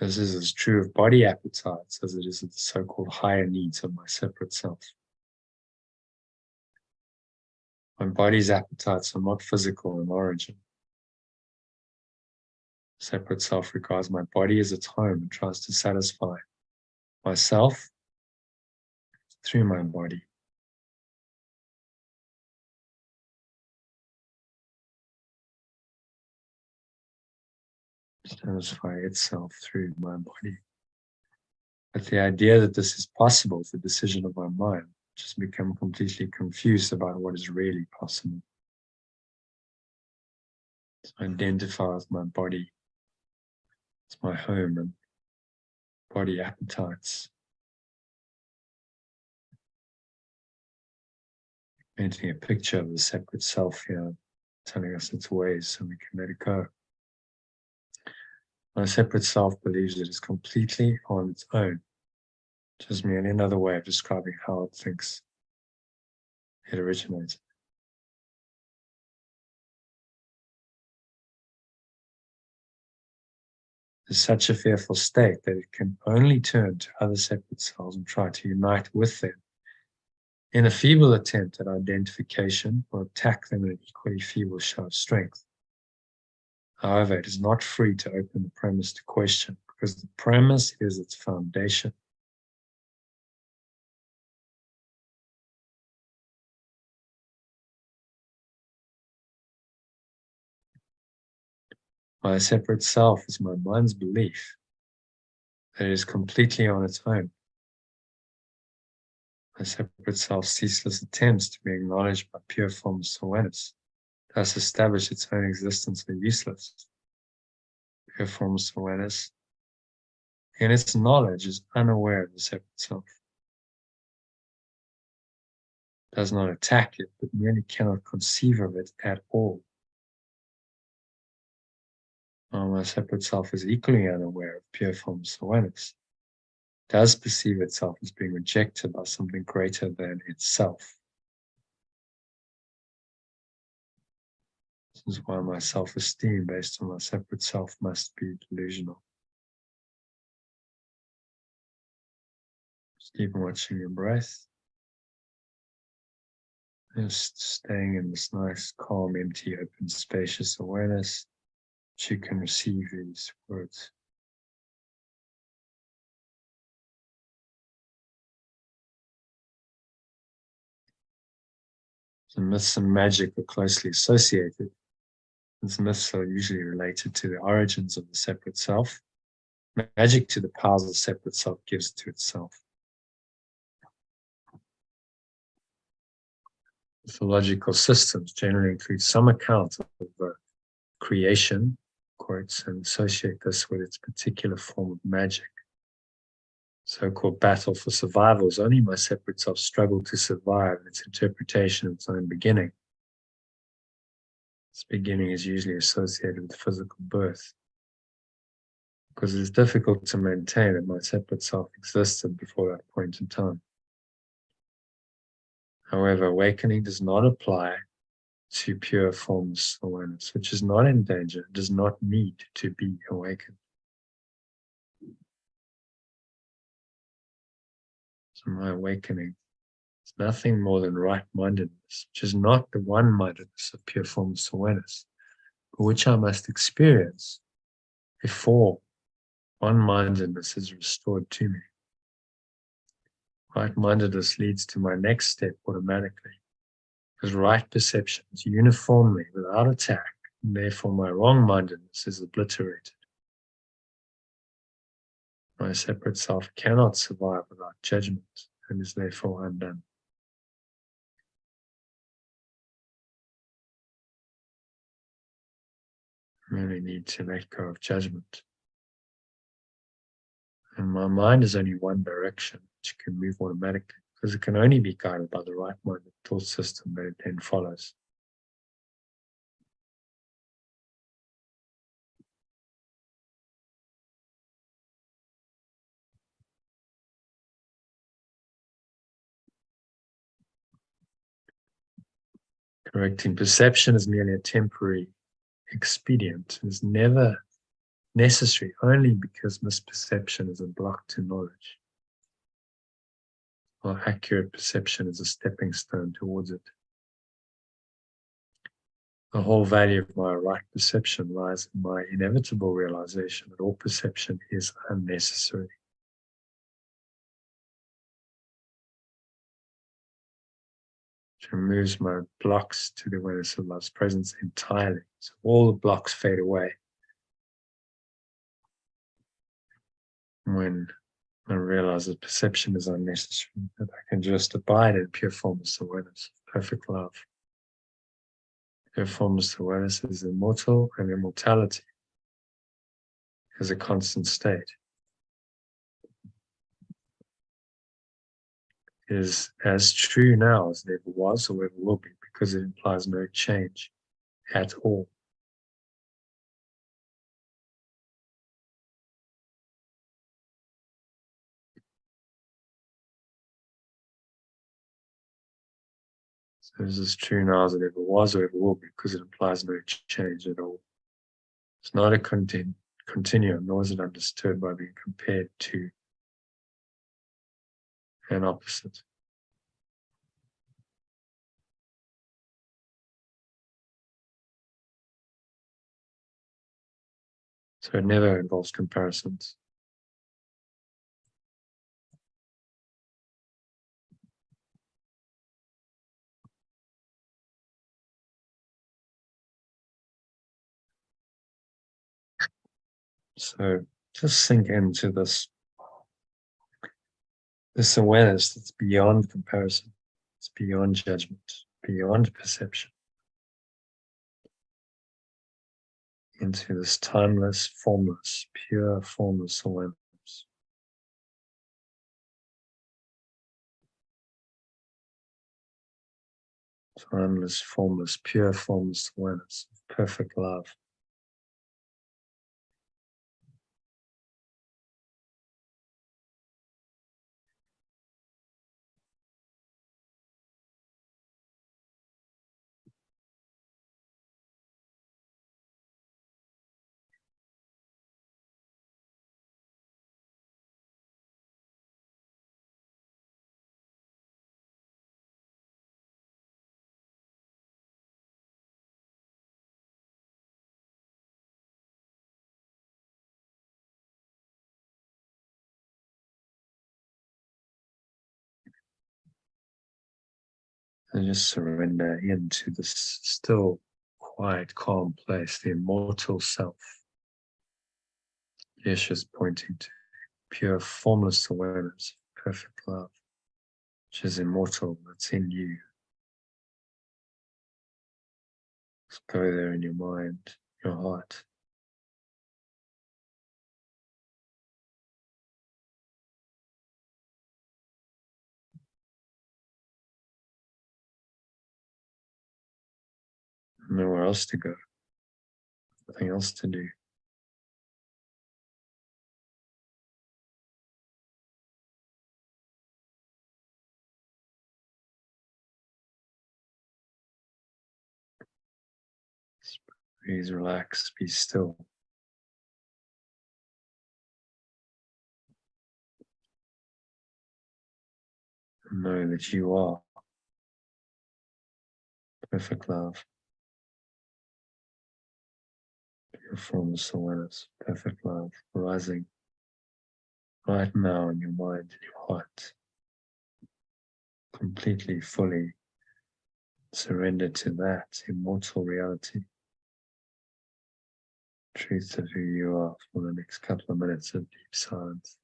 This is as true of body appetites as it is of the so-called higher needs of my separate self. My body's appetites are not physical in origin. Separate self regards my body as its home and tries to satisfy myself through my body. Satisfy itself through my body. But the idea that this is possible is the decision of my mind, which has become completely confused about what is really possible. To identify with my body, it's my home and body appetites. Painting a picture of the separate self here, telling us its ways so we can let it go. My separate self believes it is completely on its own, which is merely another way of describing how it thinks it originates. It is such a fearful state that it can only turn to other separate selves and try to unite with them in a feeble attempt at identification or attack them in an equally feeble show of strength. However, it is not free to open the premise to question because the premise is its foundation. My separate self is my mind's belief that it is completely on its own. My separate self's ceaseless attempts to be acknowledged by pure formless awareness, thus establish its own existence, are useless. Pure formless awareness, in its knowledge, is unaware of the separate self. It does not attack it, but merely cannot conceive of it at all. While my separate self is equally unaware of pure formless awareness, it does perceive itself as being rejected by something greater than itself. This is why my self-esteem based on my separate self must be delusional. Just keep watching your breath. Just staying in this nice, calm, empty, open, spacious awareness, that you can receive these words. The myths and magic are closely associated. These myths are usually related to the origins of the separate self. Magic to the powers the separate self gives to itself. Mythological systems generally include some account of creation, quotes, and associate this with its particular form of magic. So-called battle for survival is only my separate self struggle to survive and its interpretation of its own beginning. This beginning is usually associated with physical birth, because it is difficult to maintain that my separate self existed before that point in time. However, awakening does not apply to pure formless awareness, which is not in danger, does not need to be awakened. So my awakening is nothing more than right-mindedness, which is not the one-mindedness of pure formless awareness, but which I must experience before one-mindedness is restored to me. Right-mindedness leads to my next step automatically, because right perception is uniformly without attack, and therefore my wrong-mindedness is obliterated. My separate self cannot survive without judgment and is therefore undone. I really need to let go of judgment. And my mind is only one direction, which can move automatically, because it can only be guided by the right-minded thought system that it then follows. Correcting perception is merely a temporary expedient. It is never necessary, only because misperception is a block to knowledge, while accurate perception is a stepping stone towards it. The whole value of my right perception lies in my inevitable realization that all perception is unnecessary. Which removes my blocks to the awareness of love's presence entirely. So all the blocks fade away when I realize that perception is unnecessary, that I can just abide in pure formless awareness, perfect love. Pure formless awareness is immortal, and immortality is a constant state. It is as true now as it ever was or ever will be, because it implies no change at all. So it is as true now as it ever was or ever will be, because it implies no change at all. It's not a continuum, nor is it understood by being compared to an opposite. So it never involves comparisons. So just sink into this awareness that's beyond comparison, it's beyond judgment, beyond perception, into this timeless, formless, pure formless awareness. Timeless, formless, pure formless awareness of perfect love. And just surrender into this still, quiet, calm place, the immortal self. Yeshua's pointing to pure, formless awareness, perfect love, which is immortal, that's in you. Just go there in your mind, your heart. Nowhere else to go, nothing else to do. Just breathe, relax, be still. And know that you are perfect love, pure formless awareness, perfect love, rising right now in your mind, in your heart, completely, fully surrender to that immortal reality, truth of who you are for the next couple of minutes of deep silence.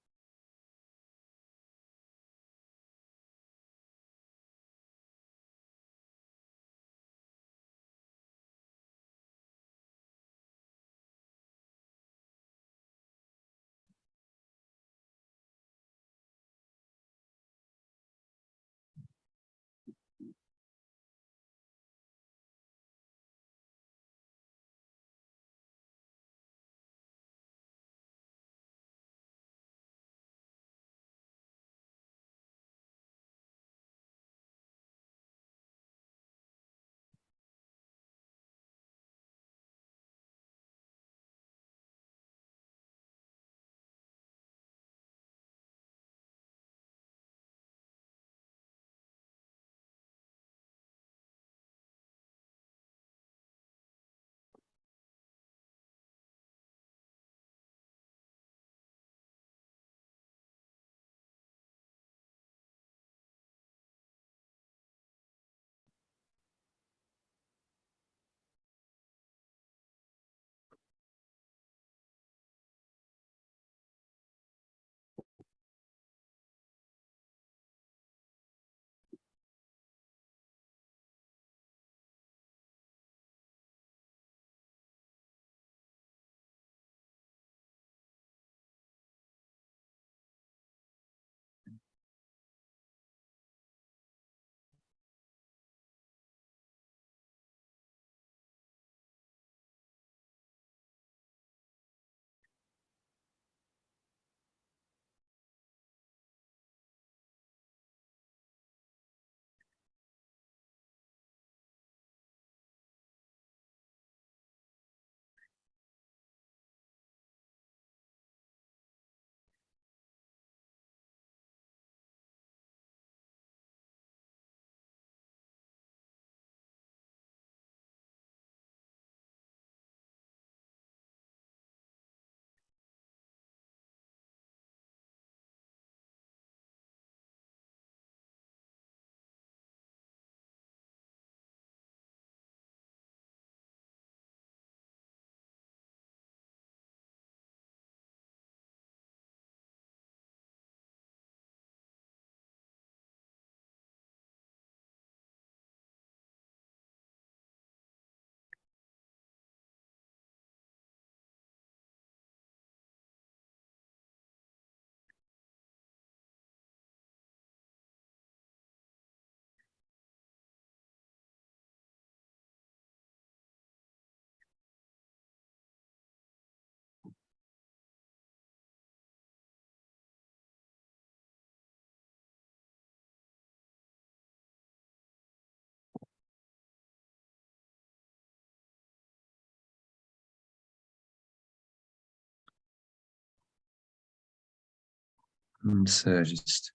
And so just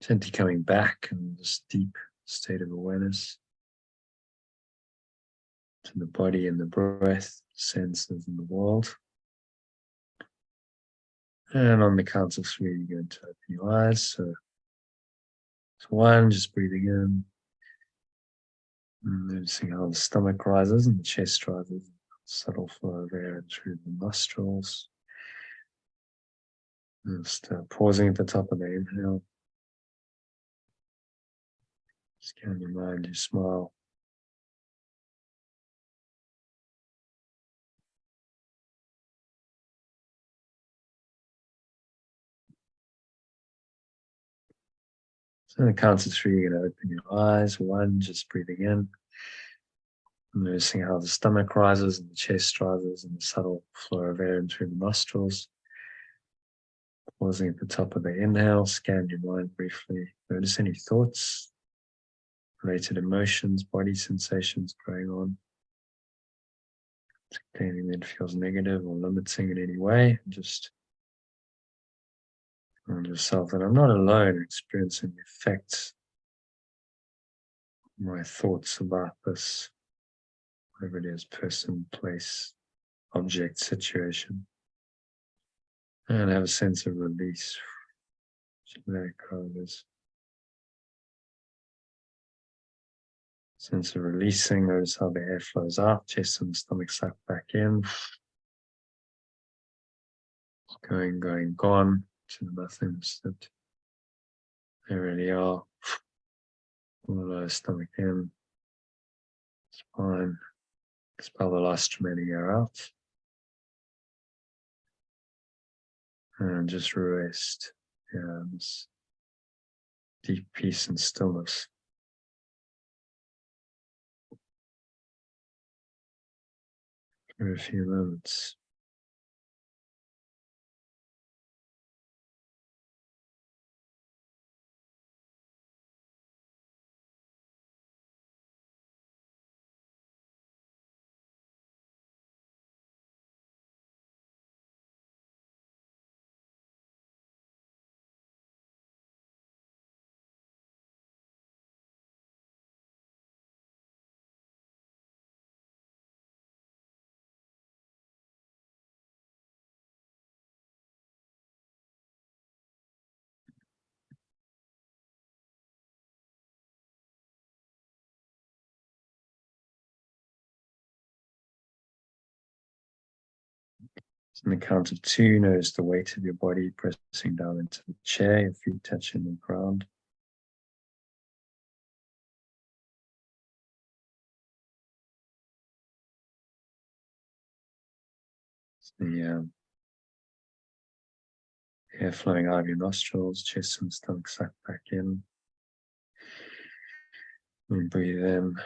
gently coming back in this deep state of awareness to the body and the breath, senses in the world. And on the count of 3, you're going to open your eyes. So 1, just breathing in, And noticing how the stomach rises and the chest rises, subtle flow of air through the nostrils. Just pausing at the top of the inhale. Scan your mind, you smile. So on the count of 3, you're going to open your eyes. 1, just breathing in. Noticing how the stomach rises and the chest rises and the subtle flow of air in through the nostrils. Pausing at the top of the inhale, scan your mind briefly. Notice any thoughts, related emotions, body sensations going on. Anything that feels negative or limiting in any way. Just remind yourself that I'm not alone experiencing the effects of my thoughts about this, whatever it is, person, place, object, situation. And have a sense of release. Let it go. This sense of releasing. Notice how the air flows out, chest and the stomach suck back in. Going, gone to the nothingness that they really are. All stomach in, spine. Expel the last remaining air out. And just rest. Yeah, this deep peace and stillness. For a few moments. On the count of 2, notice the weight of your body pressing down into the chair, your feet touching the ground. The air flowing out of your nostrils, chest and stomach suck back in. And breathe in.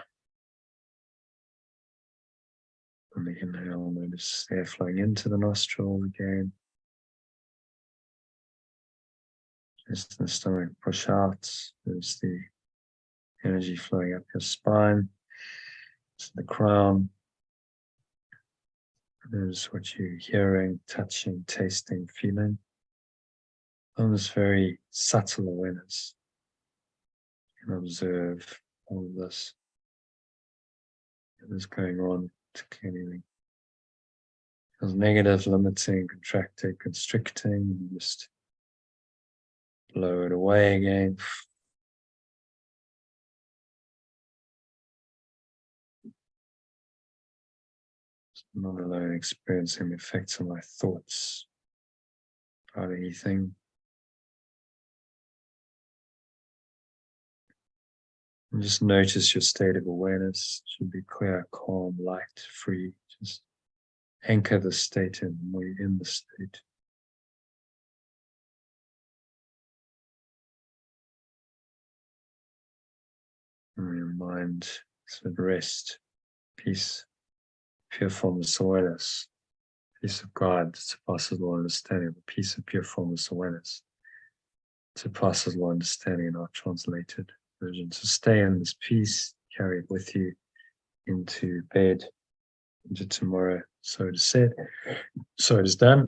On the inhale, notice air flowing into the nostril again. Chest and stomach push out. There's the energy flowing up your spine to the crown. Notice what you're hearing, touching, tasting, feeling. On this very subtle awareness, you can observe all of this. What is going on to anything. Feels negative, limiting, contracting, constricting, and just blow it away again. I'm not alone experiencing the effects of my thoughts about anything. And just notice your state of awareness. It should be clear, calm, light, free. Just anchor the state in when you're in the state. And your mind is at rest, peace, pure formless awareness, peace of God, surpasses all understanding, the peace of pure formless awareness, surpasses all understanding in our translated version. So stay in this peace, carry it with you into bed, into tomorrow. So it is said, so it is done.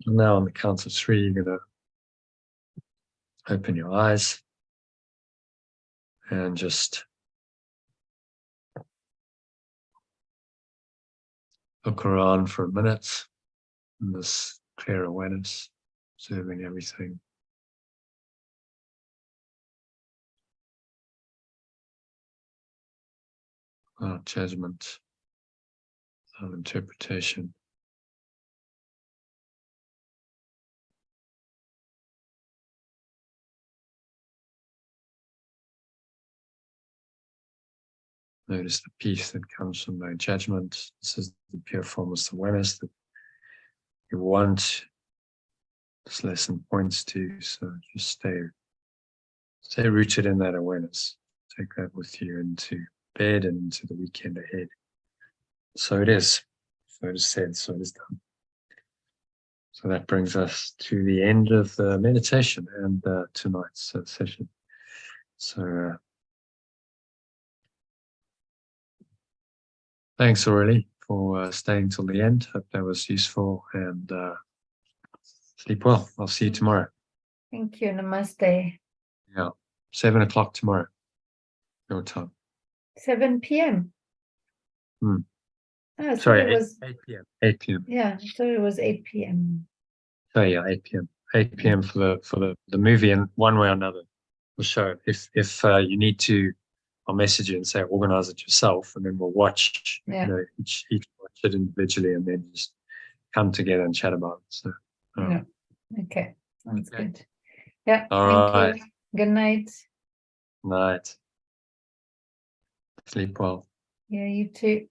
And now on the count of 3, you're going to open your eyes and just look around for a minute in this clear awareness, observing everything. without judgment, without interpretation. Notice the peace that comes from no judgment. This is the pure formless awareness that you want. This lesson points to. So just stay rooted in that awareness. Take that with you into bed and into the weekend ahead. So it is. So it is said. So it is done. So that brings us to the end of the meditation and tonight's session. So thanks, Aurelie, for staying till the end. Hope that was useful, and sleep well. I'll see you tomorrow. Thank you. Namaste. Yeah, 7 o'clock tomorrow, your time. 7 p.m. Hmm. Oh, I thought Sorry, it was 8 p.m. 8 p.m. yeah, I thought it was 8 p.m. So yeah, 8 p.m. 8 p.m. for the movie, and one way or another, we'll show it. If you need to, I'll message you and say organize it yourself, and then we'll watch. Yeah. You know, each watch it individually, and then just come together and chat about it. So. Yeah. Okay. Sounds Okay. good. Yeah. All Thank right. you. Good night. Night. Sleep well. Yeah, you too.